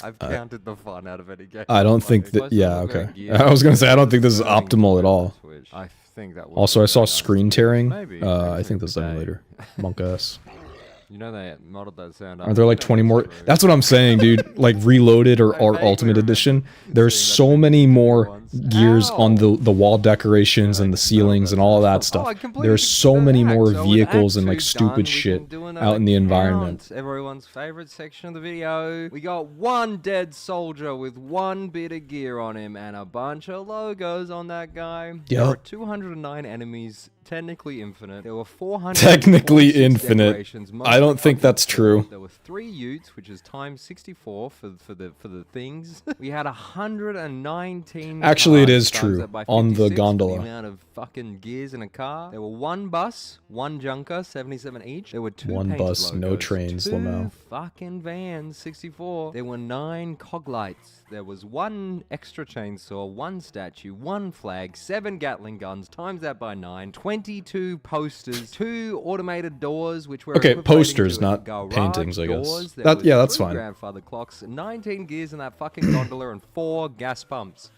I've counted the fun out of any game. I don't think that, yeah, okay. I was going to say, I don't think this is optimal at all. I think that also, I saw screen tearing. I think this is later. Monk ass. You know they modded that sound. Aren't there like 20 more? That's what I'm saying, dude. Like Reloaded or Ultimate Edition. There's so many more gears on the wall decorations and the ceilings and all of that stuff. There's so many more vehicles and like stupid shit out in the environment. Everyone's favorite section of the video. We got 1 dead soldier with 1 bit of gear on him and a bunch of logos on that guy. There are 209 enemies. Technically infinite. There were 400. Technically infinite. I don't think that's true. There were 3 utes, which is times 64 for the things. We had 119. Actually, it is true on the gondola. The amount of fucking gears in a car. There were 1 bus, 1 Junker, 77 each. There were 2 1 bus, logos, no trains, 2 Lamau. fucking vans, 64. There were 9 cog lights. There was 1 extra chainsaw, 1 statue, 1 flag, 7 Gatling guns. Times that by 9. 22 posters, 2 automated doors, which were posters, not paintings, I guess. Yeah, that's fine. Grandfather clocks, 19 gears in that fucking gondola, and 4 gas pumps,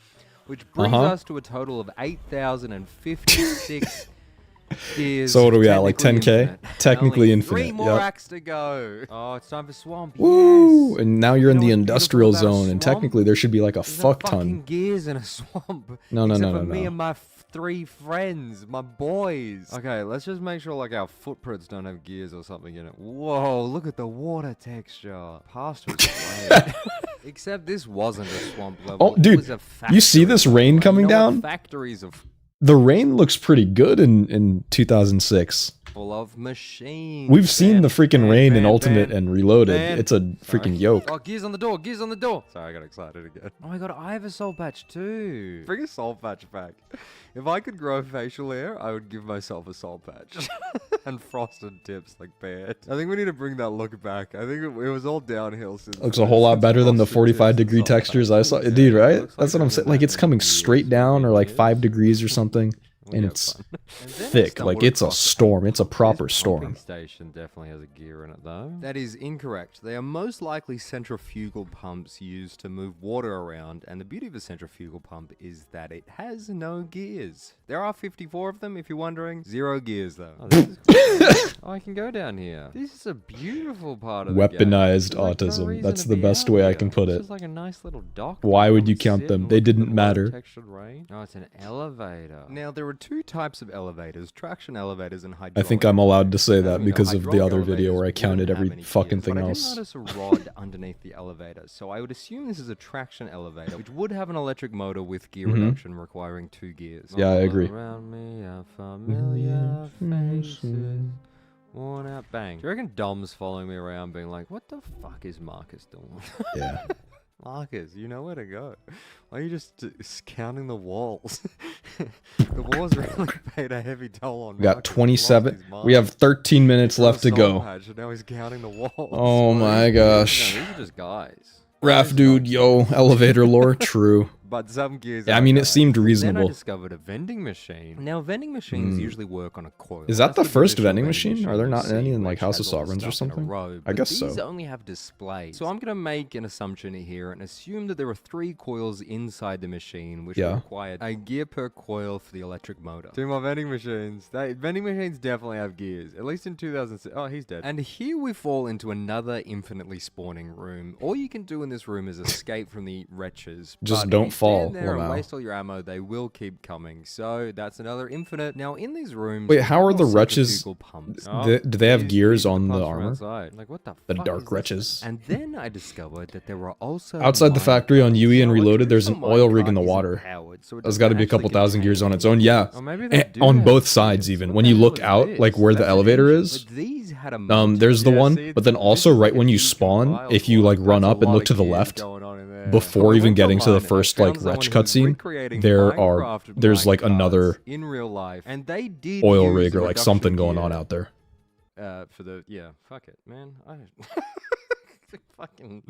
which brings us to a total of 8,056 gears. So what are we at? Like 10K? Technically infinite. 3 more acts to go. Oh, it's time for swamp. Woo! Yes. And now you're in the industrial zone, and technically there should be like a fuck ton. Fucking gears in a swamp. No. Me and my 3 friends, my boys. Okay, let's just make sure like our footprints don't have gears or something in it. Whoa, look at the water texture. Past was great. Except this wasn't a swamp level. Oh, dude, you see this rain coming down? Factories of the rain looks pretty good in 2006. Full of machines. We've seen the freaking rain in Ultimate and Reloaded. It's a freaking yoke. Oh, gears on the door, gears on the door. Sorry, I got excited again. Oh my god, I have a soul patch too. Bring a soul patch back. If I could grow facial hair, I would give myself a soul patch. And frosted tips like Bear. I think we need to bring that look back. I think it was all downhill since. Looks a whole lot better than the 45-degree textures I saw. Dude, right? That's what I'm saying. Like it's coming straight down or like 5 degrees or something. And it's thick, like it's a storm. It's a proper storm. Station definitely has a gear in it though. That is incorrect. They are most likely centrifugal pumps used to move water around, and the beauty of a centrifugal pump is that it has no gears. There are 54 of them, if you're wondering. 0 gears though. Oh, this is cool. Oh, I can go down here. This is a beautiful part of the game. Weaponized autism. That's the best way I can put it. It's like a nice little dock. Why would you count them? They didn't matter. Oh, it's an elevator. Now, there are 2 types of elevators, traction elevators and hydraulic. I think I'm allowed to say that because of the other video where I counted every fucking thing else. else. I didn't notice a rod underneath the elevator, so I would assume this is a traction elevator, which would have an electric motor with gear reduction requiring 2 gears. Yeah, I agree. Around me are familiar faces. Worn out, bang. Do you reckon Dom's following me around being like, what the fuck is Marcus doing? Yeah. Marcus, you know where to go. Why are you just counting the walls? The walls really paid a heavy toll on We got 27. We have 13 minutes left to go. Now he's counting the walls. Oh my gosh. No, these are just guys. Raf dude, yo, elevator lore, true. But some gears. Yeah, I mean, it seemed reasonable. Then I discovered a vending machine. Now, vending machines usually work on a coil. Is that the first vending machine? Are there not any in like House of Sovereigns or something? I guess so. These only have displays. So I'm going to make an assumption here and assume that there are 3 coils inside the machine, which required a gear per coil for the electric motor. 2 more vending machines. Vending machines definitely have gears, at least in 2006. Oh, he's dead. And here we fall into another infinitely spawning room. All you can do in this room is escape from the wretches. Just don't fall. There and waste all your ammo, they will keep coming. So that's another infinite. Now in these rooms, wait, how are the wretches? Do they have gears on the armor? Outside. Like what the dark wretches. And then I discovered that there were also outside the factory on UE and Reloaded. There's an oil rig in the water. There's got to be a couple thousand gears on its own. Yeah, on both sides even. When you look out, like where the elevator is, there's the one. But then also right when you spawn, if you like run up and look to the left, before even getting to the first like wretch cutscene, there's like another in real life, and they did oil rig or like something going on out there. Fuck it, man. Fucking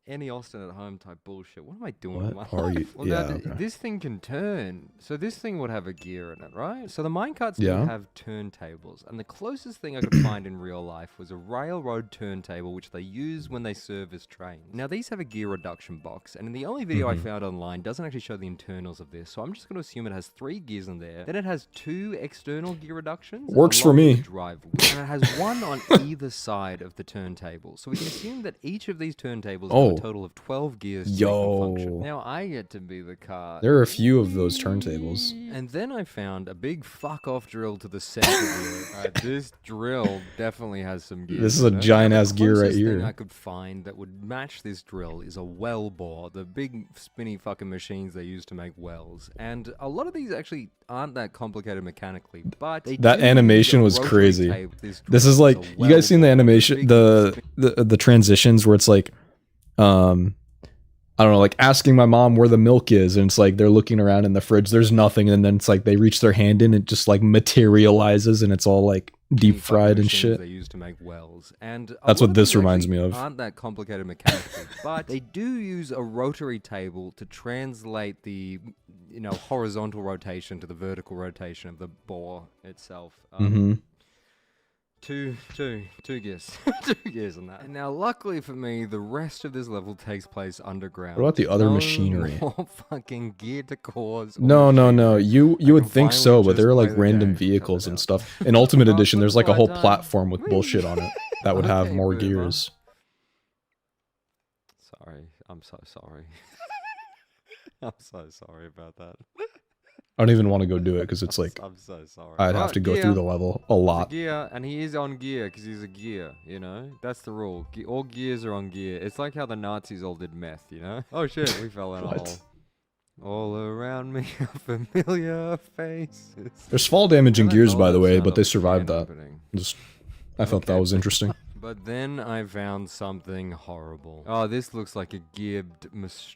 Annie Austin at home type bullshit. What am I doing with my life? Well, this thing can turn. So this thing would have a gear in it, right? So the minecarts do have turntables. And the closest thing I could find in real life was a railroad turntable, which they use when they service trains. Now, these have a gear reduction box. And in the only video I found online, doesn't actually show the internals of this. So I'm just going to assume it has 3 gears in there. Then it has 2 external gear reductions. Works for me. And it has 1 on either side of the turntable. So we can assume that each of these turntables have a total of 12 gears to make them function. Now I get to be the car. There are a few of those turntables. And then I found a big fuck-off drill to the center here. Alright, this drill definitely has some gears. This is a giant-ass gear right here. The thing I could find that would match this drill is a well bore, the big spinny fucking machines they use to make wells. And a lot of these actually aren't that complicated mechanically, but that animation was crazy. This is like, you guys seen the animation, the transitions where it's like, I don't know, like asking my mom where the milk is, and it's like they're looking around in the fridge, there's nothing, and then it's like they reach their hand in, it just like materializes, and it's all like deep fried and shit. They use to make wells, and that's what this reminds me of. Aren't that complicated mechanically, but they do use a rotary table to translate the, you know, horizontal rotation to the vertical rotation of the bore itself. Two gears. 2 gears on that. And now, luckily for me, the rest of this level takes place underground. What about the other machinery? More fucking gear to cause. No. You would think so, but there are like random vehicles and stuff. In Ultimate Edition, there's like a whole platform with bullshit on it that would have more gears. Sorry. I'm so sorry. I'm so sorry about that. I don't even want to go do it because it's like, I'm so sorry. I'd have to go through the level a lot. Gear, and he is on gear because he's a gear, you know? That's the rule. All gears are on gear. It's like how the Nazis all did meth, you know? Oh shit, we fell in a hole. All around me are familiar faces. There's fall damage in gears, by the way, but they survived that. I thought that was interesting. But then I found something horrible. Oh, this looks like a geared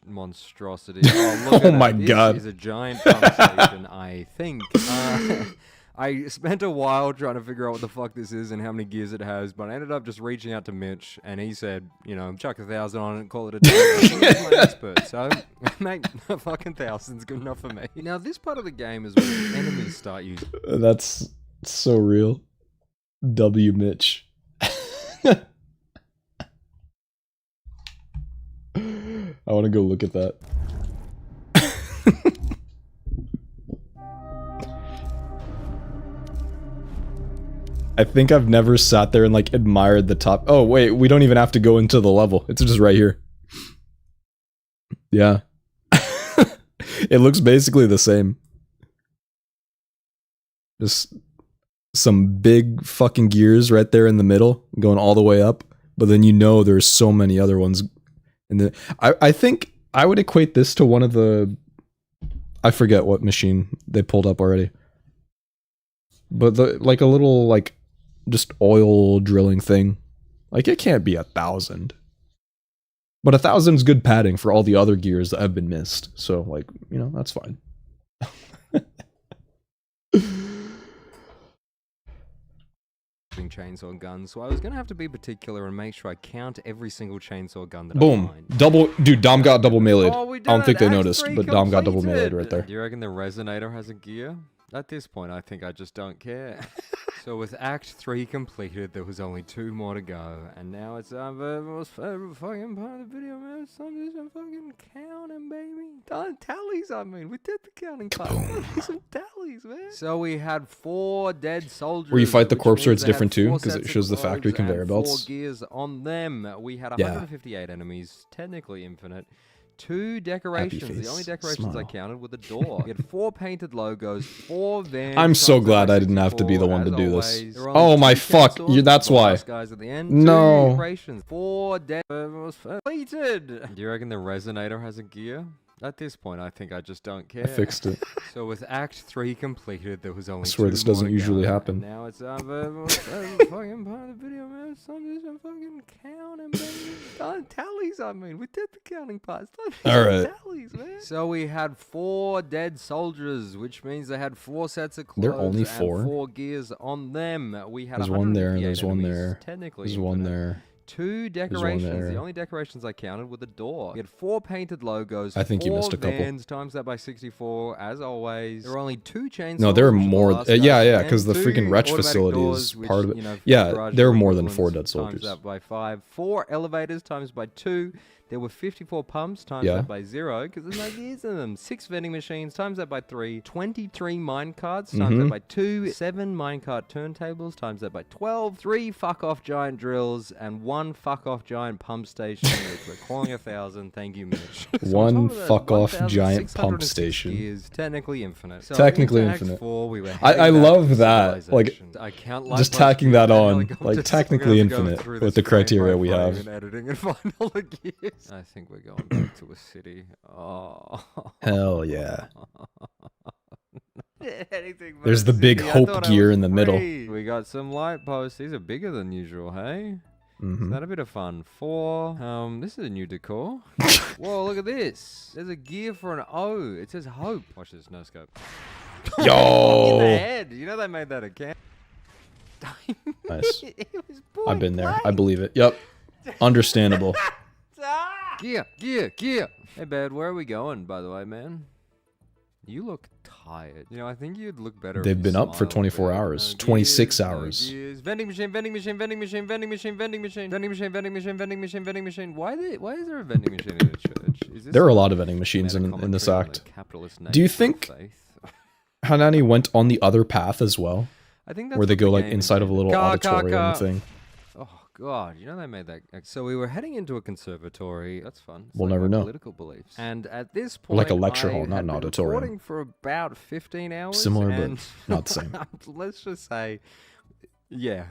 monstrosity. Oh, look at my god. This is a giant pump station, I think. I spent a while trying to figure out what the fuck this is and how many gears it has, but I ended up just reaching out to Mitch, and he said, you know, chuck 1,000 on it and call it a day. He's my expert, so mate, fucking 1,000's good enough for me. Now, this part of the game is where the enemies start using. That's so real. W Mitch. I want to go look at that. I think I've never sat there and like admired the top. Oh wait, we don't even have to go into the level. It's just right here. Yeah. It looks basically the same. Just some big fucking gears right there in the middle, going all the way up. But then you know there's so many other ones. And I think I would equate this to one of the... I forget what machine they pulled up already. But like a little like just oil drilling thing. Like it can't be 1,000. But 1,000's good padding for all the other gears that have been missed. So like, you know, that's fine. Chainsaw guns, so I was gonna have to be particular and make sure I count every single chainsaw gun that I Boom. find. Double, dude, Dom got double meleeed. Oh, I don't think they noticed, but Dom got double meleeed right there. Do you reckon the resonator has a gear? At this point, I think I just don't care. So with Act 3 completed, there was only 2 more to go, and now it's the most favorite fucking part of the video, man. It's time to do some fucking counting, baby. Done tallies, I mean. We did the counting part. Some tallies, man. So we had 4 dead soldiers. Where you fight the corpse, it's different too, because it shows the factory conveyor and 4 belts. gears on them. We had 158 enemies, technically infinite. 2 decorations. The only decorations I counted were the door. We had 4 painted logos, 4 vans. I'm so glad I didn't have to be the one to do this. Oh my fuck, that's why. Guys at the end. No. 2 decorations, 4 completed. Do you reckon the resonator has a gear? At this point, I think I just don't care. I fixed it. So with Act 3 completed, there was only 2 I swear this doesn't usually happen. Now it's fucking part of the video, man. It's time to do some fucking counting, baby. Done tallies, I mean. We did the counting part. Alright. Tallies, man. So we had 4 dead soldiers, which means they had 4 sets of clothes. They're only 4. And 4 gears on them. We had There's one there, there's one enemies, there. Technically, there's one there. 2 decorations. The only decorations I counted were the door. We had 4 painted logos. I think you missed a couple. 4 vans, times that by 64, as always. There were only 2 chainsaws. No, there are more. Yeah, because the freaking wretch facility is part of it. Yeah, there are more than 4 dead soldiers. Times that by 5. 4 elevators times by 2. There were 54 pumps times that by 0, because there's no gears in them. 6 vending machines times that by 3. 23 minecarts times that by 2. 7 minecart turntables times that by 12. 3 fuck-off giant drills, and 1 fuck-off giant pump station, which we're calling 1,000. Thank you, Mitch. So 1 fuck-off giant pump station. Is technically infinite. So technically infinite. 4, we were I love that. Like, I can't just tacking that on. Like, technically infinite with the criteria we have. And editing and find all the gears. I think we're going back to a city. Oh. Hell yeah. There's the big hope gear in the middle. We got some light posts. These are bigger than usual, hey? Is that a bit of fun? 4. This is a new decor. Whoa, look at this. There's a gear for an O. It says hope. Watch this, no scope. Yo! In the head. You know they made that a can. Nice. I've been there. I believe it. Yep. Understandable. Gear. Hey, Bad, where are we going, by the way, man? You look tired. You know, I think you'd look better. They've been up for 24 hours. 26 hours. Vending machine. Why is there a vending machine in a church? There are a lot of vending machines in this act. Do you think Hanani went on the other path as well? I think that's where they go like inside of a little auditorium thing. Oh god, you know they made that. So we were heading into a conservatory. That's fun. It's we'll like never know. Political beliefs. And at this point, like a lecture hall, not an auditorium. Recording for about 15 hours. Similar, but not the same. Let's just say, yeah.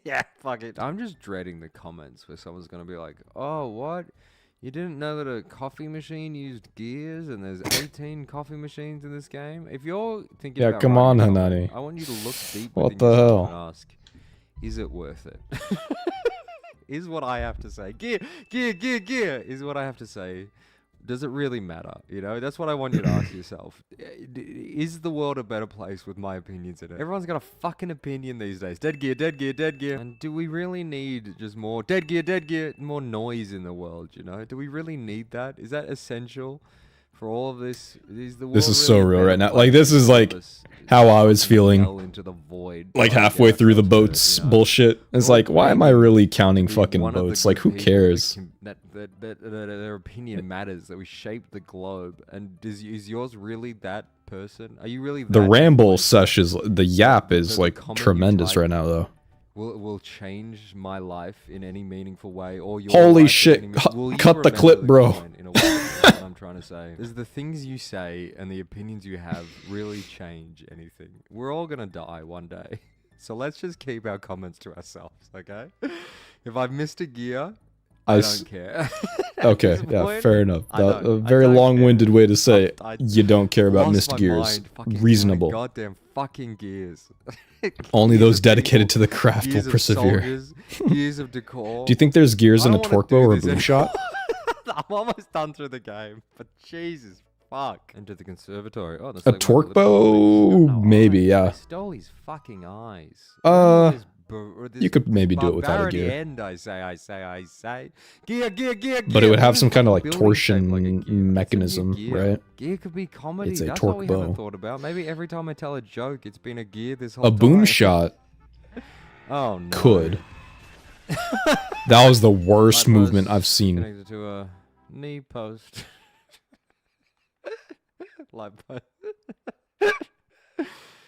yeah, fuck it. I'm just dreading the comments where someone's gonna be like, "Oh, what? You didn't know that a coffee machine used gears, and there's 18 coffee machines in this game?" If you're thinking, about come on, Hanani. I want you to look deep. What the hell? And ask, is it worth it? Is what I have to say. Gear is what I have to say. does it really matter? You know, that's what I want you to ask yourself. Is the world a better place with my opinions in it? Everyone's got a fucking opinion these days. Dead gear, dead gear, dead gear. And do we really need just more dead gear, more noise in the world, you know? Do we really need that? Is that essential for all of this? This is so real right now. Like, this is like how I was feeling into the void, like halfway through the boats bullshit. It's like, why am I really counting fucking boats? Like, who cares? That their opinion matters, that we shape the globe. And is yours really that person? Are you really that the ramble sesh is, the yap is like tremendous right now though. Will change my life in any meaningful way, or your holy life shit, cut the clip, bro. In a way, what I'm trying to say is the things you say and the opinions you have really change anything. We're all gonna die one day, so let's just keep our comments to ourselves, okay? If I've missed a gear, I don't care. Okay, yeah, fair enough. A very long-winded way to say you don't care about missed gears. Reasonable. Goddamn fucking gears. Only those dedicated to the craft will persevere. Soldiers, gears of decor. Do you think there's gears in a torque bow or a boom shot? I'm almost done through the game, but Jesus fuck. Enter the conservatory. Oh, that's a like torque bow? Maybe, yeah. I stole his fucking eyes. You could maybe do it without a gear. End, I say. Gear. But it would have some kind of like torsion mechanism, right? Gear could be comedy. It's a That's torque what we bow. haven't thought about. Maybe every time I tell a joke, it's been a gear this whole time. A boom shot Oh no. could. That was the worst movement I've seen. Connected to a knee post. Light post.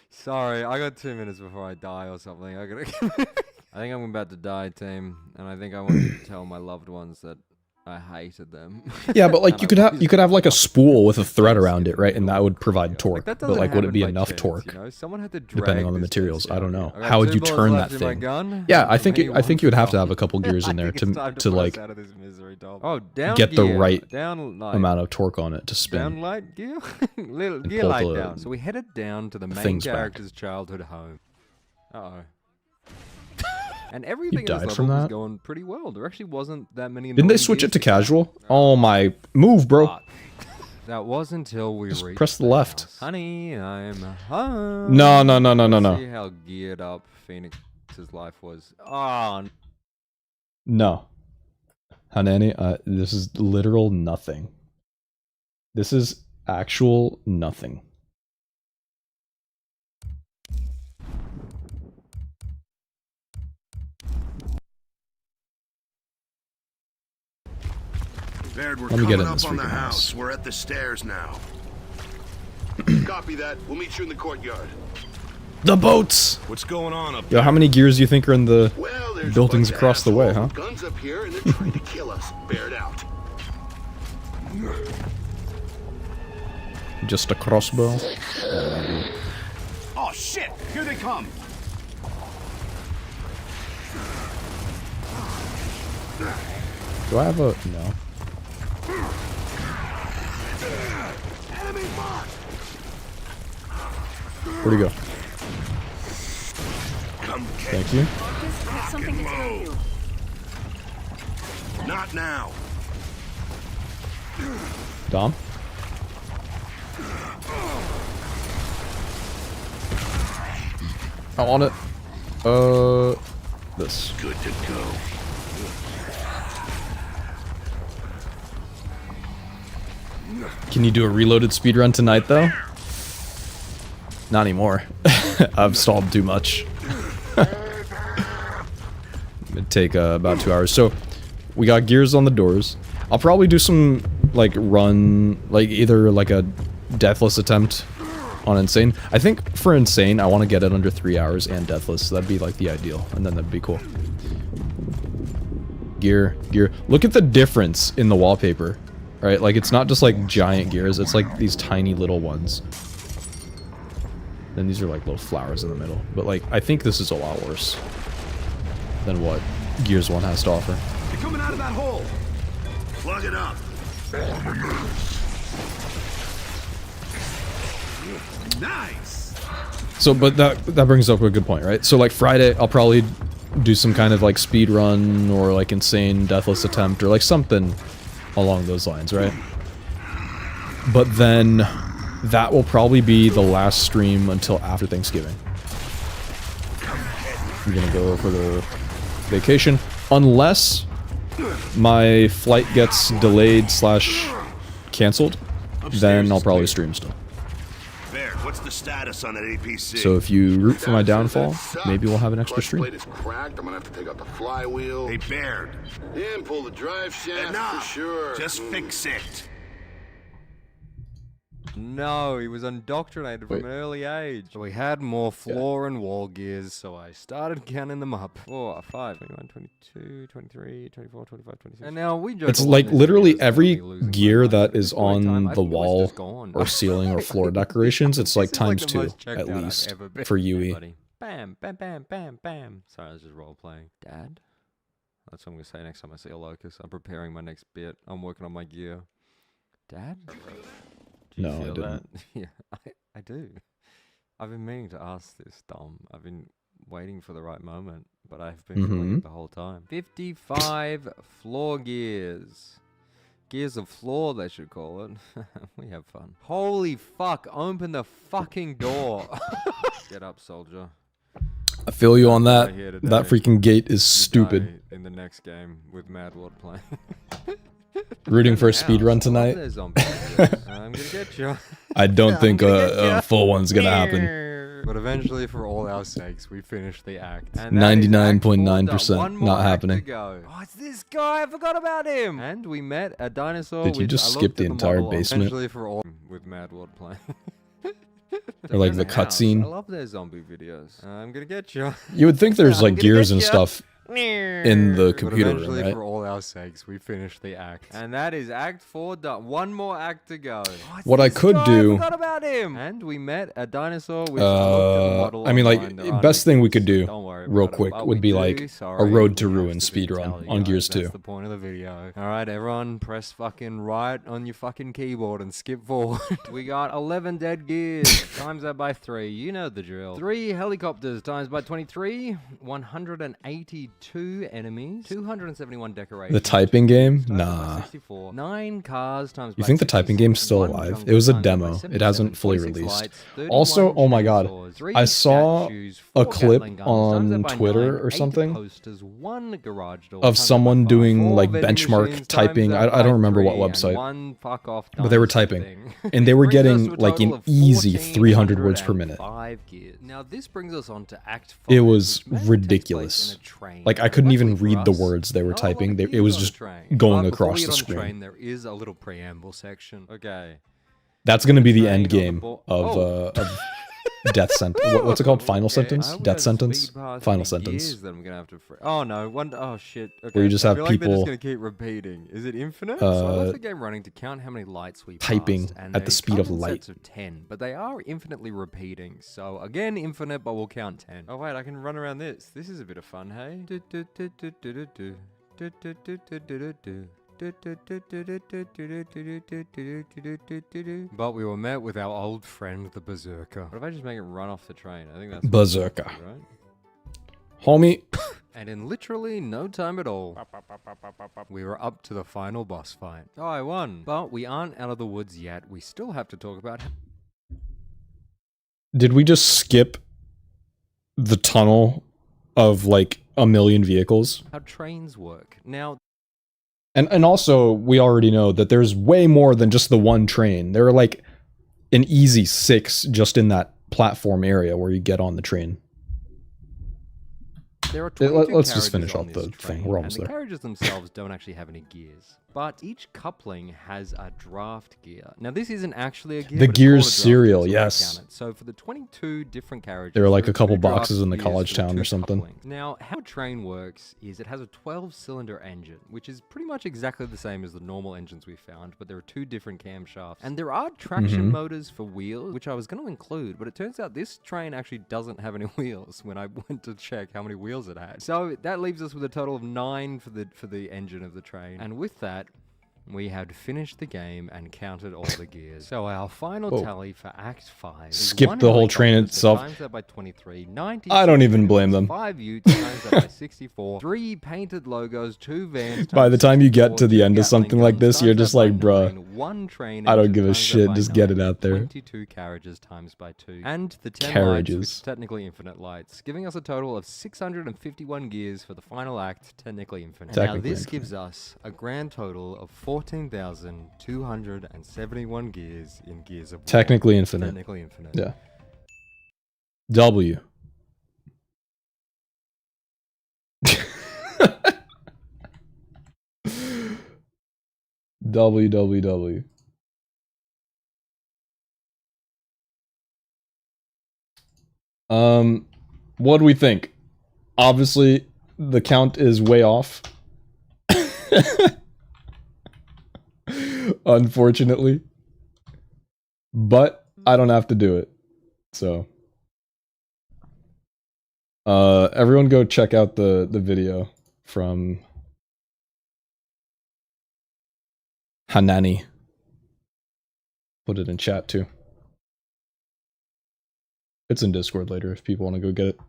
Sorry, I got 2 minutes before I die or something. I think I'm about to die, team, and I think I want to tell my loved ones that I hated them. Yeah, but like you could have like a spool with a thread around it, right? And that would provide torque. But like, would it be enough torque? You know? Someone had to depending on the materials, I don't know. How would you turn that thing? Yeah, I think you would have to have a couple gears in there to like get the right amount of torque on it to spin. Down light gear, little gear light down. So we headed down to the main character's childhood home. Uh-oh. And everything in this level was going pretty well. There actually wasn't that many. Didn't they switch it to casual? Oh my, move, bro. That was until we reached press the left. Honey, I'm home. No. See how geared up Phoenix's life was. Oh. No. Hanani, this is literal nothing. This is actual nothing. Baird, we're Let me get in coming this up on the freaking house. house. We're at the stairs now. Copy that. We'll meet you in the courtyard. The boats! What's going on up Yo, how many gears do you think are in the Well, there's buildings across the way, huh? Guns up here, and they're trying to kill us. Bear it out. Just a crossbow? Oh shit! Here they come! Do I have a... no. Enemy mark! Where'd he go? Come Thank you. Marcus, I have something to tell you. Not now. Dom? I want it. This. Good to go. Can you do a reloaded speedrun tonight, though? Not anymore. I've stalled too much. It'd take about 2 hours. So, we got gears on the doors. I'll probably do some, like, run, like, either, like, a deathless attempt on Insane. I think for Insane, I want to get it under 3 hours and deathless. So that'd be, like, the ideal. And then that'd be cool. Gear. Look at the difference in the wallpaper. Right, like it's not just like giant gears, it's like these tiny little ones. Then these are like little flowers in the middle. But like, I think this is a lot worse than what Gears 1 has to offer. They're coming out of that hole! Plug it up. Nice! So, but that brings up a good point, right? So like Friday, I'll probably do some kind of like speed run or like insane deathless attempt or like something along those lines, right? But then that will probably be the last stream until after Thanksgiving. I'm gonna go for the vacation. Unless my flight gets delayed / canceled, then I'll probably stream still. Bear, what's the status on that APC? So if you root for my downfall, maybe we'll have an extra stream. Plate is cracked. I'm gonna have to take out the flywheel. Hey, Baird. Yeah, and pull the drive shaft Enough. for sure. Just fix it. No, he was indoctrinated from an early age. So we had more floor and wall gears, so I started counting them up. 4, 5, 21, 22, 23, 24, 25, 26. And now we It's like literally every gear that is on the wall or ceiling or floor decorations, it's like times 2 at least for UE. Bam, bam, bam, bam, bam. Sorry, I was just role playing. Dad? That's what I'm going to say next time I see a locust. I'm preparing my next bit. I'm working on my gear. Dad? No, I didn't. Yeah, I do. I've been meaning to ask this, Dom. I've been waiting for the right moment, but I've been feeling it the whole time. 55 floor gears. Gears of floor, they should call it. We have fun. Holy fuck, open the fucking door. Get up, soldier. I feel you on that. That freaking gate is stupid. In the next game with Mad World playing. Rooting for a speedrun tonight. I'm gonna get you. I don't think a full one's gonna happen. But eventually, for all our sakes, we finished the act. 99.9% not happening. Oh, it's this guy! I forgot about him. And we met a dinosaur. Did you just skip the entire basement? Eventually, for all with Mad World playing. Or like the cutscene. I love their zombie videos. I'm gonna get you. You would think there's like gears and stuff in the computer room, eventually, right? for all our sakes, we finished the act. And that is Act 4 done. One more act to go. What I could do... I forgot about him. And we met a dinosaur which I mean, like, best thing we could do, real quick, would be like a Road to Ruin speedrun on Gears 2. That's the point of the video. Alright, everyone, press fucking right on your fucking keyboard and skip forward. We got 11 dead gears. Times that by 3. You know the drill. 3 helicopters times by 23. 182 enemies. 271 decorations. The typing game? Nah. 64. 9 cars times You think the typing game's still alive? It was a demo. It hasn't fully released. Also, oh my god, I saw a clip on Twitter or something of someone doing like benchmark typing. I don't remember what website, but they were typing and they were getting like an easy 300 words per minute. Now this brings us on to Act 5. It was ridiculous. Like I couldn't even read the words they were typing. It was just going across the screen. There is a little preamble section. Okay. That's going to be the end game of Death Sentence. What's it called? Final Sentence? Death Sentence? Final Sentence. That I'm gonna have to oh no! Oh shit! Okay. Where you just have I feel people. Like they're just gonna keep repeating. Is it infinite? So I left the game running to count how many lights we typing passed, and at the speed of light. Sets of 10, but they are infinitely repeating. So again, infinite, but we'll count 10. Oh wait, I can run around this. This is a bit of fun, hey? But we were met with our old friend, the Berserker. What if I just make it run off the train? I think that's Berserker, right? Homie. And in literally no time at all, we were up to the final boss fight. Oh, I won. But we aren't out of the woods yet. We still have to talk about... Did we just skip the tunnel of like a million vehicles? How trains work. Now... And also, we already know that there's way more than just the one train. There are like an easy 6 just in that platform area where you get on the train. There are 22 Let's just finish carriages off the on this train, thing. We're almost and the there. carriages themselves don't actually have any gears, but each coupling has a draft gear. Now this isn't actually a gear. The but it's gears called a draft serial, gear, so I yes. count it. So for the 22 different carriages, There are like there a couple 2 draft boxes in the gears college for the town 2 or something. couplings. Now how a train works is it has a 12-cylinder engine, which is pretty much exactly the same as the normal engines we found, but there are 2 different camshafts. And there are traction motors for wheels, which I was going to include, but it turns out this train actually doesn't have any wheels when I went to check how many wheels it had. So that leaves us with a total of 9 for the engine of the train. And with that, we had finished the game and counted all the gears. So our final tally for Act 5 is skip the whole train itself. Times that by 23, 90 I don't even blame them. 5 utes times that by 64, 3 painted logos, 2 vans. By the time you get to the end of something like this, you're just like, bruh, 1 train I don't give a shit, just get it out there. 22 carriages times by 2. And the 10 Carriages. lights, which is technically infinite lights, giving us a total of 651 gears for the final act, technically infinite. Now this gives us a grand total of 14,271 gears in Gears of War. Technically infinite. Technically infinite. Yeah. W. WWW. What do we think? Obviously, the count is way off. Unfortunately. But I don't have to do it. So everyone go check out the video from Hanani. Put it in chat too. It's in Discord later if people want to go get it.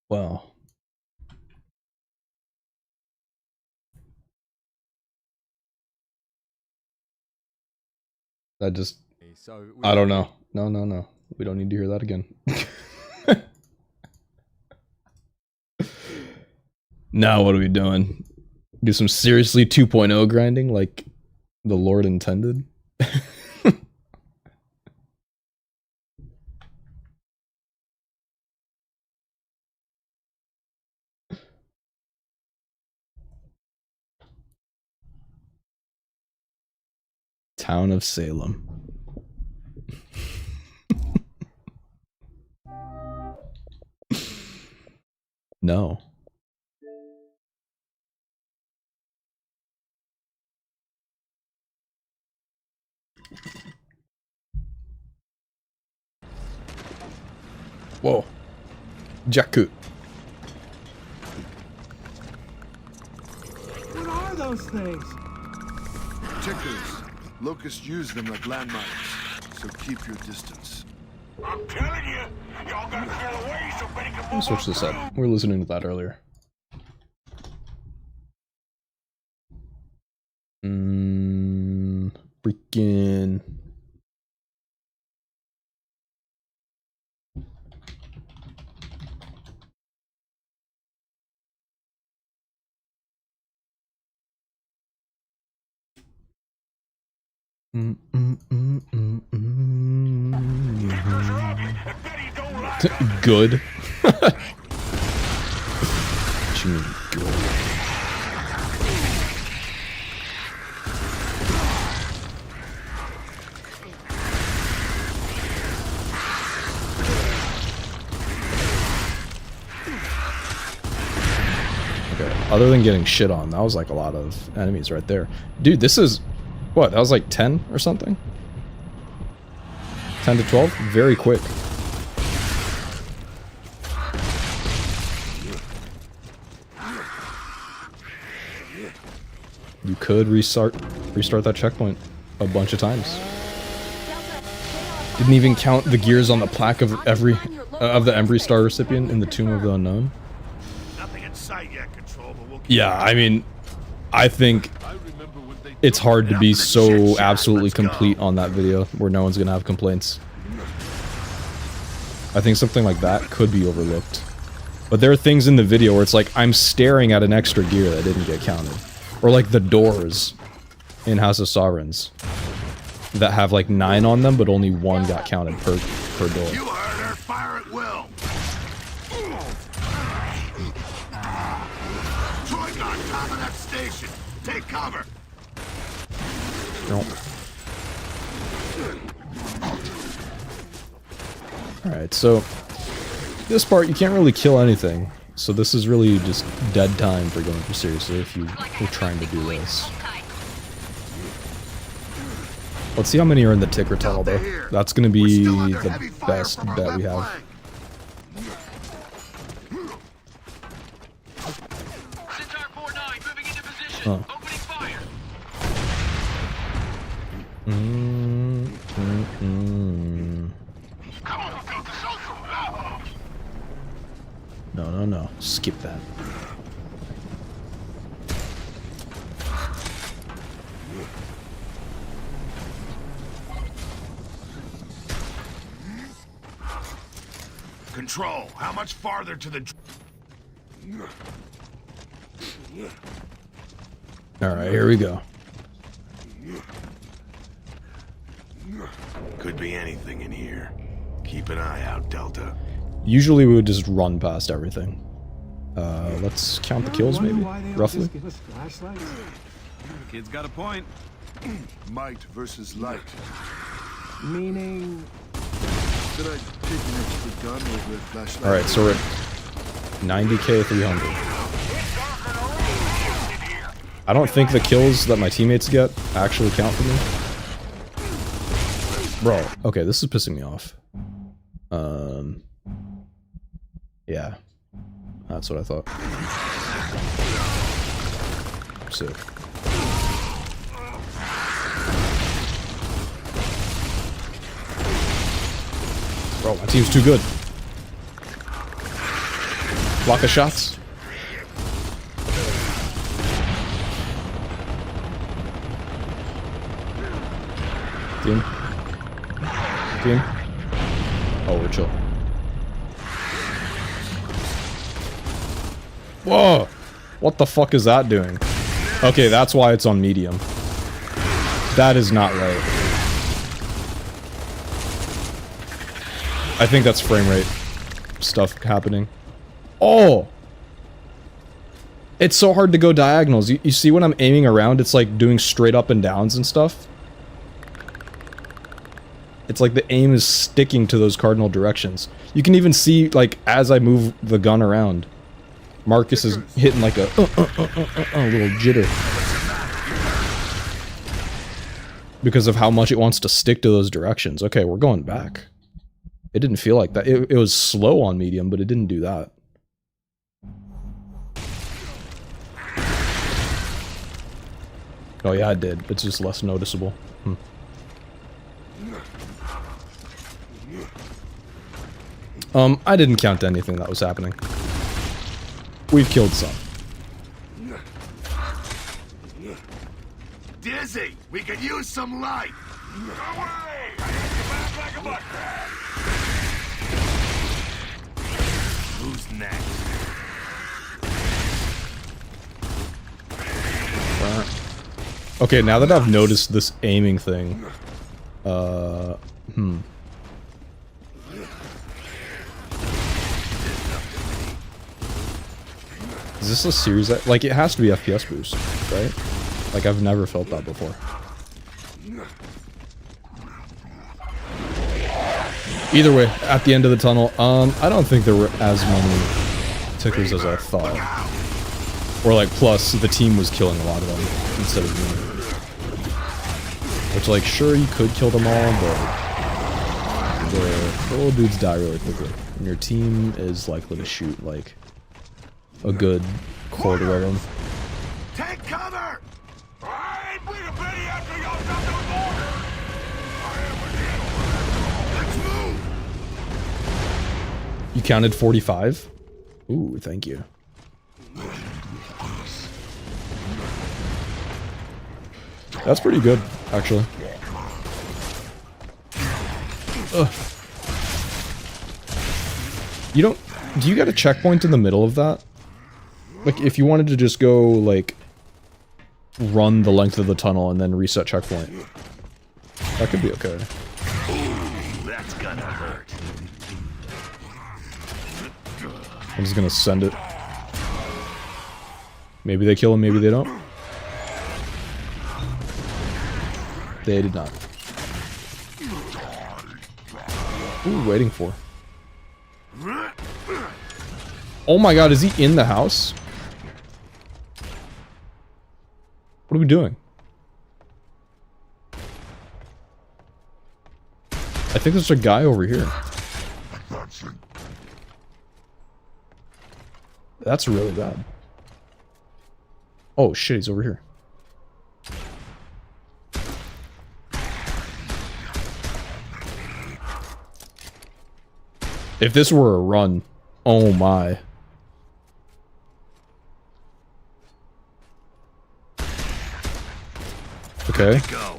Well. I don't know. No. We don't need to hear that again. Now what are we doing? Do some seriously 2.0 grinding like the Lord intended? Town of Salem. No. Whoa. Jakku. What are those things? Tickers. Locusts use them like landmines, so keep your distance. I'm telling you, y'all gotta clear the way so Betty can move. Switch this up. We were listening to that earlier. Freaking. Good. What you mean good? Okay, other than getting shit on, that was like a lot of enemies right there. Dude, this is... What, that was like 10 or something? 10 to 12? Very quick. You could restart that checkpoint a bunch of times. Didn't even count the gears on the plaque of every of the Embry Star recipient in the Tomb of the Unknown. Nothing in sight yet, Control, but we'll keep Yeah, I mean, I think it's hard to be so absolutely complete on that video where no one's gonna have complaints. I think something like that could be overlooked. But there are things in the video where it's like, I'm staring at an extra gear that didn't get counted. Or like the doors in House of Sovereigns that have like 9 on them, but only 1 got counted per door. You heard her. Fire at will. Troy got top of that station. Take cover. Nope. Alright, so this part you can't really kill anything. So this is really just dead time for going for seriously if you were trying to do this. Let's see how many are in the ticker tunnel, though. That's gonna be the best bet we have. Oh. No. Skip that. Control, how much farther to the... Alright, here we go. Could be anything in here. Keep an eye out, Delta. Usually we would just run past everything. Let's count the kills, maybe? Roughly? Kid's got a point. Might versus light. Meaning... Should I take an extra gun over a flashlight? Alright, so we're at 90k 300. I don't think the kills that my teammates get actually count for me. Bro, okay, this is pissing me off. Yeah. That's what I thought. Sick. Bro, my team's too good. Block of shots. Team. Oh, we're chill. Whoa! What the fuck is that doing? Okay, that's why it's on medium. That is not right. I think that's frame rate stuff happening. Oh! It's so hard to go diagonals. You see when I'm aiming around, it's like doing straight up and downs and stuff? It's like the aim is sticking to those cardinal directions. You can even see, like, as I move the gun around. Marcus is hitting like a little jitter. Because of how much it wants to stick to those directions. Okay, we're going back. It didn't feel like that. It was slow on medium, but it didn't do that. Oh yeah, it did. It's just less noticeable. I didn't count anything that was happening. We've killed some. Dizzy, we could use some light. Away! I hit you back like a butt crack. Who's next? Okay, now that I've noticed this aiming thing, Is this a series that, like, it has to be FPS boost, right? Like, I've never felt that before. Either way, at the end of the tunnel, I don't think there were as many tickers as I thought. Or, like, plus, the team was killing a lot of them instead of me. Which, like, sure, you could kill them all, but the little dudes die really quickly. And your team is likely to shoot, like, a good quarter of them. Take cover! I ain't bleeding plenty after y'all stop the border! Let's move! You counted 45? Ooh, thank you. That's pretty good, actually. Ugh. You don't... Do you get a checkpoint in the middle of that? Like, if you wanted to just go, like, run the length of the tunnel and then reset checkpoint. That could be okay. Ooh, that's gonna hurt. I'm just gonna send it. Maybe they kill him, maybe they don't. They did not. Ooh, waiting for. Oh my god, is he in the house? What are we doing? I think there's a guy over here. That's really bad. Oh shit, he's over here. If this were a run, oh my. Okay. Go.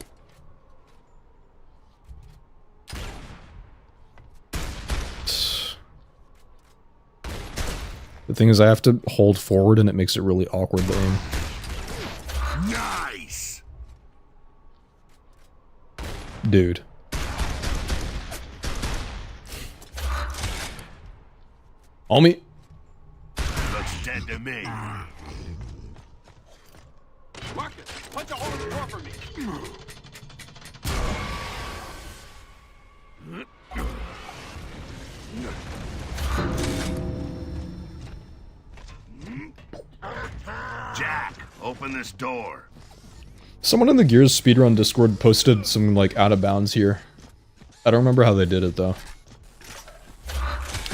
The thing is I have to hold forward and it makes it really awkward to aim. Nice. Dude. Homie. Looks dead to me. Marcus, punch a hole in the door for me. Jack, open this door. Someone in the Gears speedrun Discord posted some like out of bounds here. I don't remember how they did it though.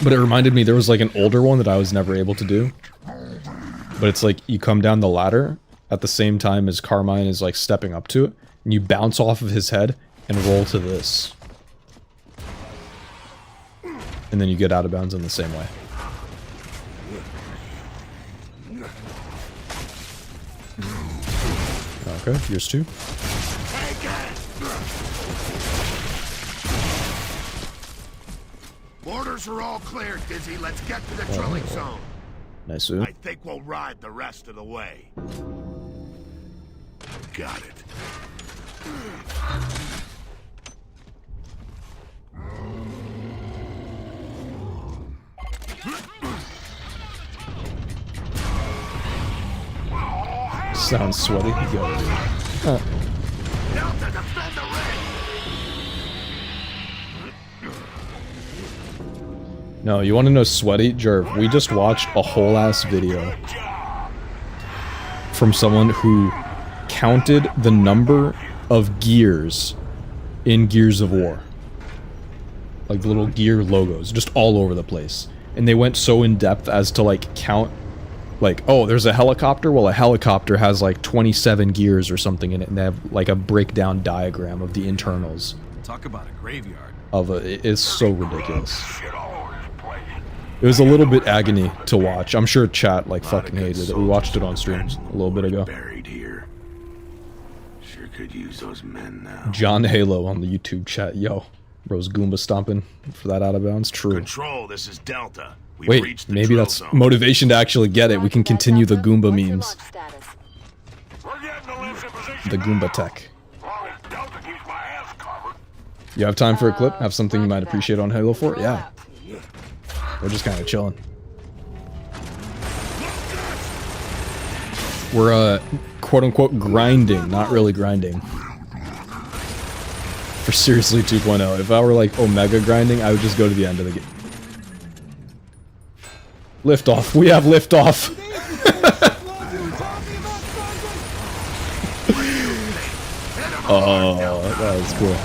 But it reminded me there was like an older one that I was never able to do. But it's like you come down the ladder at the same time as Carmine is like stepping up to it, and you bounce off of his head and roll to this. And then you get out of bounds in the same way. Okay, here's two. Orders are all clear, Dizzy. Let's get to the drilling zone. Nice. I think we'll ride the rest of the way. Got it. Sounds sweaty. Go, dude. Delta, defend the ring. No, you want to know sweaty? Jerv, we just watched a whole ass video from someone who counted the number of gears in Gears of War. Like the little gear logos, just all over the place. And they went so in depth as to like count, like, oh, there's a helicopter? Well, a helicopter has like 27 gears or something in it, and they have like a breakdown diagram of the internals. Talk about a graveyard. Of it. It's so ridiculous. It was a little bit agony to watch. I'm sure chat like fucking hated it. We watched it on stream a little bit ago. Buried here. Sure could use those men now. John Halo on the YouTube chat. Yo, bro's Goomba stomping for that out of bounds. True. Control, this is Delta. We've Wait, reached the maybe drill that's zone. motivation to actually get it. We can continue the Goomba memes. The Goomba tech. You have time for a clip? Have something you might appreciate on Halo 4? Yeah. We're just kind of chilling. We're, quote-unquote grinding. Not really grinding. For Seriously 2.0. If I were, like, Omega grinding, I would just go to the end of the game. Liftoff. We have liftoff. Oh, that was cool.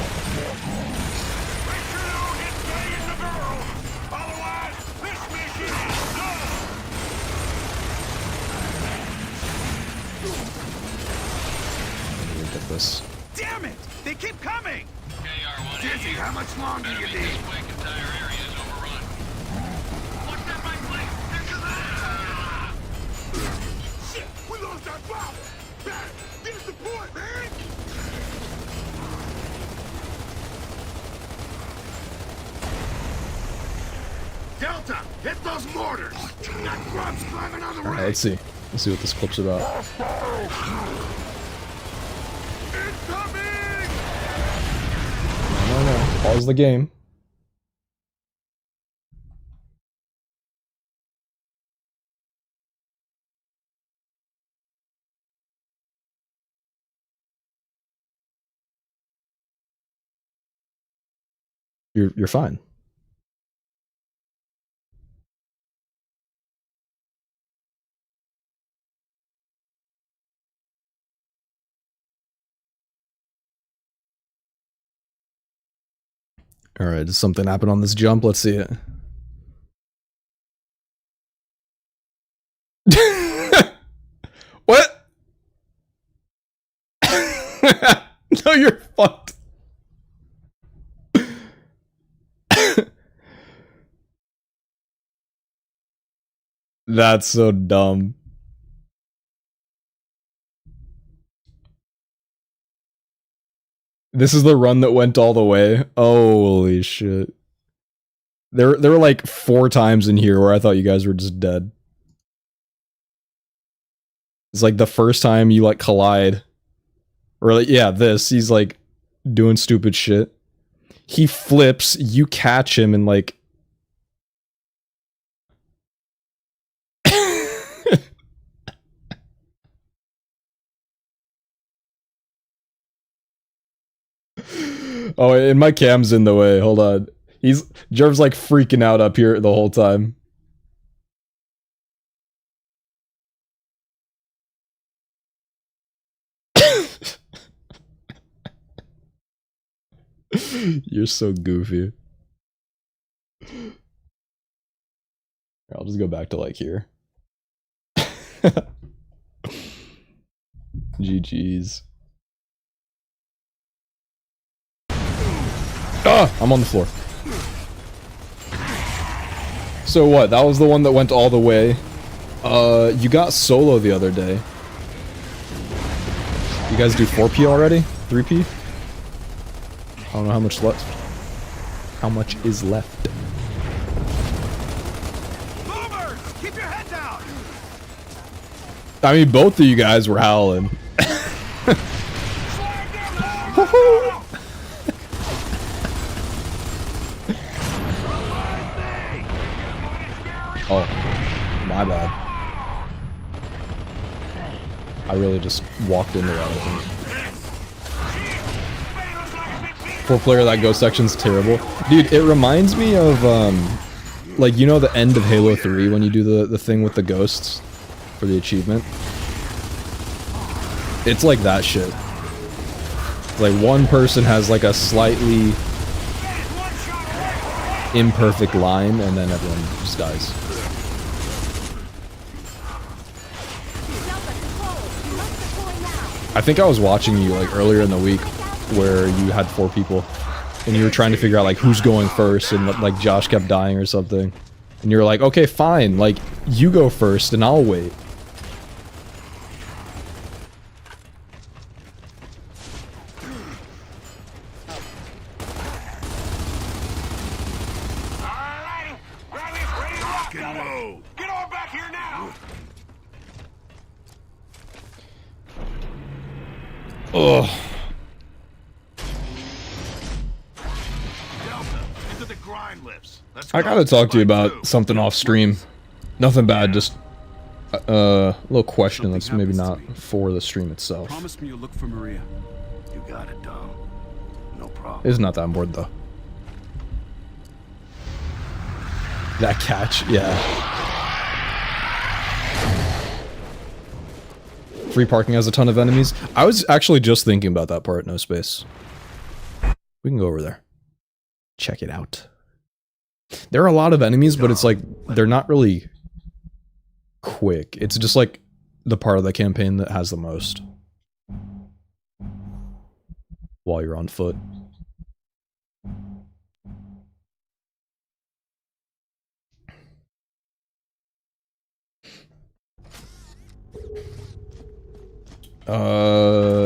Get this. Damn it! They keep coming! Dizzy, how much longer do you need? Shit, we lost our power! Back! Get support, man! Delta, hit those mortars! That grub's climbing on the Alright, ring! let's see. Let's see what this clip's about. No. Pause the game. You're fine. Alright, does something happen on this jump? Let's see it. What? No, you're fucked. That's so dumb. This is the run that went all the way. Holy shit. There were like 4 times in here where I thought you guys were just dead. It's like the first time you like collide. Or like, yeah, this. He's like doing stupid shit. He flips, you catch him and like... Oh, and my cam's in the way. Hold on. Jerv's like freaking out up here the whole time. You're so goofy. I'll just go back to like here. GG's. Ah! I'm on the floor. So what? That was the one that went all the way. You got solo the other day. You guys do 4P already? 3P? I don't know how much left. How much is left? Boomers! Keep your head down! I mean, both of you guys were howling. Oh, my bad. I really just walked into that, I think. 4-player that ghost section's terrible. Dude, it reminds me of, like, you know the end of Halo 3 when you do the thing with the ghosts for the achievement? It's like that shit. Like, one person has, like, a slightly imperfect line, and then everyone just dies. I think I was watching you, like, earlier in the week, where you had 4 people, and you were trying to figure out, like, who's going first, and, like, Josh kept dying or something. And you're like, okay, fine, like, you go first, and I'll wait. Alrighty, Riley's ready to rock. Get on back here now. Ugh. I gotta talk to you about something off stream. Nothing bad, just a little question that's maybe not for the stream itself. Promise me you'll look for Maria. You got it, Dom. No problem. It's not that important though. That catch, yeah. Free parking has a ton of enemies. I was actually just thinking about that part, no space. We can go over there. Check it out. There are a lot of enemies, but it's like, they're not really quick. It's just like the part of the campaign that has the most. While you're on foot.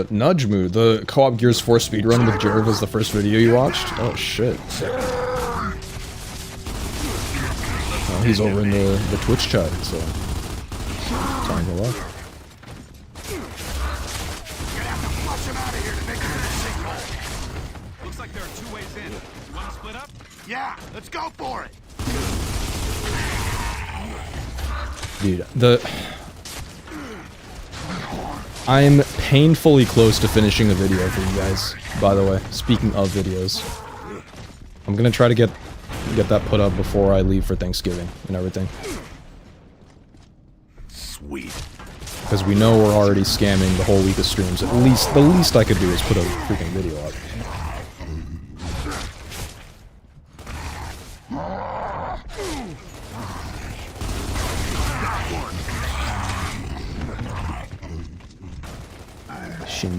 Nudge Mood, the co-op Gears 4 speedrun with Jerv was the first video you watched? Oh shit. Oh, he's over in the Twitch chat, so... time to love. Looks like there are 2 ways in. Want to split up? Yeah, let's go for it. Dude, I'm painfully close to finishing a video for you guys, by the way. Speaking of videos. I'm gonna try to get that put up before I leave for Thanksgiving and everything. Sweet. Because we know we're already scamming the whole week of streams. At least, the least I could do is put a freaking video up.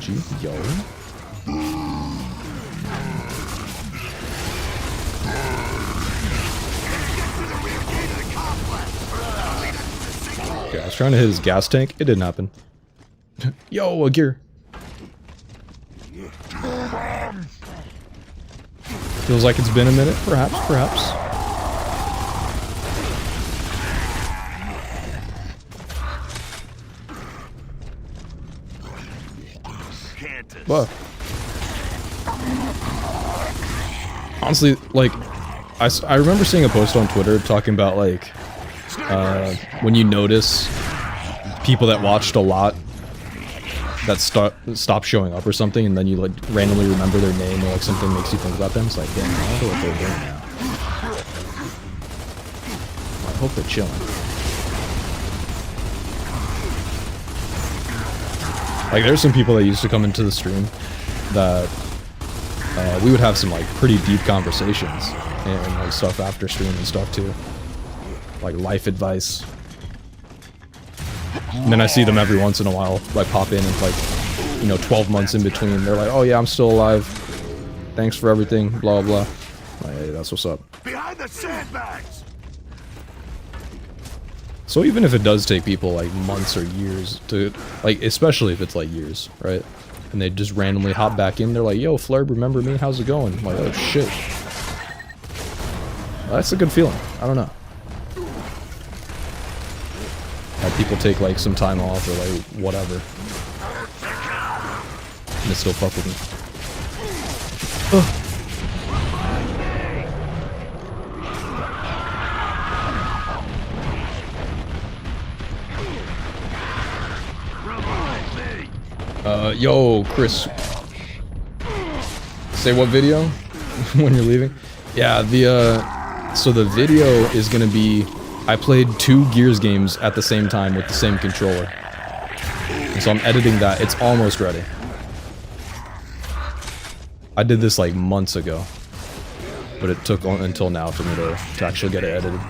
GG, yo. Okay, I was trying to hit his gas tank. It didn't happen. Yo, a gear. Feels like it's been a minute, perhaps, perhaps. Whoa. Honestly, like, I remember seeing a post on Twitter talking about, like, when you notice people that watched a lot that stop showing up or something, and then you, like, randomly remember their name or, like, something makes you think about them. It's like, damn, I wonder what they're doing now. I hope they're chilling. Like, there's some people that used to come into the stream that we would have some, like, pretty deep conversations and like stuff after stream and stuff too, like life advice. And then I see them every once in a while, like, pop in and, like, you know, 12 months in between. They're like, oh yeah, I'm still alive. Thanks for everything, blah blah. Like, hey, that's what's up. Behind the sandbags. So even if it does take people, like, months or years to, like, especially if it's, like, years, right? And they just randomly hop back in, they're like, yo, Flurb, remember me? How's it going? I'm like, oh, shit. That's a good feeling. I don't know. Had people take, like, some time off or, like, whatever. And they still fuck with me. Ugh. Yo, Chris. Say what video? When you're leaving? Yeah, so the video is gonna be, I played 2 Gears games at the same time with the same controller. And so I'm editing that. It's almost ready. I did this, like, months ago. But it took until now for me to actually get it edited.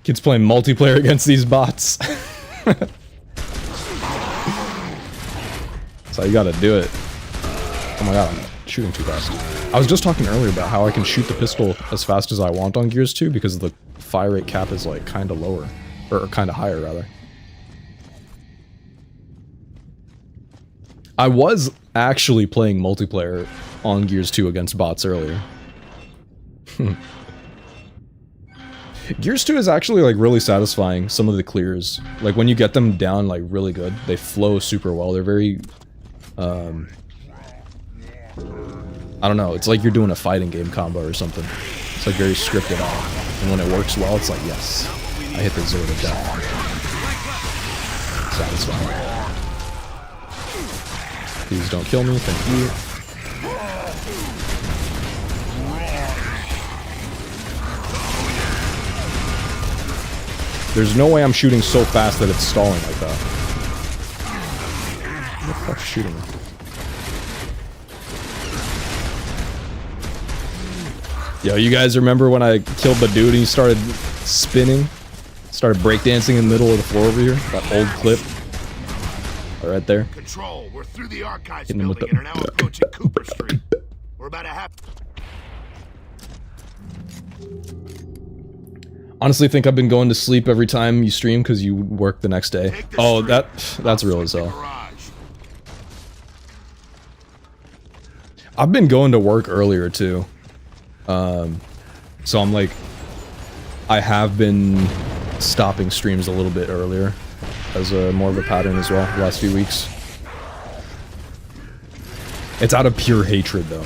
Kids playing multiplayer against these bots. So you gotta do it. Oh my god, I'm shooting too fast. I was just talking earlier about how I can shoot the pistol as fast as I want on Gears 2 because the fire rate cap is, like, kinda lower. Or kinda higher, rather. I was actually playing multiplayer on Gears 2 against bots earlier. Gears 2 is actually, like, really satisfying, some of the clears. Like, when you get them down, like, really good, they flow super well. They're very, I don't know, it's like you're doing a fighting game combo or something. It's, like, very scripted out. And when it works well, it's like, yes, I hit the zero to death. Satisfying. Please don't kill me, thank you. There's no way I'm shooting so fast that it's stalling like that. What the fuck's shooting me? Yo, you guys remember when I killed the dude and he started spinning? Started breakdancing in the middle of the floor over here? That old clip? Right there. Control, we're through the archives building and are now approaching Cooper Street. We're about a half. Honestly, think I've been going to sleep every time you stream because you work the next day. Oh, that's real as hell. I've been going to work earlier too. So I'm like, I have been stopping streams a little bit earlier as more of a pattern as well the last few weeks. It's out of pure hatred though,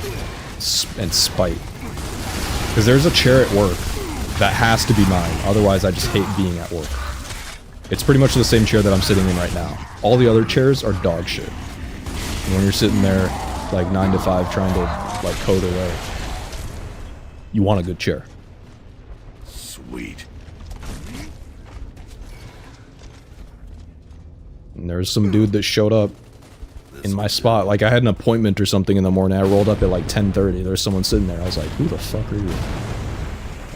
and spite. Because there's a chair at work that has to be mine, otherwise I just hate being at work. It's pretty much the same chair that I'm sitting in right now. All the other chairs are dog shit. And when you're sitting there, like 9 to 5 trying to, like, code away, you want a good chair. Sweet. And there's some dude that showed up in my spot. Like, I had an appointment or something in the morning. I rolled up at like 10:30. There's someone sitting there. I was like, who the fuck are you?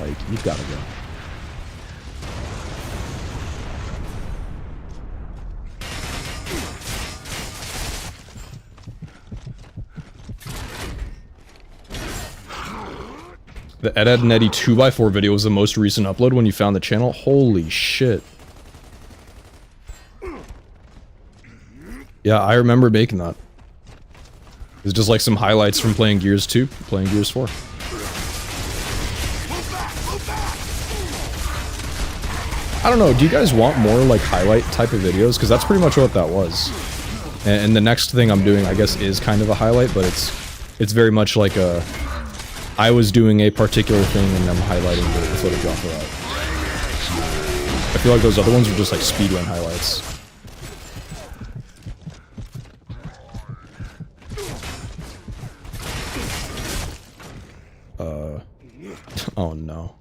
Like, you've got to go. The Ed, Ed and Eddie 2x4 video was the most recent upload when you found the channel? Holy shit. Yeah, I remember making that. It's just like some highlights from playing Gears 2, playing Gears 4. I don't know, do you guys want more like highlight type of videos? Because that's pretty much what that was. And the next thing I'm doing, I guess, is kind of a highlight, but it's very much like a... I was doing a particular thing and I'm highlighting the footage off of that. I feel like those other ones were just like speedrun highlights. Oh no.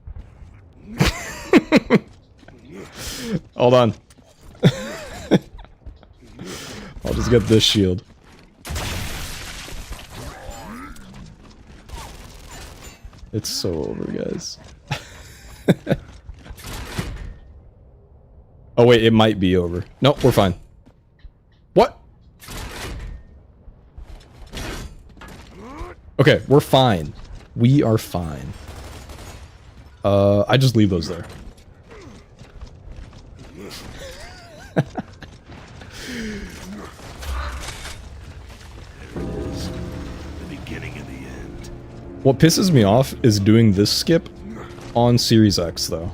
Hold on. I'll just get this shield. It's so over, guys. Oh wait, it might be over. Nope, we're fine. What? Okay, we're fine. We are fine. I just leave those there. What pisses me off is doing this skip on Series X, though.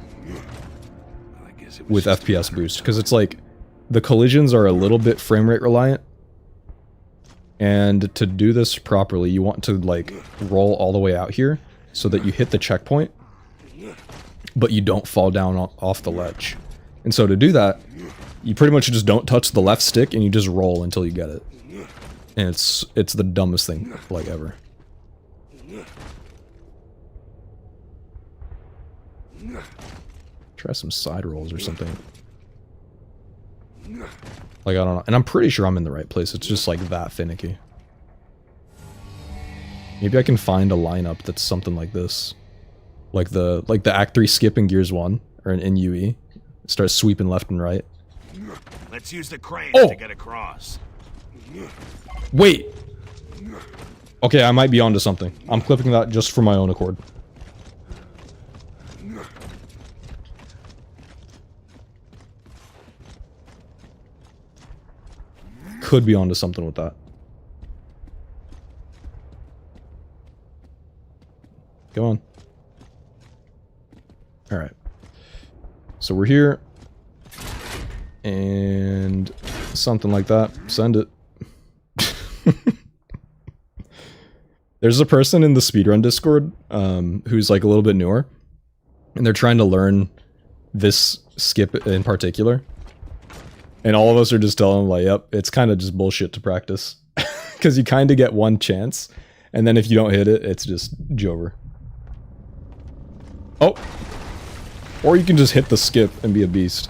With FPS boost, because it's like, the collisions are a little bit frame rate reliant. And to do this properly, you want to, like, roll all the way out here, so that you hit the checkpoint, but you don't fall down off the ledge. And so to do that, you pretty much just don't touch the left stick, and you just roll until you get it. And it's the dumbest thing, like, ever. Try some side rolls or something. Like, I don't know. And I'm pretty sure I'm in the right place. It's just like that finicky. Maybe I can find a lineup that's something like this. Like the Act 3 skip in Gears 1 or in UE. Start sweeping left and right. Let's use the crane to get across. Wait. Okay, I might be onto something. I'm clipping that just for my own accord. Could be onto something with that. Go on. Alright. So we're here. And something like that. Send it. There's a person in the speedrun Discord who's like a little bit newer. And they're trying to learn this skip in particular. And all of us are just telling them, like, yep, it's kind of just bullshit to practice. Because you kind of get one chance, and then if you don't hit it, it's just Jover. Oh! Or you can just hit the skip and be a beast.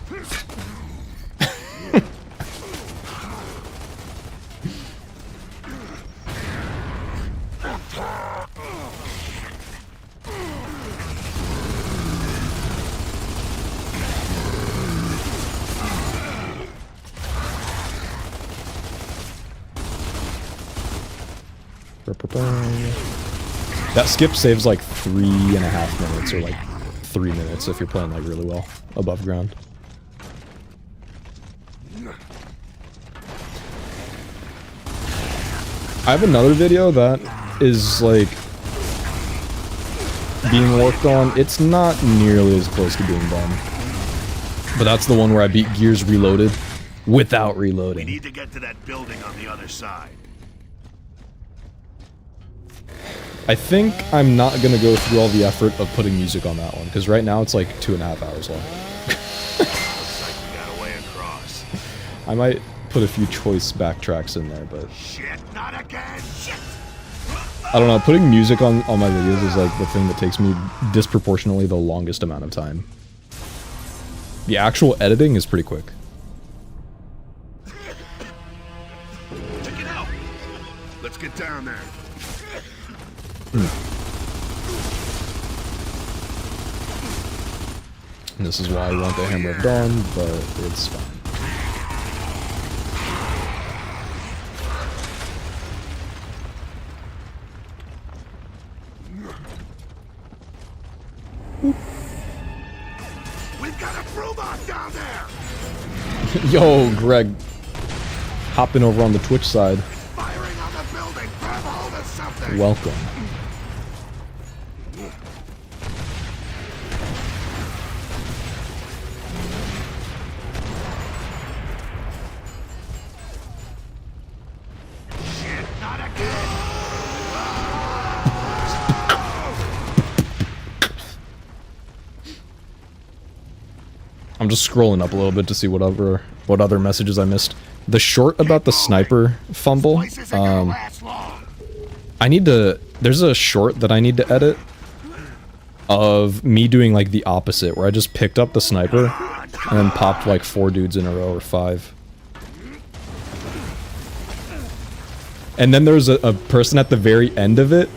That skip saves like 3.5 minutes or like 3 minutes if you're playing like really well above ground. I have another video that is like being worked on. It's not nearly as close to being done. But that's the one where I beat Gears Reloaded without reloading. We need to get to that building on the other side. I think I'm not gonna go through all the effort of putting music on that one, because right now it's like 2.5 hours long. Looks like we got a way across. I might put a few choice backtracks in there, but... Shit, not again, shit! I don't know, putting music on my videos is like the thing that takes me disproportionately the longest amount of time. The actual editing is pretty quick. Check it out! Let's get down there. And this is why I want the Hammer of Dawn, but it's fine. We've got a Brumok down there! Yo, Greg. Hopping over on the Twitch side. Firing on the building! Grab hold of something! Welcome. Shit, not again! I'm just scrolling up a little bit to see what other messages I missed. The short about the sniper fumble, I need to, there's a short that I need to edit of me doing like the opposite, where I just picked up the sniper and then popped like 4 dudes in a row, or 5. And then there's a person at the very end of it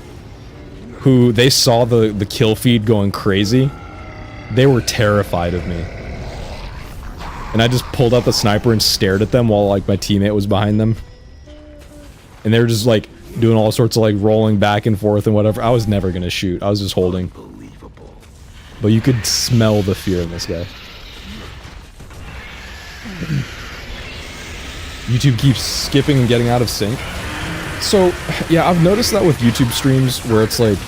who, they saw the kill feed going crazy. They were terrified of me. And I just pulled out the sniper and stared at them while like my teammate was behind them. And they were just like doing all sorts of like rolling back and forth and whatever. I was never gonna shoot. I was just holding. But you could smell the fear in this guy. YouTube keeps skipping and getting out of sync. So, yeah, I've noticed that with YouTube streams where it's like,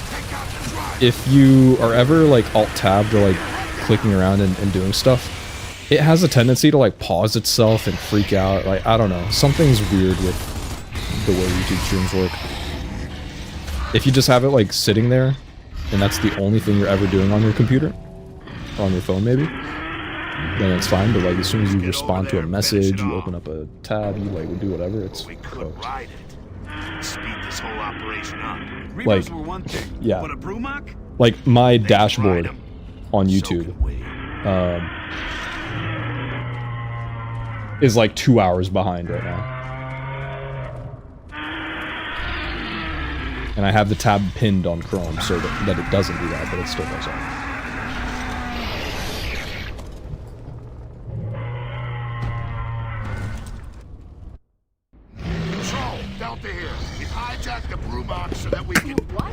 if you are ever like alt-tabbed or like clicking around and doing stuff, it has a tendency to like pause itself and freak out. Like, I don't know, something's weird with the way YouTube streams work. If you just have it like sitting there, and that's the only thing you're ever doing on your computer, or on your phone maybe, then it's fine. But like as soon as you respond to a message, you open up a tab, you like do whatever, it's cooked. Speed this whole operation up. Like, yeah, like my dashboard on YouTube is like 2 hours behind right now. And I have the tab pinned on Chrome so that it doesn't do that, but it still does that. Control, Delta here. We've hijacked the Brumok so that we can... What?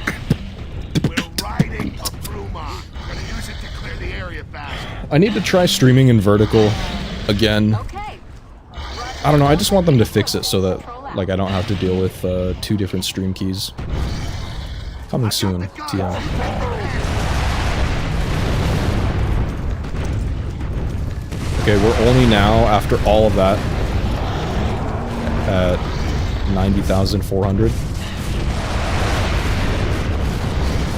We're riding a Brumok. We're gonna use it to clear the area faster. I need to try streaming in vertical again. Okay. I don't know, I just want them to fix it so that like I don't have to deal with 2 different stream keys. Coming soon, TM. Okay, we're only now, after all of that, at 90,400.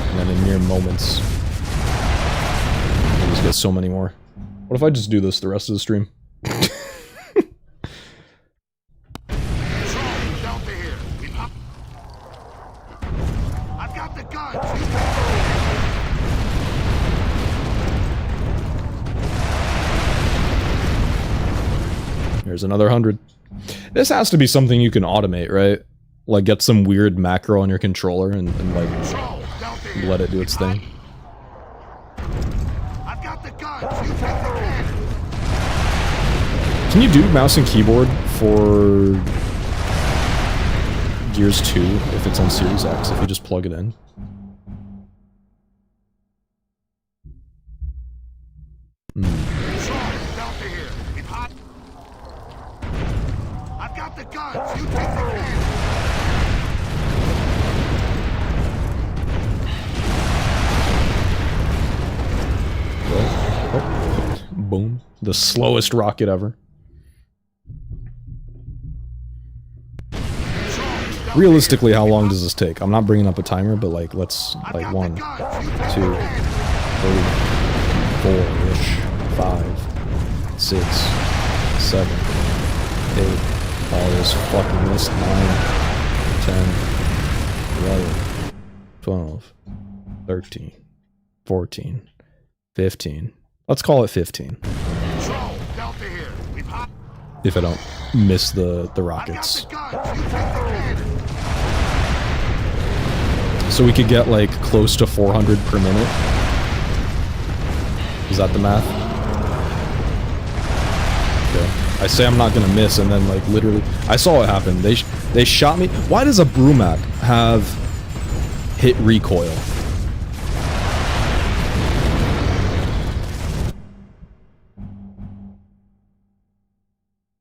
And then in mere moments, we'll just get so many more. What if I just do this the rest of the stream? There's another 100. This has to be something you can automate, right? Like get some weird macro on your controller and like let it do its thing. Can you do mouse and keyboard for Gears 2 if it's on Series X, if you just plug it in? Boom. The slowest rocket ever. Realistically, how long does this take? I'm not bringing up a timer, but like, let's, like, 1, 2, 3, 4-ish, 5, 6, 7, 8, all this fucking list, 9, 10, 11, 12, 13, 14, 15. Let's call it 15. If I don't miss the rockets. So we could get like close to 400 per minute. Is that the math? Okay. I say I'm not gonna miss, and then like literally, I saw what happened. They shot me. Why does a Brumac have hit recoil?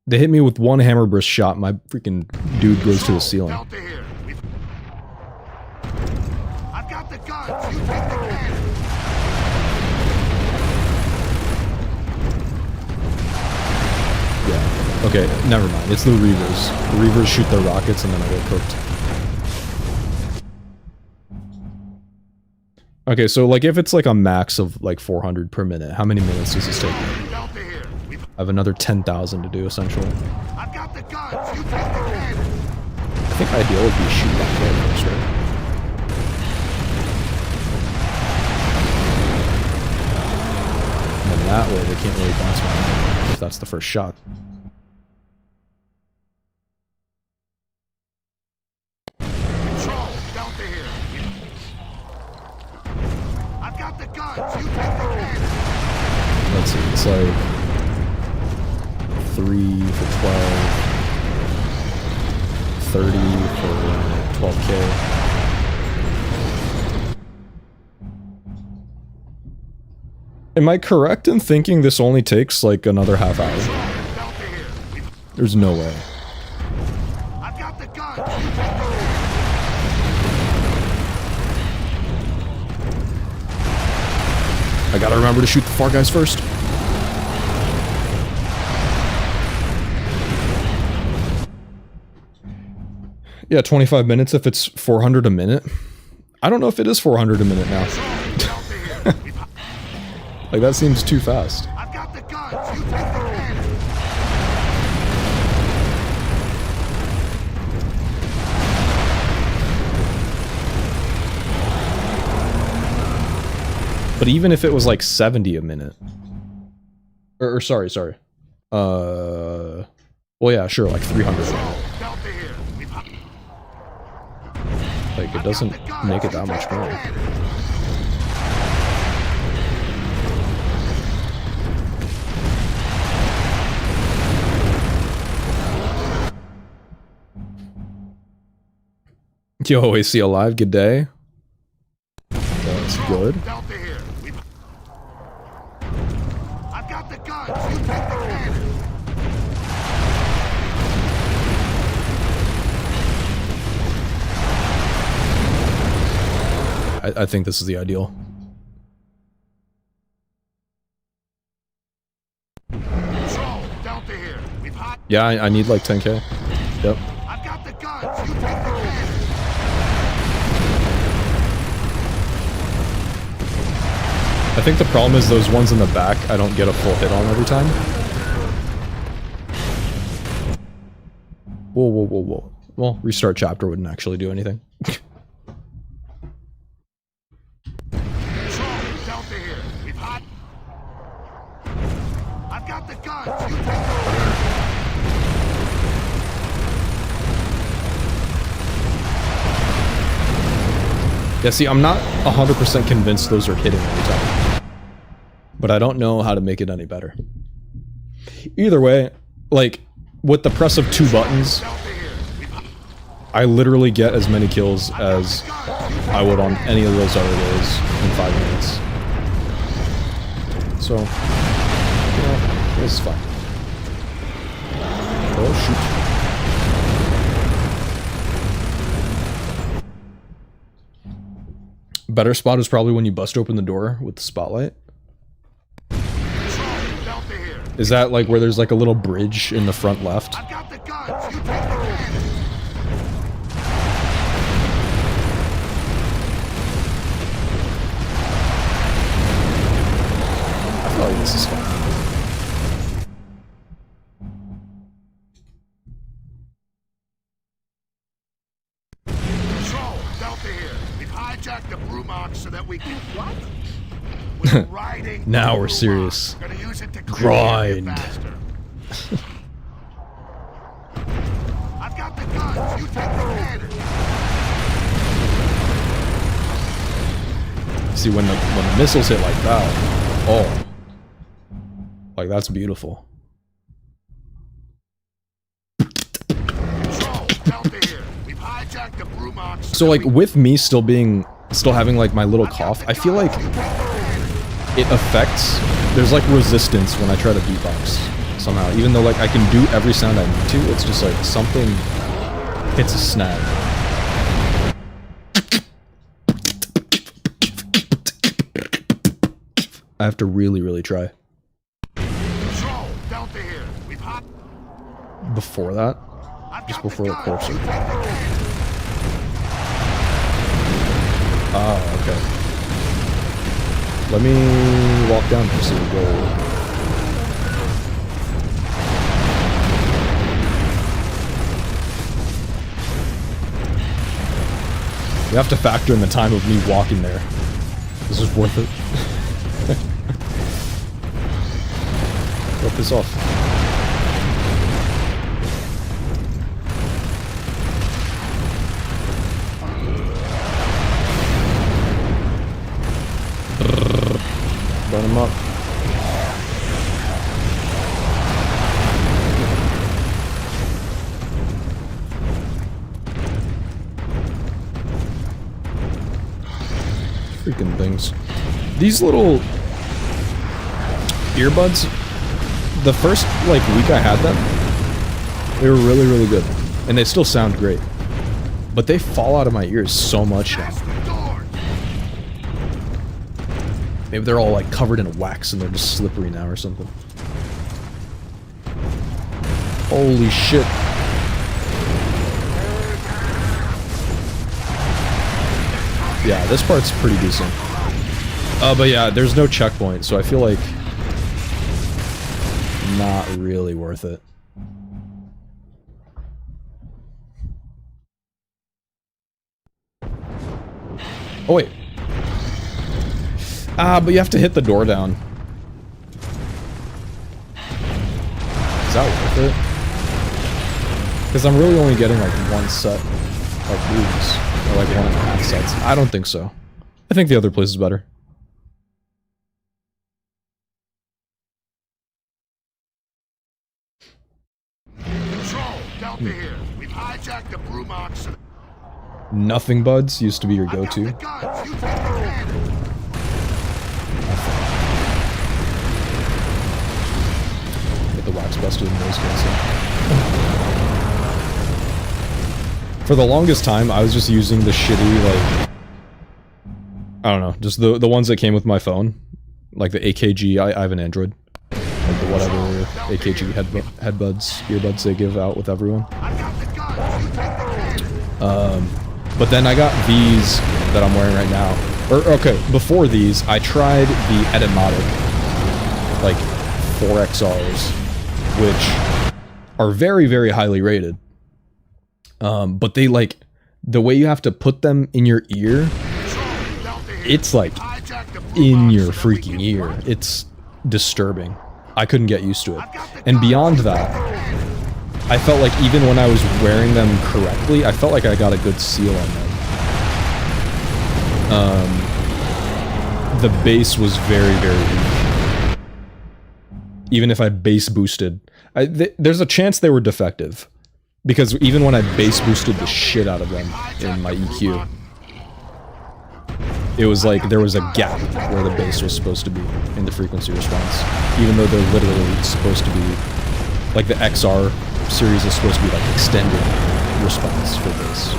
They hit me with one hammer burst shot. My freaking dude goes to the ceiling. I've got the guns. You take the cannon. Yeah. Okay, never mind. It's the Reavers. The Reavers shoot their rockets and then I get cooked. Okay, so like if it's like a max of like 400 per minute, how many minutes does this take? I have another 10,000 to do essentially. I've got the guns. You take the cannon. I think ideal would be shoot that guy first, right? And then that way they can't really bounce back if that's the first shot. Control, Delta here. I've got the guns. You take the cannon. Let's see, it's like 3 for 12, 30 for 12k. Am I correct in thinking this only takes like another half hour? There's no way. I've got the guns. I gotta remember to shoot the far guys first. Yeah, 25 minutes if it's 400 a minute. I don't know if it is 400 a minute now. Like, that seems too fast. I've got the guns. You take the cannon. But even if it was like 70 a minute. Or sorry. Well, yeah, sure, like 300 a minute. Like, it doesn't make it that much more. Yo, AC alive, good day. That's good. I've got the guns. You take the cannon. I think this is the ideal. Control, Delta here. Yeah, I need like 10k. Yep. I've got the guns. You take the cannon. I think the problem is those ones in the back I don't get a full hit on every time. Whoa. Well, restart chapter wouldn't actually do anything. Yeah, see, I'm not 100% convinced those are hitting every time. But I don't know how to make it any better. Either way, like, with the press of 2 buttons, I literally get as many kills as I would on any of those other ways in 5 minutes. So, you know, this is fine. Oh, shoot. Better spot is probably when you bust open the door with the spotlight. Is that like where there's like a little bridge in the front left? I've got the guns. You take the cannon. I feel like this is fun. Control, Delta here. We've hijacked the Brumox so that we can... What? Now we're serious. Grind. I've got the guns. You take the cannon. See, when the missiles hit like that, oh, like that's beautiful. So like with me still having like my little cough, I feel like it affects, there's like resistance when I try to beatbox somehow. Even though like I can do every sound I need to, it's just like something hits a snag. I have to really, really try. Before that? Just before the corpse. Oh, okay. Let me walk down here so we go. We have to factor in the time of me walking there. This is worth it. Drop this off. Burn him up. Freaking things. These little earbuds, the first like week I had them, they were really, really good. And they still sound great. But they fall out of my ears so much now. Maybe they're all like covered in wax and they're just slippery now or something. Holy shit. Yeah, this part's pretty decent. But yeah, there's no checkpoint, so I feel like not really worth it. Oh wait. Ah, but you have to hit the door down. Is that worth it? Because I'm really only getting like one set of moves. Or like 1.5 sets. I don't think so. I think the other place is better. Control, Delta here. We've hijacked the Brumaks. Nothing buds used to be your go-to. Get the wax busted in noise cancel. For the longest time, I was just using the shitty, like, I don't know, just the ones that came with my phone. Like the AKG, I have an Android. Like the whatever AKG earbuds they give out with everyone. But then I got these that I'm wearing right now. Or, okay, before these, I tried the Etymotic, like, 4XRs, which are very, very highly rated. But they, like, the way you have to put them in your ear, it's, like, in your freaking ear. It's disturbing. I couldn't get used to it. And beyond that, I felt like even when I was wearing them correctly, I felt like I got a good seal on them. The bass was very, very weak. Even if I bass boosted. There's a chance they were defective. Because even when I bass boosted the shit out of them in my EQ, it was like there was a gap where the bass was supposed to be in the frequency response. Even though they're literally supposed to be, like the XR series is supposed to be like extended response for bass.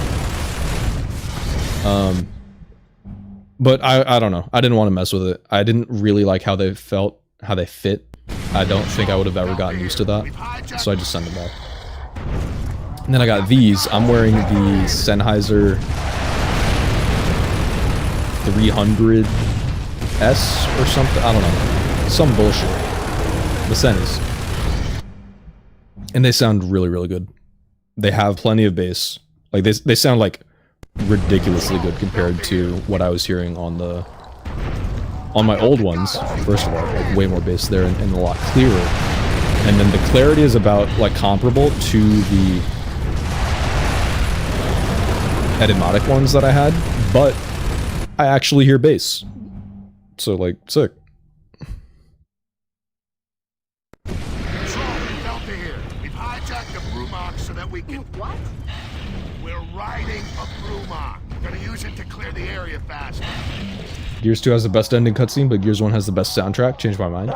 But I don't know. I didn't want to mess with it. I didn't really like how they felt, how they fit. I don't think I would have ever gotten used to that. So I just sent them back. And then I got these. I'm wearing the Sennheiser 300S or something. I don't know. Some bullshit. The Sennys. And they sound really, really good. They have plenty of bass. Like, they sound like ridiculously good compared to what I was hearing on my old ones. First of all, like way more bass there and a lot clearer. And then the clarity is about like comparable to the Etymotic ones that I had, but I actually hear bass. So like, sick. Control, Delta here. We've hijacked the Brumaks so that we can... What? We're riding a Brumach. Gonna use it to clear the area faster. Gears 2 has the best ending cutscene, but Gears 1 has the best soundtrack. Changed my mind.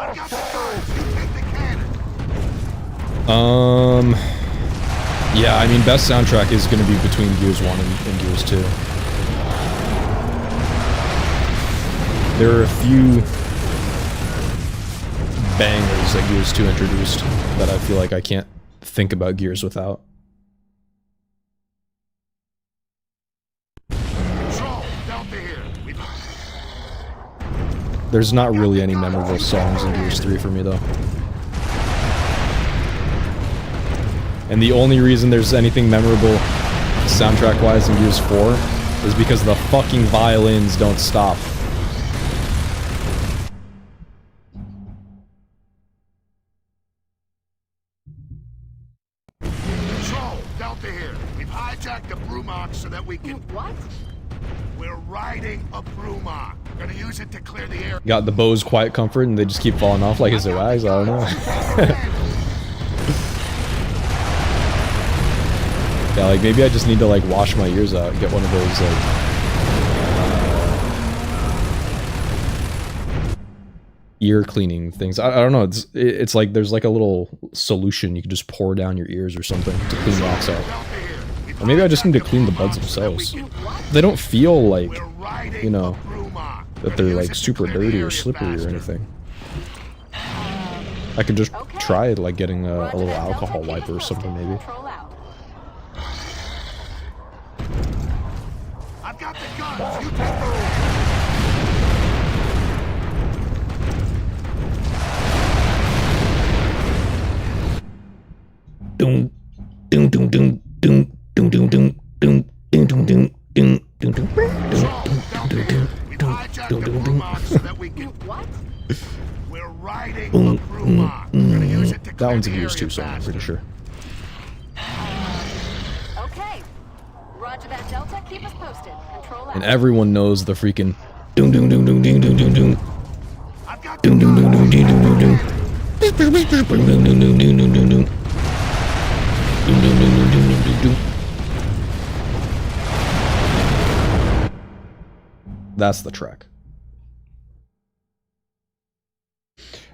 Yeah, I mean, best soundtrack is going to be between Gears 1 and Gears 2. There are a few bangers that Gears 2 introduced that I feel like I can't think about Gears without. There's not really any memorable songs in Gears 3 for me, though. And the only reason there's anything memorable soundtrack-wise in Gears 4 is because the fucking violins don't stop. Control, Delta here. We've hijacked a Brumach so that we can... What? We're riding a Brumach. Gonna use it to clear the air. Got the Bose Quiet Comfort and they just keep falling off like it's their eyes, I don't know. Yeah, like maybe I just need to like wash my ears out and get one of those like ear cleaning things. I don't know, it's like there's like a little solution you can just pour down your ears or something to clean rocks out. Or maybe I just need to clean the buds themselves. They don't feel like, you know, that they're like super dirty or slippery or anything. I could just try it, like getting a little alcohol wiper or something maybe. I've got the guns. You take the Doom, doom, doom, doom, doom, doom, doom, doom, doom, doom, doom, doom, doom, doom, doom, That one's a Gears 2 song, I'm pretty sure. Okay. Roger that, Delta. Keep us posted. Control out. And everyone knows the freaking doom doom doom doom doom doom doom doom. Doom doom doom doom doom doom doom doom. Doom doom doom doom doom doom doom doom. Doom doom doom doom doom doom doom. That's the track.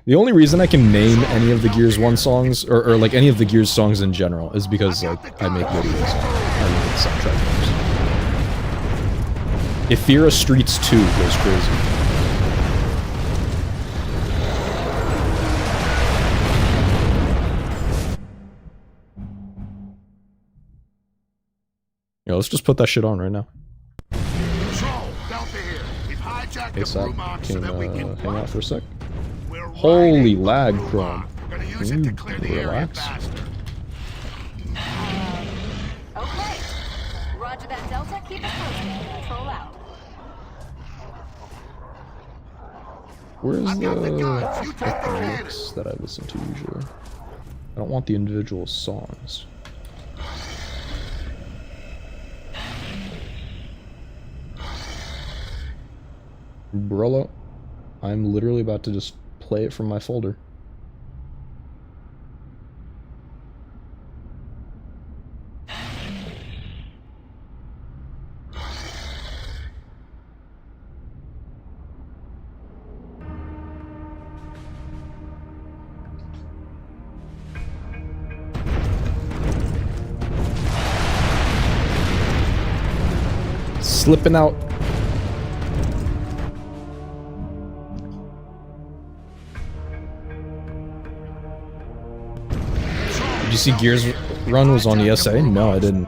The only reason I can name any of the Gears 1 songs, or like any of the Gears songs in general, is because like I make videos. I look at the soundtrack numbers. Ethera Streets 2 goes crazy. Yeah, let's just put that shit on right now. ASAP, can hang out for a sec. Holy lag, Chrome. Relax. Okay. Roger that, Delta. Keep us posted. Control out. Where's the mix that I listen to usually? I don't want the individual songs. Brolo, I'm literally about to just play it from my folder. Slipping out. Did you see Gears Run was on ESA? No, I didn't.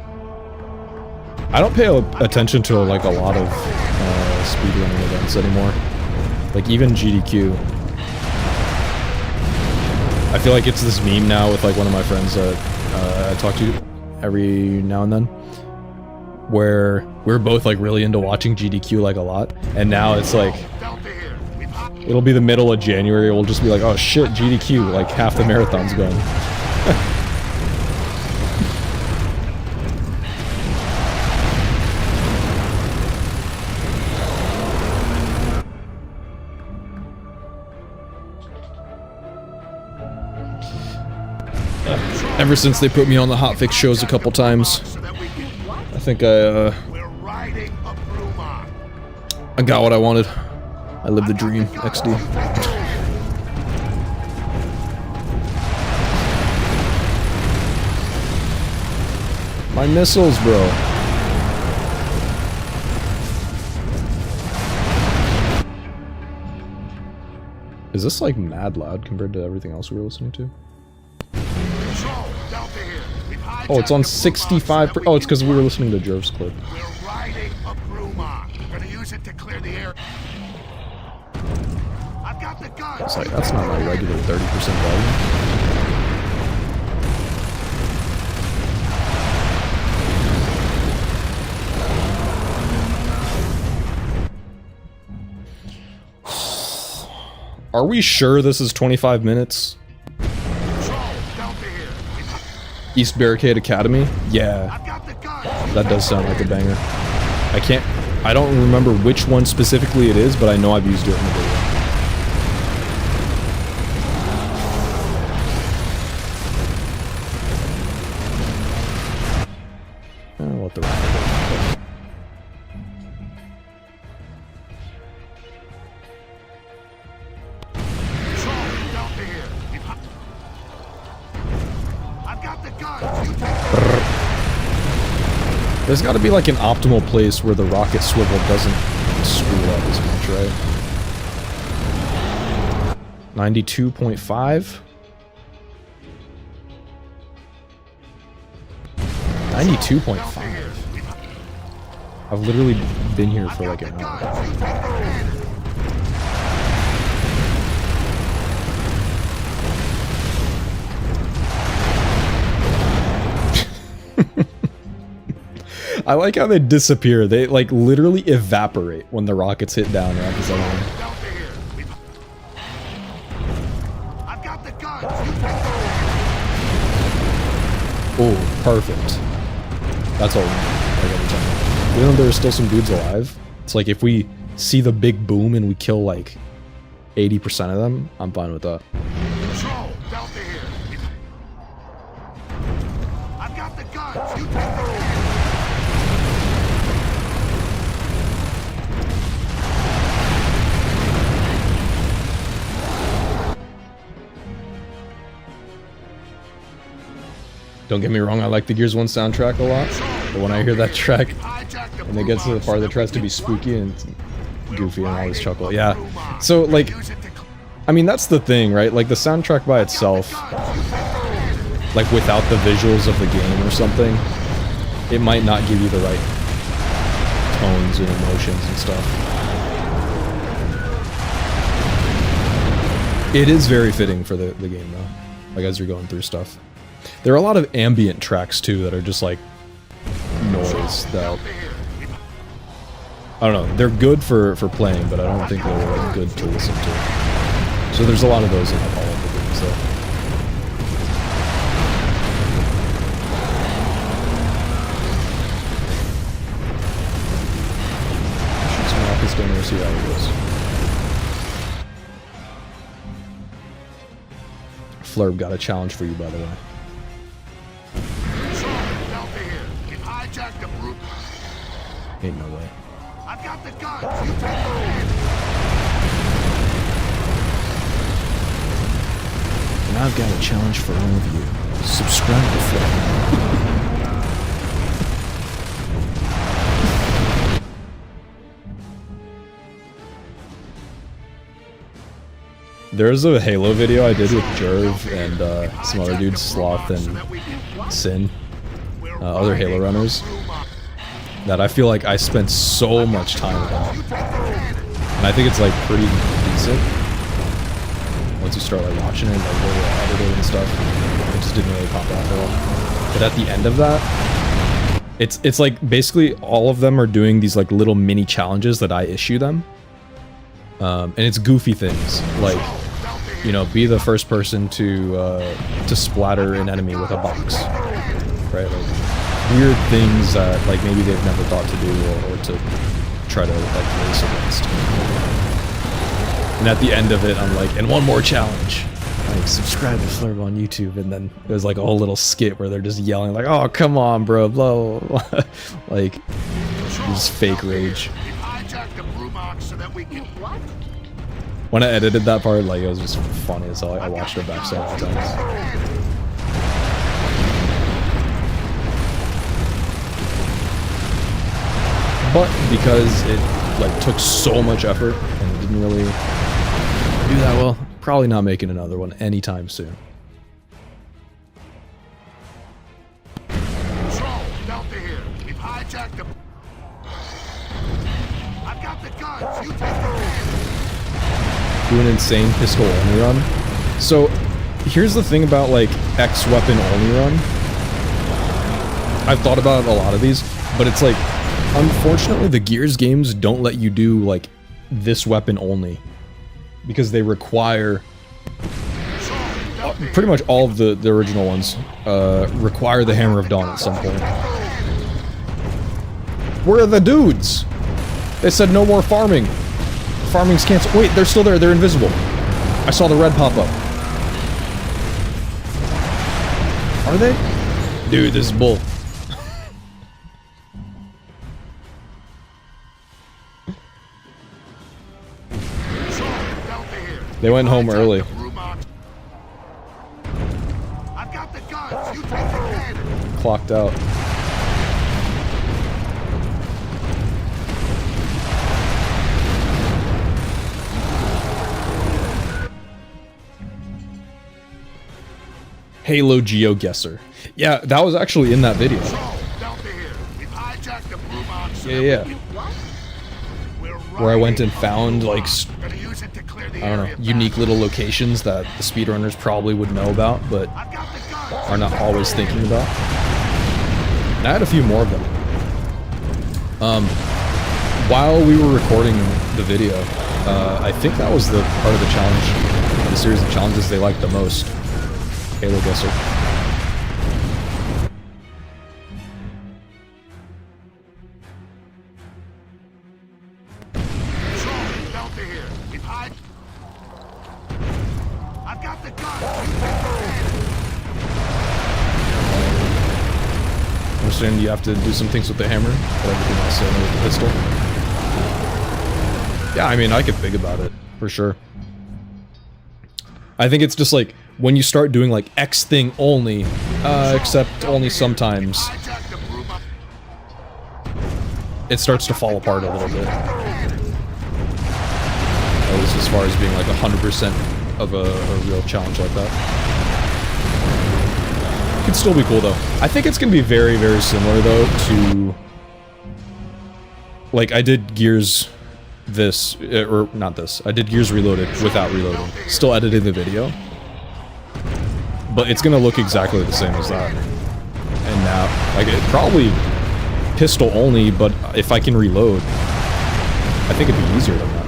I don't pay attention to like a lot of speedrunning events anymore. Like even GDQ. I feel like it's this meme now with like one of my friends that I talk to every now and then, where we're both like really into watching GDQ like a lot, and now it's like it'll be the middle of January, we'll just be like, oh shit, GDQ, like half the marathon's gone. Ever since they put me on the hotfix shows a couple times, I think We're riding a Bruma. I got what I wanted. I lived the dream. XD. My missiles, bro. Is this like mad loud compared to everything else we were listening to? Oh, it's on 65. Oh, it's because we were listening to Jerv's clip. We're riding a Bruma. We're gonna use it to clear the air. I've got the gun. It's like, that's not my regular 30% volume. Are we sure this is 25 minutes? East Barricade Academy? Yeah. That does sound like a banger. I don't remember which one specifically it is, but I know I've used it in the video. What the There's got to be like an optimal place where the rocket swivel doesn't screw up as much, right? 92.5? 92.5? I've literally been here for like an hour. I like how they disappear. They like literally evaporate when the rockets hit down around the zone. Oh, perfect. That's all we need, like every time. Even though there's still some dudes alive, it's like if we see the big boom and we kill like 80% of them, I'm fine with that. Control, Delta here. I've got the guns. You take the lead. Don't get me wrong, I like the Gears 1 soundtrack a lot, but when I hear that track, and it gets to the part that tries to be spooky and goofy, and I always chuckle. Yeah, so like, I mean, that's the thing, right? Like the soundtrack by itself, like without the visuals of the game or something, it might not give you the right tones and emotions and stuff. It is very fitting for the game though, like as you're going through stuff. There are a lot of ambient tracks too that are just like noise that, I don't know, they're good for playing, but I don't think they're like good to listen to. So there's a lot of those in like all of the games though. Shoot some rockets down there, see how it goes. Flurb got a challenge for you, by the way. Ain't no way. I've got the guns. You take the lead. And I've got a challenge for all of you. Subscribe to Flurb. There's a Halo video I did with Jerv and some other dudes, Sloth and Sin, other Halo runners, that I feel like I spent so much time with them. And I think it's like pretty decent once you start like watching it, like really edited and stuff. It just didn't really pop out at all. But at the end of that, it's like basically all of them are doing these like little mini challenges that I issue them. And it's goofy things like, you know, be the first person to splatter an enemy with a box, right? Like weird things that like maybe they've never thought to do or to try to like race against. And at the end of it, I'm like, and one more challenge. like, subscribe to Flurby on YouTube, and then it was like a whole little skit where they're just yelling like, oh, come on, bro, blah, blah, blah. Like, just fake rage. When I edited that part, like, it was just funny as hell. I watched it back several times. But because it like took so much effort and it didn't really do that well, probably not making another one anytime soon. Control, Delta here. We've hijacked the... I've got the guns. You take the... Do an insane pistol only run. So here's the thing about like X weapon only run. I've thought about a lot of these, but it's like, unfortunately, the Gears games don't let you do, like, this weapon only. Because they require... pretty much all of the original ones require the Hammer of Dawn at some point. Where are the dudes? They said no more farming. Farming's canceled. Wait, they're still there. They're invisible. I saw the red pop up. Are they? Dude, this is bull. They went home early. I've got the guns. You take the cannon. Clocked out. Halo GeoGuessr. Yeah, that was actually in that video. Yeah. Where I went and found, like, I don't know, unique little locations that the speedrunners probably would know about, but are not always thinking about. And I had a few more of them. While we were recording the video, I think that was the part of the challenge, the series of challenges they liked the most. Halo Guesser. You have to do some things with the hammer, but everything else with the pistol. Yeah, I mean, I could think about it, for sure. I think it's just like, when you start doing like X thing only, except only sometimes, it starts to fall apart a little bit. At least as far as being like 100% of a real challenge like that. Could still be cool though. I think it's gonna be very, very similar though to, like, I did Gears this, or not this, I did Gears Reloaded without reloading. Still editing the video. But it's gonna look exactly the same as that. And now, like, it probably pistol only, but if I can reload, I think it'd be easier than that.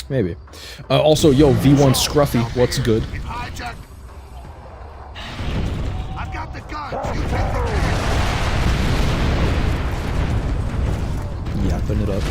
Maybe. Also, yo, V1 Scruffy, what's good? Yapping it up.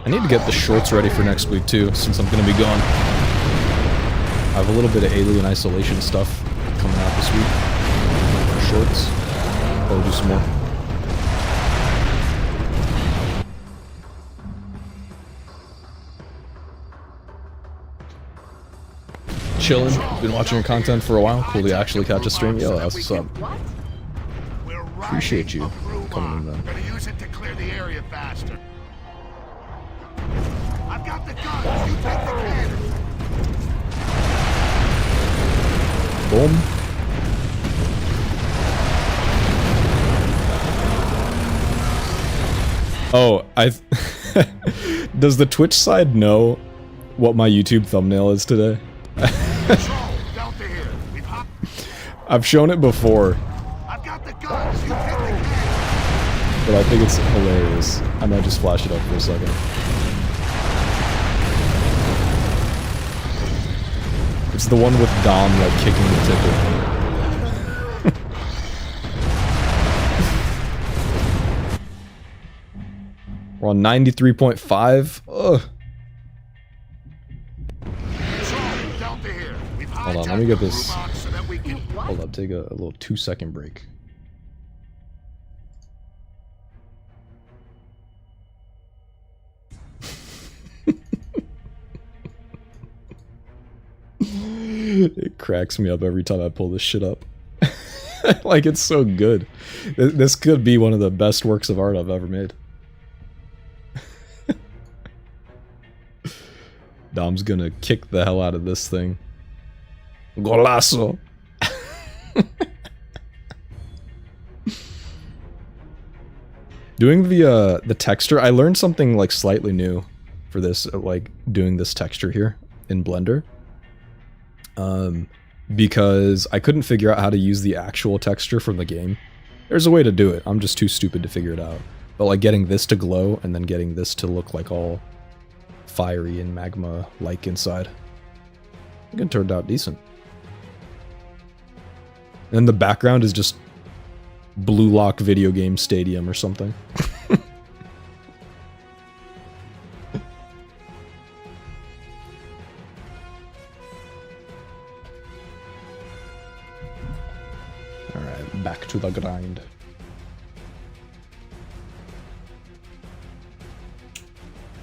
I need to get the shorts ready for next week too, since I'm gonna be gone. I have a little bit of Alien Isolation stuff coming out this week. Shorts. I'll do some more. Chilling. Been watching your content for a while. Cool to actually catch a stream. Yo, that's what's up. Appreciate you coming in then. I've got the guns. You take the cannon. Boom. Oh, does the Twitch side know what my YouTube thumbnail is today? I've shown it before. I've got the guns. You take the cannon. but I think it's hilarious. I might just flash it up for a second. It's the one with Dom, like, kicking the ticket. We're on 93.5. Ugh. Hold on, let me get this. Hold up, take a little 2-second break. It cracks me up every time I pull this shit up. Like, it's so good. This could be one of the best works of art I've ever made. Dom's gonna kick the hell out of this thing. Golazo! Doing the texture, I learned something like slightly new for this, like doing this texture here in Blender. Because I couldn't figure out how to use the actual texture from the game. There's a way to do it, I'm just too stupid to figure it out. But like getting this to glow and then getting this to look like all fiery and magma-like inside. I think it turned out decent. And the background is just Blue Lock video game stadium or something. Alright, back to the grind.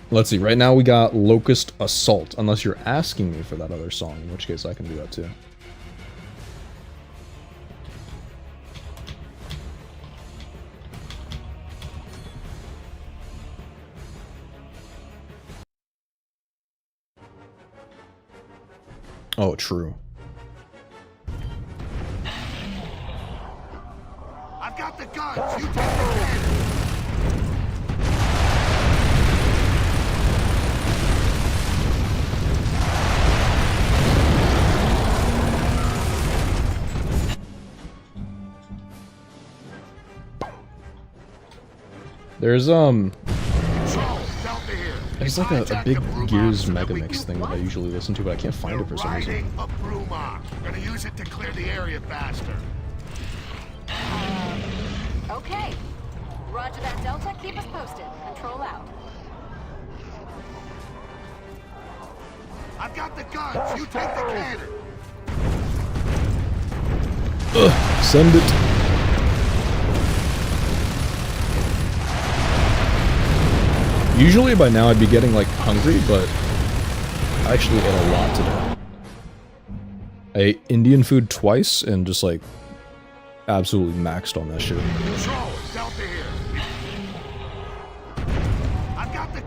Let's see, right now we got Locust Assault, unless you're asking me for that other song, in which case I can do that too. Oh, true. I've got the guns. You take the cannon. There's like a big Gears Megamix thing that I usually listen to, but I can't find it for some reason. A Brumach. We're gonna use it to clear the area faster. Okay. Roger that, Delta. Keep us posted. Control out. I've got the guns. You take the cannon. Ugh, send it. Usually by now I'd be getting like hungry, but I actually ate a lot today. I ate Indian food twice and just like absolutely maxed on that shit.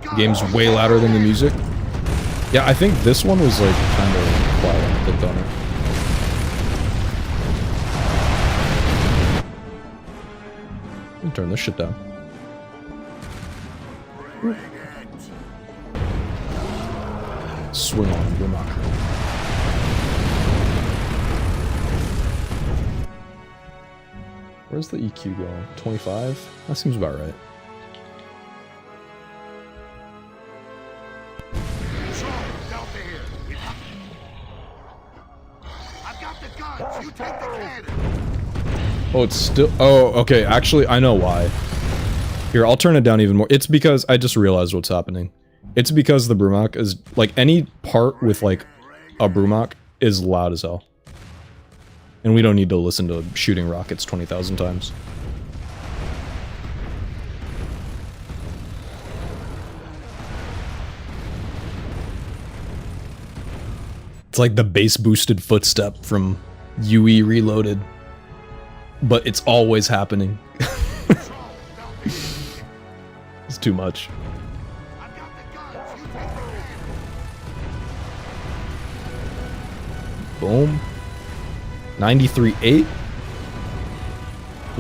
The game's way louder than the music. Yeah, I think this one was like kind of quiet when I clicked on it. Let me turn this shit down. Swing on, Brumach. Where's the EQ going? 25? That seems about right. Oh, it's still... Oh, okay, actually, I know why. Here, I'll turn it down even more. It's because I just realized what's happening. It's because the Brumach is... Like, any part with, like, a Brumach is loud as hell. And we don't need to listen to shooting rockets 20,000 times. It's like the bass-boosted footstep from UE Reloaded. But it's always happening. It's too much. Boom. 93.8.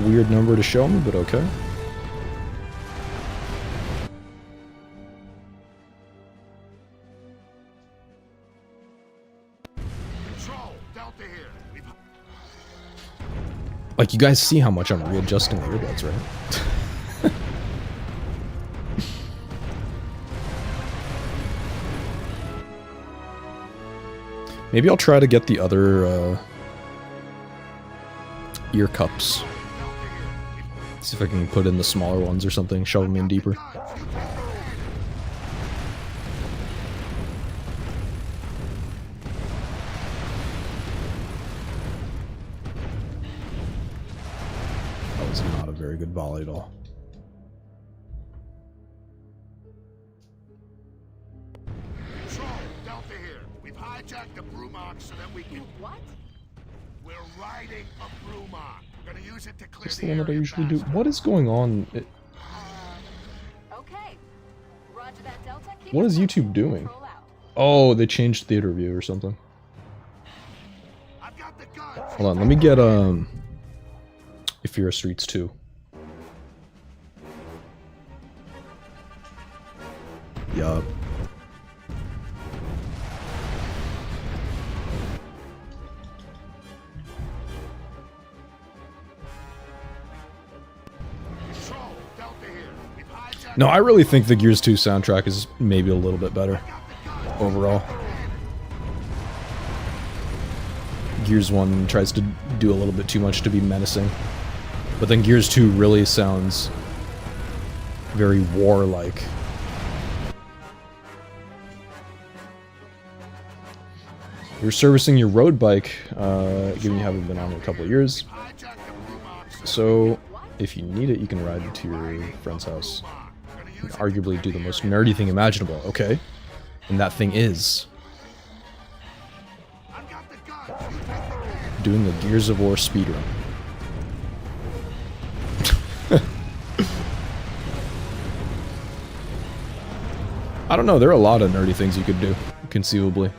Weird number to show me, but okay. Like, you guys see how much I'm readjusting the earbuds, right? Maybe I'll try to get the other ear cups. See if I can put in the smaller ones or something, shove them in deeper. That was not a very good volley at all. Control, Delta here. We've hijacked the Brumach so that we can... What? We're riding a Brumach. We're gonna use it to clear That's the the one that I area usually do. faster. What is going on? Okay. Roger that, Delta. Keep What is it YouTube doing? control out. Oh, they changed theater view or something. I've got the guns. Hold on, let me get If You're a Streets 2. Yup. Control, Delta here. We've hijacked... No, I really think the Gears 2 soundtrack is maybe a little bit better overall. Gears 1 tries to do a little bit too much to be menacing. But then Gears 2 really sounds very warlike. You're servicing your road bike, given you haven't been on it in a couple of years. So, if you need it, you can ride to your friend's house. And arguably do the most nerdy thing imaginable, okay? And that thing is... doing a Gears of War speedrun. I don't know, there are a lot of nerdy things you could do, conceivably.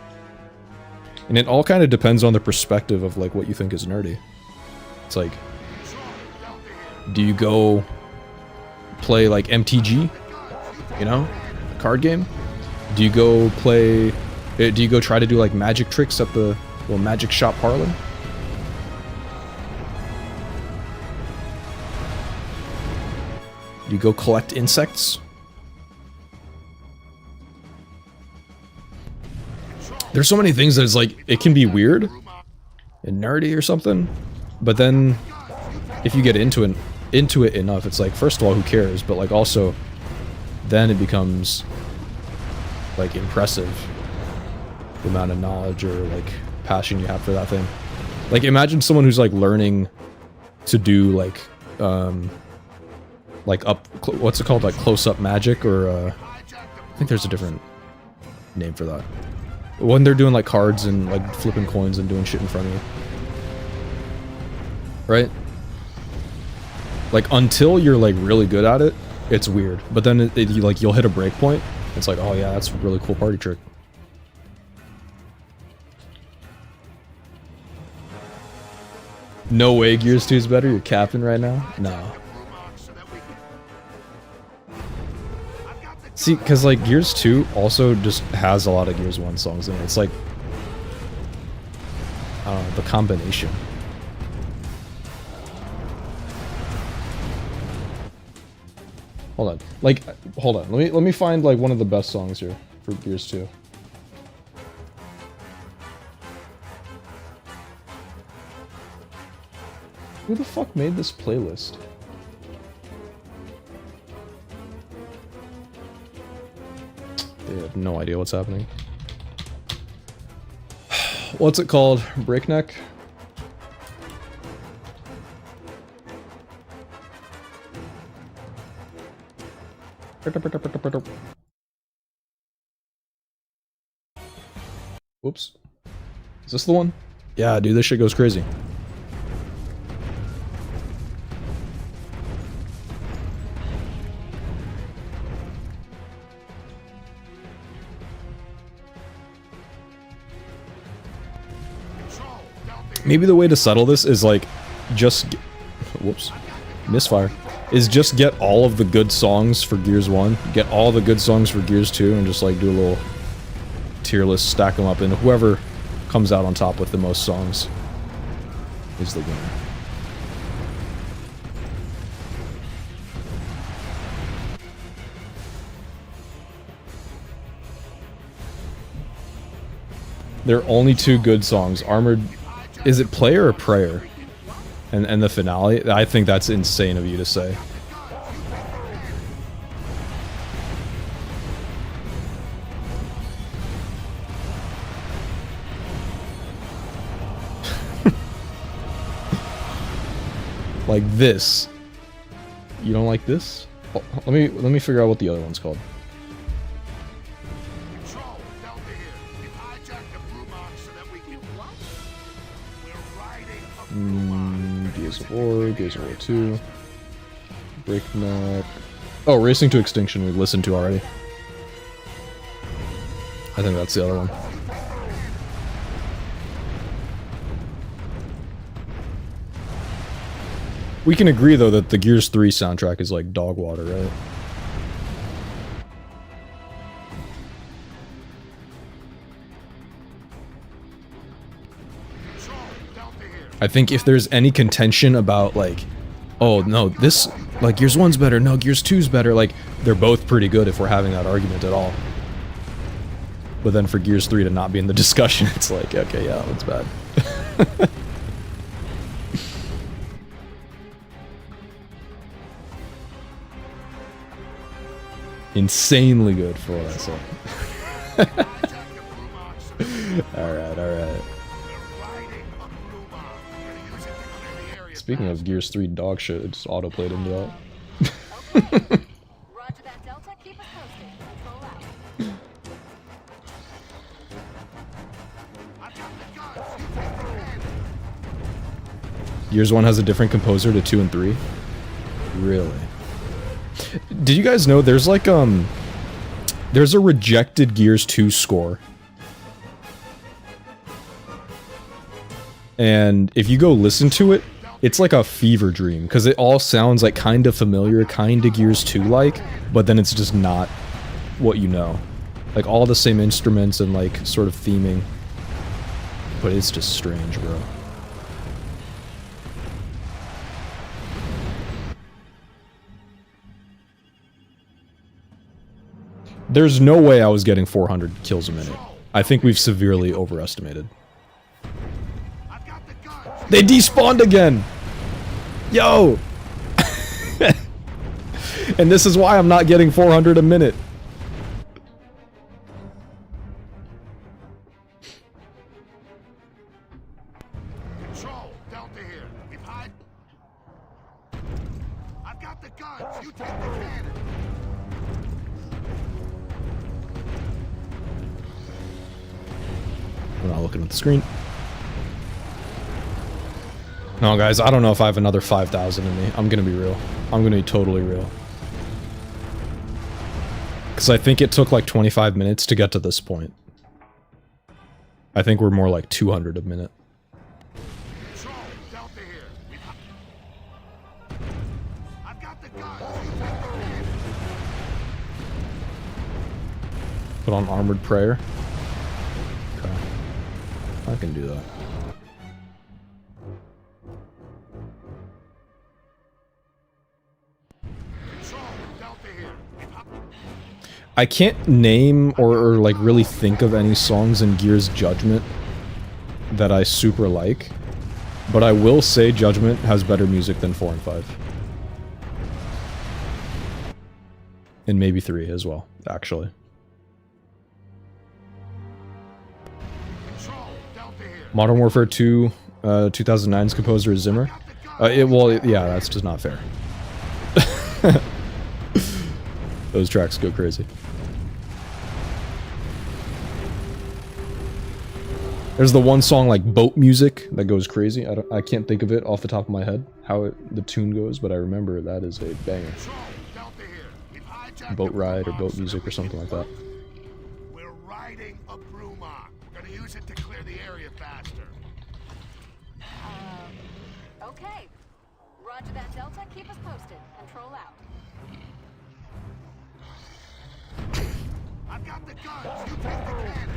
And it all kind of depends on the perspective of, like, what you think is nerdy. It's like, do you go play, like, MTG? You know? A card game? Do you go play... do you go try to do, like, magic tricks at the little magic shop parlor? Do you go collect insects? There's so many things that it's like, it can be weird and nerdy or something, but then if you get into it enough, it's like, first of all, who cares? But like also, then it becomes like impressive, the amount of knowledge or like passion you have for that thing. Like imagine someone who's like learning to do like what's it called, like close-up magic, or I think there's a different name for that. When they're doing like cards and like flipping coins and doing shit in front of you. Right? Like until you're like really good at it, it's weird. But then you'll hit a break point. It's like, oh yeah, that's a really cool party trick. No way Gears 2 is better? You're capping right now? No. See, because like Gears 2 also just has a lot of Gears 1 songs in it. It's like, I don't know, the combination. Hold on. Like, hold on. Let me find like one of the best songs here for Gears 2. Who the fuck made this playlist? They have no idea what's happening. What's it called? Breakneck? Whoops. Is this the one? Yeah, dude, this shit goes crazy. Maybe the way to settle this is like, just whoops, misfire, is just get all of the good songs for Gears 1, get all the good songs for Gears 2, and just like do a little tier list, stack them up, and whoever comes out on top with the most songs is the winner. There are only 2 good songs. Armored... Is it Player or Prayer? And the finale? I think that's insane of you to say. Like this. You don't like this? Oh, let me figure out what the other one's called. Control, Delta here. We've hijacked the Blue Box so that we can what? We're riding a Gears of War, Gears of War 2, Breakneck. Oh, Racing to Extinction we listened to already. I think that's the other one. We can agree though that the Gears 3 soundtrack is like dog water, right? I think if there's any contention about like, oh no, this, like Gears 1's better, no, Gears 2's better, like, they're both pretty good if we're having that argument at all. But then for Gears 3 to not be in the discussion, it's like, okay, yeah, that's bad. Insanely good for what I said. Alright, alright. Speaking of Gears 3 dog shit, it just auto-played into that. Roger that, Delta. Keep us posted. Control out. Gears 1 has a different composer to 2 and 3? Really? Did you guys know there's like, there's a rejected Gears 2 score. And if you go listen to it, it's like a fever dream, because it all sounds like kind of familiar, kind of Gears 2-like, but then it's just not what you know. Like all the same instruments and like sort of theming. But it's just strange, bro. There's no way I was getting 400 kills a minute. I think we've severely overestimated. They despawned again! Yo! And this is why I'm not getting 400 a minute. Control, Delta here. We've hide. I've got the guns. You take the cannon. I'm not looking at the screen. No, guys, I don't know if I have another 5,000 in me. I'm gonna be real. I'm gonna be totally real. Because I think it took like 25 minutes to get to this point. I think we're more like 200 a minute. Control, Delta here. I've got the guns. You take the cannon. Put on Armored Prayer. Okay. I can do that. I can't name or like really think of any songs in Gears Judgment that I super like, but I will say Judgment has better music than 4 and 5. And maybe 3 as well, actually. Modern Warfare 2, 2009's composer is Zimmer. Yeah, that's just not fair. Those tracks go crazy. There's the one song like boat music that goes crazy. I can't think of it off the top of my head how the tune goes, but I remember that is a banger. Boat ride or boat music or something like that. We're riding a Brumach. We're gonna use it to clear the area faster. Okay. Roger that, Delta. Keep us posted. Control out. I've got the guns. You take the cannon.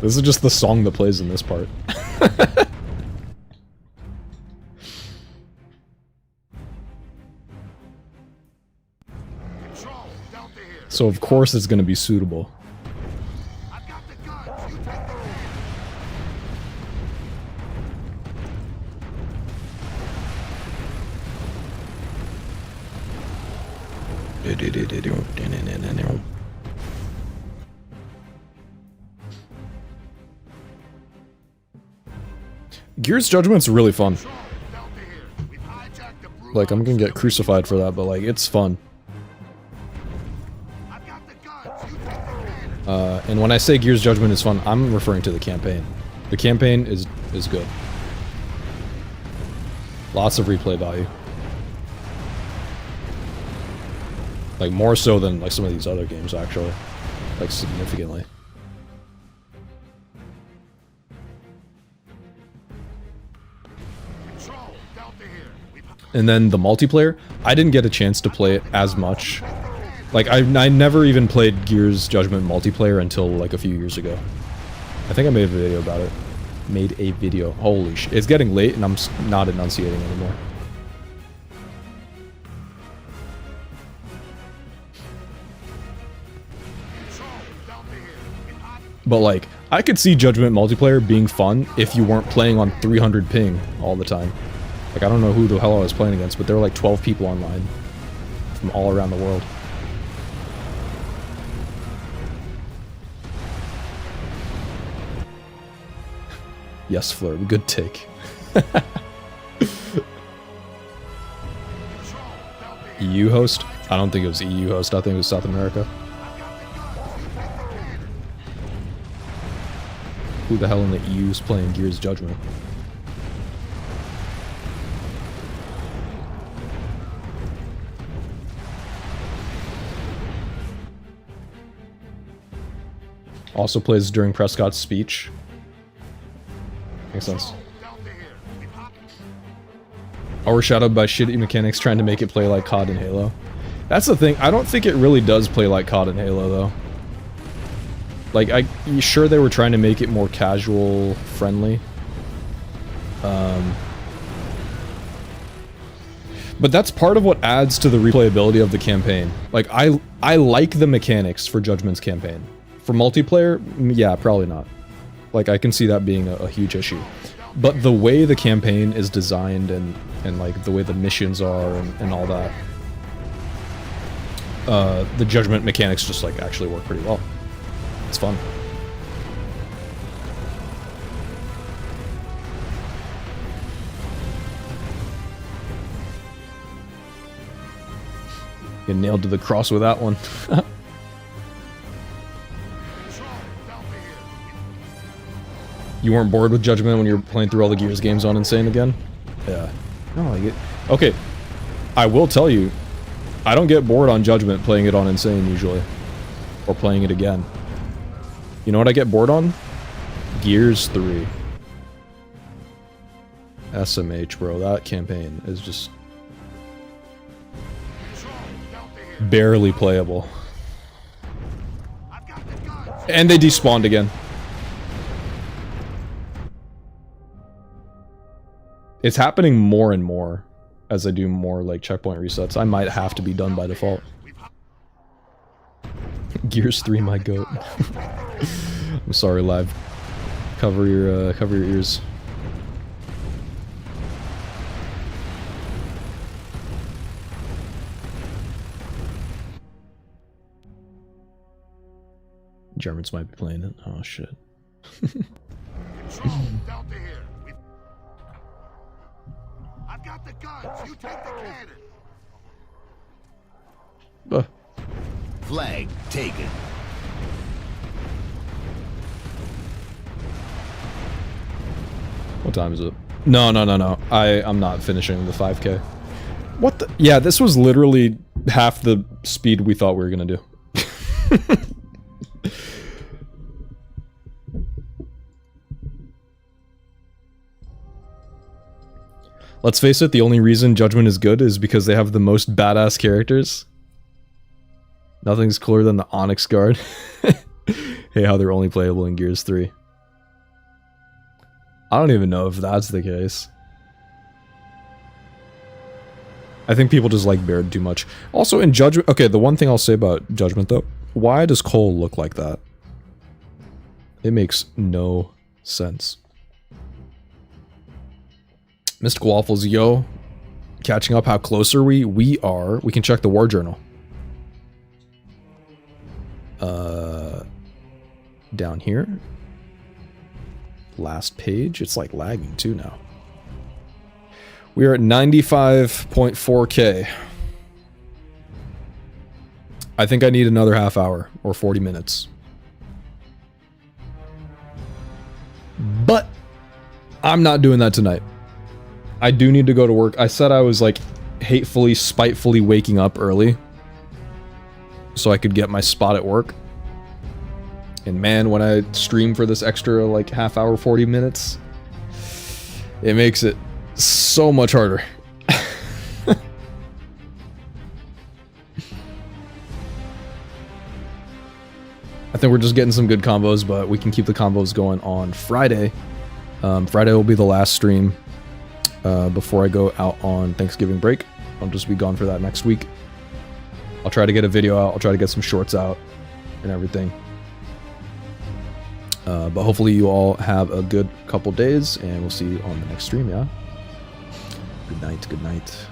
This is just the song that plays in this part. Control, Delta here. So of course it's going to be suitable. I've got the guns. You take the cannon. Gears Judgment's really fun. Like, I'm gonna get crucified for that, but like, it's fun. And when I say Gears Judgment is fun, I'm referring to the campaign. The campaign is good. Lots of replay value. Like, more so than like some of these other games, actually. Like, significantly. And then the multiplayer, I didn't get a chance to play it as much. Like, I never even played Gears Judgment multiplayer until like a few years ago. I think I made a video about it. Made a video. Holy shit. It's getting late and I'm not enunciating anymore. But like, I could see Judgment multiplayer being fun if you weren't playing on 300 ping all the time. Like, I don't know who the hell I was playing against, but there were like 12 people online from all around the world. Yes, Flurby, good take. EU host? I don't think it was EU host, I think it was South America. Who the hell in the EU is playing Gears Judgment? Also plays during Prescott's speech. Makes sense. Overshadowed by shitty mechanics trying to make it play like COD and Halo. That's the thing, I don't think it really does play like COD and Halo though. Like, sure they were trying to make it more casual friendly. But that's part of what adds to the replayability of the campaign. Like, I like the mechanics for Judgment's campaign. For multiplayer, yeah, probably not. Like, I can see that being a huge issue. But the way the campaign is designed and like, the way the missions are and all that, the Judgment mechanics just, like, actually work pretty well. It's fun. Get nailed to the cross with that one. You weren't bored with Judgment when you were playing through all the Gears games on Insane again? Yeah. No, I get... Okay. I will tell you, I don't get bored on Judgment playing it on Insane usually. Or playing it again. You know what I get bored on? Gears 3. SMH, bro. That campaign is just... barely playable. And they despawned again. It's happening more and more as I do more like checkpoint resets. I might have to be done by default. Gears 3, my goat. I'm sorry, live. Cover your ears. Germans might be playing it. Oh shit. I've got the guns. You take the cannon. Flag taken. What time is it? No. I'm not finishing the 5K. What the? Yeah, this was literally half the speed we thought we were gonna do. Let's face it, the only reason Judgment is good is because they have the most badass characters. Nothing's cooler than the Onyx Guard. Hey, how they're only playable in Gears 3. I don't even know if that's the case. I think people just like Baird too much. Also in Judgment... Okay, the one thing I'll say about Judgment though. Why does Cole look like that? It makes no sense. Mystical Waffles, yo. Catching up, how close are we? We are. We can check the war journal. Down here. Last page. It's like lagging too now. We are at 95.4K. I think I need another half hour or 40 minutes. But I'm not doing that tonight. I do need to go to work. I said I was like hatefully, spitefully waking up early so I could get my spot at work. And man, when I stream for this extra like half hour, 40 minutes, it makes it so much harder. I think we're just getting some good combos, but we can keep the combos going on Friday. Friday will be the last stream before I go out on Thanksgiving break. I'll just be gone for that next week. I'll try to get a video out. I'll try to get some shorts out and everything. But hopefully you all have a good couple days, and we'll see you on the next stream, yeah? Good night, good night.